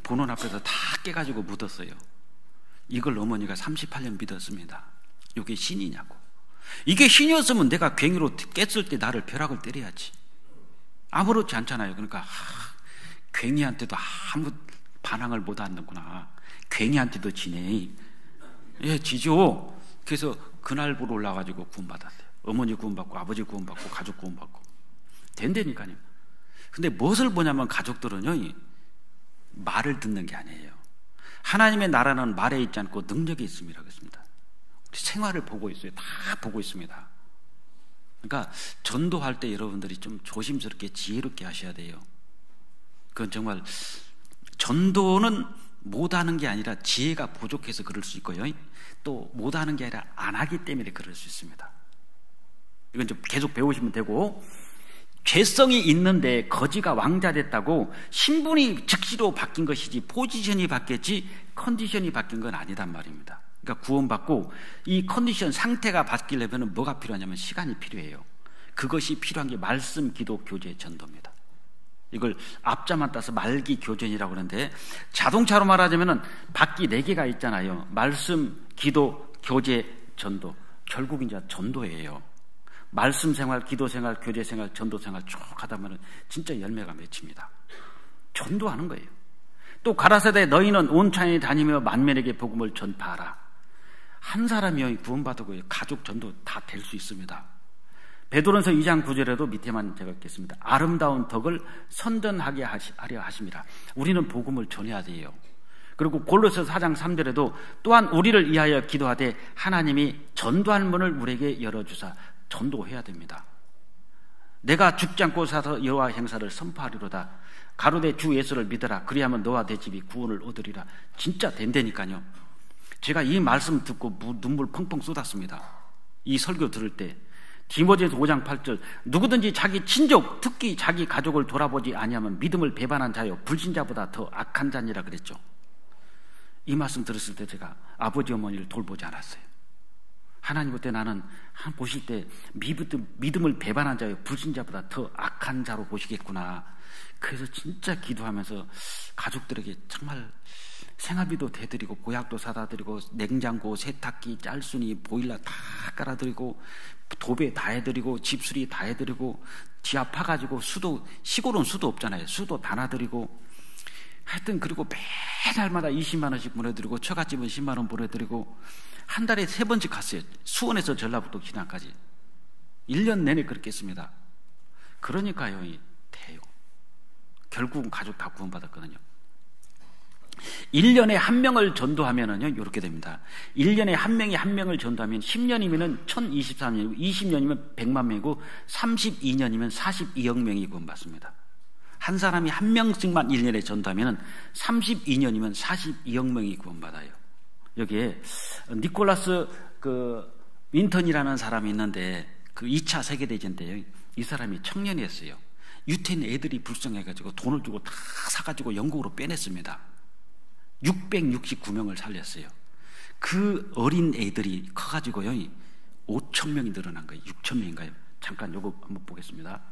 보는 앞에서 다 깨가지고 묻었어요. 이걸 어머니가 38년 믿었습니다. 이게 신이냐고. 이게 신이었으면 내가 괭이로 깼을 때 나를 벼락을 때려야지. 아무렇지 않잖아요. 그러니까 괭이한테도 아무 반항을 못 하는구나. 괭이한테도 지네. 예, 지죠. 그래서 그날부로 올라가지고 구원받았어요. 어머니 구원받고 아버지 구원받고 가족 구원받고 된다니까요. 근데 무엇을 보냐면 가족들은요 말을 듣는 게 아니에요. 하나님의 나라는 말에 있지 않고 능력에 있습니다. 그렇습니다. 우리 생활을 보고 있어요. 다 보고 있습니다. 그러니까 전도할 때 여러분들이 좀 조심스럽게 지혜롭게 하셔야 돼요. 그건 정말 전도는 못하는 게 아니라 지혜가 부족해서 그럴 수 있고요. 또 못하는 게 아니라 안 하기 때문에 그럴 수 있습니다. 이건 좀 계속 배우시면 되고, 죄성이 있는데 거지가 왕자 됐다고 신분이 즉시로 바뀐 것이지 포지션이 바뀌었지 컨디션이 바뀐 건 아니단 말입니다. 그러니까 구원받고 이 컨디션 상태가 바뀌려면 뭐가 필요하냐면 시간이 필요해요. 그것이 필요한 게 말씀, 기도, 교제, 전도입니다. 이걸 앞자만 따서 말기 교전이라고 하는데, 자동차로 말하자면 바퀴 4개가 있잖아요. 말씀, 기도, 교제, 전도. 결국 이제 전도예요. 말씀 생활, 기도 생활, 교제 생활, 전도 생활 쭉 하다 보면 진짜 열매가 맺힙니다. 전도하는 거예요. 또 가라사대 너희는 온 천하에 다니며 만민에게 복음을 전파하라. 한 사람이 구원받고 가족 전도 다 될 수 있습니다. 베드로전서 2장 9절에도 밑에만 제가 읽겠습니다. 아름다운 덕을 선전하게 하려 하심이라. 우리는 복음을 전해야 돼요. 그리고 골로새 4장 3절에도 또한 우리를 위하여 기도하되 하나님이 전도할 문을 우리에게 열어주사. 전도해야 됩니다. 내가 죽지 않고 사서 여호와 행사를 선포하리로다. 가로되 주 예수를 믿어라. 그리하면 너와 내 집이 구원을 얻으리라. 진짜 된다니까요. 제가 이 말씀 듣고 눈물 펑펑 쏟았습니다. 이 설교 들을 때. 디모데전서 5장 8절 누구든지 자기 친족 특히 자기 가족을 돌아보지 아니하면 믿음을 배반한 자요 불신자보다 더 악한 자니라 그랬죠. 이 말씀 들었을 때 제가 아버지 어머니를 돌보지 않았어요. 하나님 그때 나는 보실 때 믿음을 배반한 자요 불신자보다 더 악한 자로 보시겠구나. 그래서 진짜 기도하면서 가족들에게 정말 생활비도 대드리고 보약도 사다 드리고 냉장고, 세탁기, 짤순이, 보일러 다 깔아드리고 도배 다 해드리고 집수리 다 해드리고 지하 파가지고 수도, 시골은 수도 없잖아요. 수도 다 놔드리고 하여튼 그리고 매달마다 20만 원씩 보내드리고 처갓집은 10만 원 보내드리고 한 달에 3번씩 갔어요. 수원에서 전라북도 기남까지 1년 내내 그렇게 했습니다. 그러니까요 돼요. 결국은 가족 다 구원받았거든요. 1년에 한 명을 전도하면은요, 이렇게 됩니다. 1년에 한 명이 한 명을 전도하면 10년이면은 1023년이고, 20년이면 100만 명이고, 32년이면 42억 명이 구원받습니다. 한 사람이 한 명씩만 1년에 전도하면 32년이면 42억 명이 구원받아요. 여기에 니콜라스 윈턴이라는 사람이 있는데 그 2차 세계대전 때요. 이 사람이 청년이었어요. 유태인 애들이 불쌍해가지고 돈을 주고 다 사가지고 영국으로 빼냈습니다. 669명을 살렸어요. 그 어린 애들이 커가지고요 5,000명이 늘어난 거예요. 6,000명인가요? 잠깐 요거 한번 보겠습니다.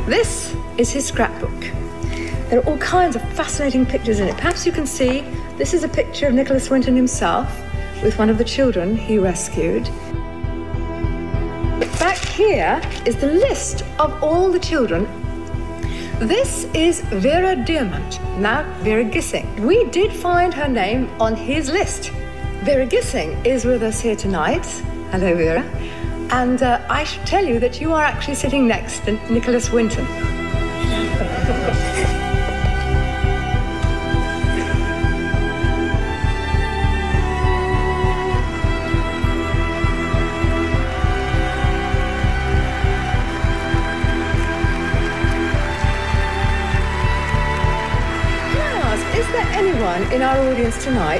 This is his scrapbook. There are all kinds of fascinating pictures in it. Perhaps you can see this is a picture of Nicholas Winton himself with one of the children he rescued. But back here is the list of all the children. This is Vera Diamant, now Vera Gissing. We did find her name on his list. Vera Gissing is with us here tonight. Hello, Vera. And I should tell you that you are actually sitting next to Nicholas Winton. Is there anyone in our audience tonight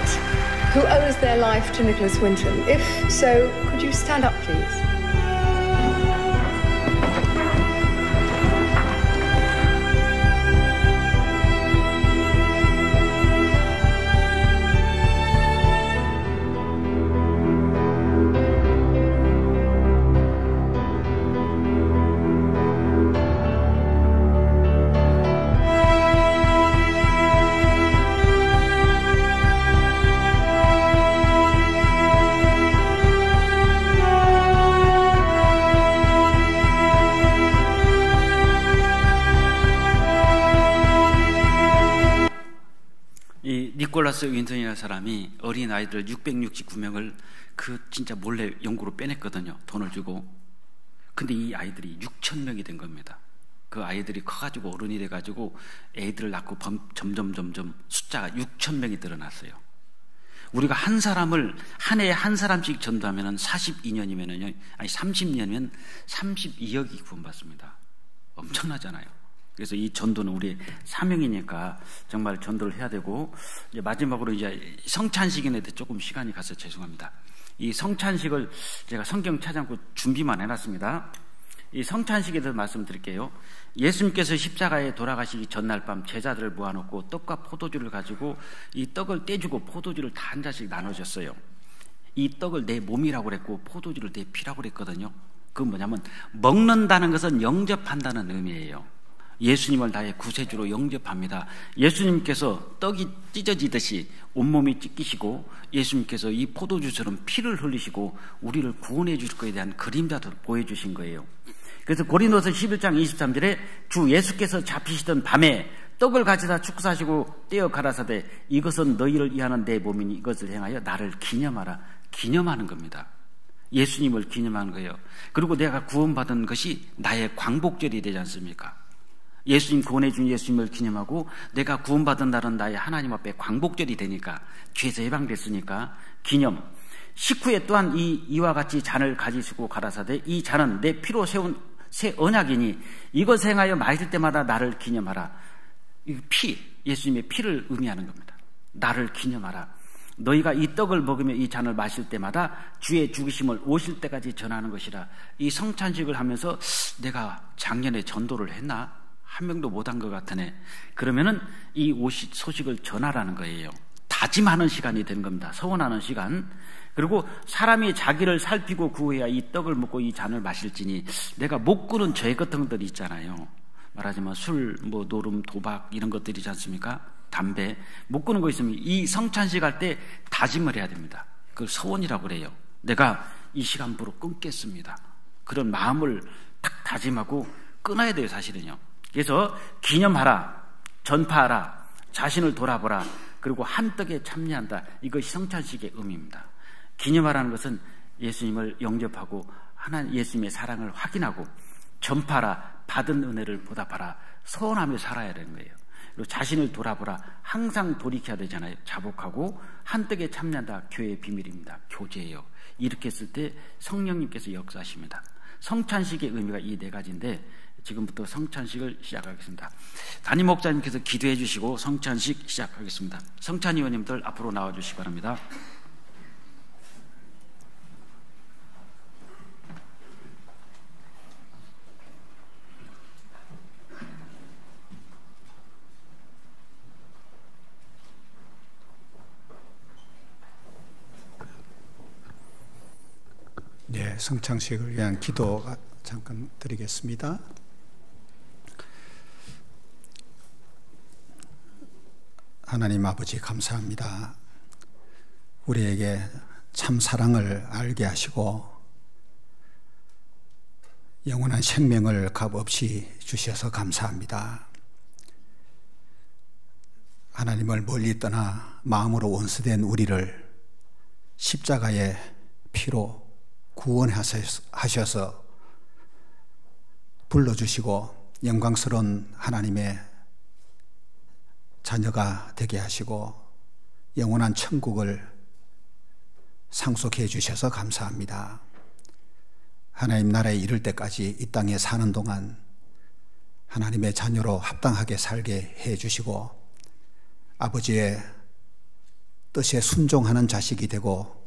who owes their life to Nicholas Winton? If so, could you stand up, please? 니콜라스 윈턴이라는 사람이 어린 아이들 669명을 진짜 몰래 영국으로 빼냈거든요. 돈을 주고. 근데 이 아이들이 6,000명이 된 겁니다. 그 아이들이 커가지고 어른이 돼가지고 애들을 낳고 점점 숫자가 6,000명이 늘어났어요. 우리가 한 사람을 한 해에 한 사람씩 전도하면 42년이면요, 아니 30년이면 32억이 구원받습니다. 엄청나잖아요. 그래서 이 전도는 우리의 사명이니까 정말 전도를 해야 되고, 이제 마지막으로 이제 성찬식인데 조금 시간이 가서 죄송합니다. 이 성찬식을 제가 성경 찾아놓고 준비만 해놨습니다. 이 성찬식에 대해서 말씀드릴게요. 예수님께서 십자가에 돌아가시기 전날 밤 제자들을 모아놓고 떡과 포도주를 가지고 이 떡을 떼주고 포도주를 다 한 잔씩 나눠줬어요. 이 떡을 내 몸이라고 그랬고 포도주를 내 피라고 그랬거든요. 그건 뭐냐면 먹는다는 것은 영접한다는 의미예요. 예수님을 나의 구세주로 영접합니다. 예수님께서 떡이 찢어지듯이 온몸이 찢기시고 예수님께서 이 포도주처럼 피를 흘리시고 우리를 구원해 주실 것에 대한 그림자도 보여주신 거예요. 그래서 고린도서 11장 23절에 주 예수께서 잡히시던 밤에 떡을 가져다 축사하시고 떼어 가라사대 이것은 너희를 위하는 내 몸이니 이것을 행하여 나를 기념하라. 기념하는 겁니다. 예수님을 기념하는 거예요. 그리고 내가 구원받은 것이 나의 광복절이 되지 않습니까? 예수님 구원해 준 예수님을 기념하고 내가 구원받은 날은 나의 하나님 앞에 광복절이 되니까 죄에서 해방됐으니까 기념. 식후에 또한 이와 같이 잔을 가지시고 가라사대 이 잔은 내 피로 세운 새 언약이니 이것 행하여 마실 때마다 나를 기념하라. 이 피, 예수님의 피를 의미하는 겁니다. 나를 기념하라. 너희가 이 떡을 먹으며 이 잔을 마실 때마다 주의 죽으심을 오실 때까지 전하는 것이라. 이 성찬식을 하면서 내가 작년에 전도를 했나? 한 명도 못한 것 같으네. 그러면은 이 소식을 전하라는 거예요. 다짐하는 시간이 되는 겁니다. 서원하는 시간. 그리고 사람이 자기를 살피고 구해야 이 떡을 먹고 이 잔을 마실지니 내가 못 꾸는 죄 같은 것들이 있잖아요. 말하자면 술, 노름, 도박 이런 것들이지 않습니까? 담배 못 꾸는 거 있으면 이 성찬식 할 때 다짐을 해야 됩니다. 그걸 서원이라고 그래요. 내가 이 시간부로 끊겠습니다. 그런 마음을 딱 다짐하고 끊어야 돼요, 사실은요. 그래서 기념하라, 전파하라, 자신을 돌아보라, 그리고 한 떡에 참여한다. 이것이 성찬식의 의미입니다. 기념하라는 것은 예수님을 영접하고 하나님 예수님의 사랑을 확인하고, 전파하라, 받은 은혜를 보답하라, 서원하며 살아야 되는 거예요. 그리고 자신을 돌아보라, 항상 돌이켜야 되잖아요. 자복하고 한 떡에 참여한다. 교회의 비밀입니다. 교제예요. 이렇게 했을 때 성령님께서 역사하십니다. 성찬식의 의미가 이 네 가지인데 지금부터 성찬식을 시작하겠습니다. 담임 목사님께서 기도해 주시고 성찬식 시작하겠습니다. 성찬 위원님들 앞으로 나와 주시기 바랍니다. 네, 성찬식을 위한 기도 잠깐 드리겠습니다. 하나님 아버지 감사합니다. 우리에게 참 사랑을 알게 하시고 영원한 생명을 값없이 주셔서 감사합니다. 하나님을 멀리 떠나 마음으로 원수된 우리를 십자가의 피로 구원하셔서 불러주시고 영광스러운 하나님의 자녀가 되게 하시고 영원한 천국을 상속해 주셔서 감사합니다. 하나님 나라에 이를 때까지 이 땅에 사는 동안 하나님의 자녀로 합당하게 살게 해 주시고 아버지의 뜻에 순종하는 자식이 되고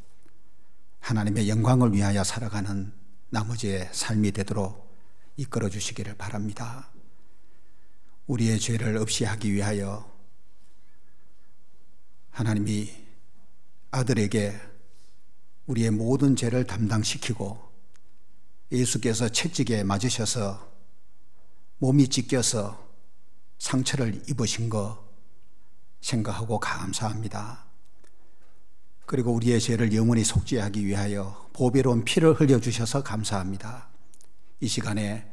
하나님의 영광을 위하여 살아가는 나머지의 삶이 되도록 이끌어 주시기를 바랍니다. 우리의 죄를 없이 하기 위하여 하나님이 아들에게 우리의 모든 죄를 담당시키고 예수께서 채찍에 맞으셔서 몸이 찢겨서 상처를 입으신 거 생각하고 감사합니다. 그리고 우리의 죄를 영원히 속죄하기 위하여 보배로운 피를 흘려주셔서 감사합니다. 이 시간에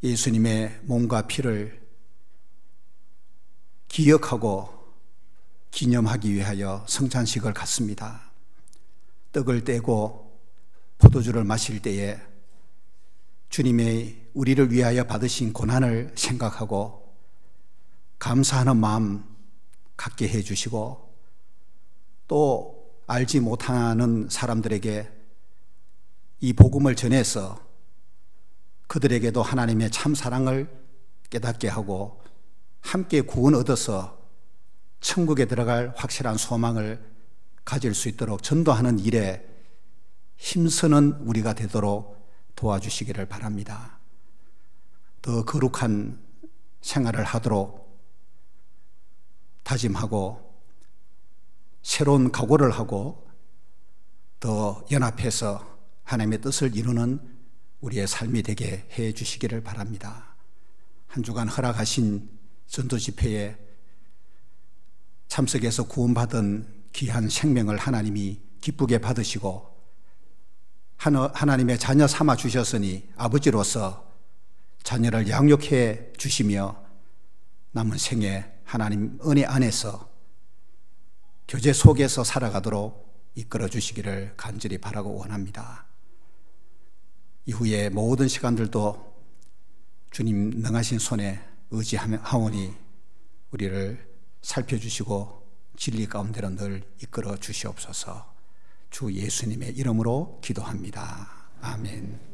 예수님의 몸과 피를 기억하고 기념하기 위하여 성찬식을 갖습니다. 떡을 떼고 포도주를 마실 때에 주님의 우리를 위하여 받으신 고난을 생각하고 감사하는 마음 갖게 해주시고 또 알지 못하는 사람들에게 이 복음을 전해서 그들에게도 하나님의 참 사랑을 깨닫게 하고 함께 구원 얻어서 천국에 들어갈 확실한 소망을 가질 수 있도록 전도하는 일에 힘쓰는 우리가 되도록 도와주시기를 바랍니다. 더 거룩한 생활을 하도록 다짐하고 새로운 각오를 하고 더 연합해서 하나님의 뜻을 이루는 우리의 삶이 되게 해 주시기를 바랍니다. 한 주간 허락하신 전도 집회에 참석해서 구원받은 귀한 생명을 하나님이 기쁘게 받으시고 하나님의 자녀 삼아 주셨으니 아버지로서 자녀를 양육해 주시며 남은 생에 하나님 은혜 안에서 교제 속에서 살아가도록 이끌어 주시기를 간절히 바라고 원합니다. 이후에 모든 시간들도 주님 능하신 손에 의지하오니 우리를 살펴주시고 진리 가운데로 늘 이끌어 주시옵소서. 주 예수님의 이름으로 기도합니다. 아멘.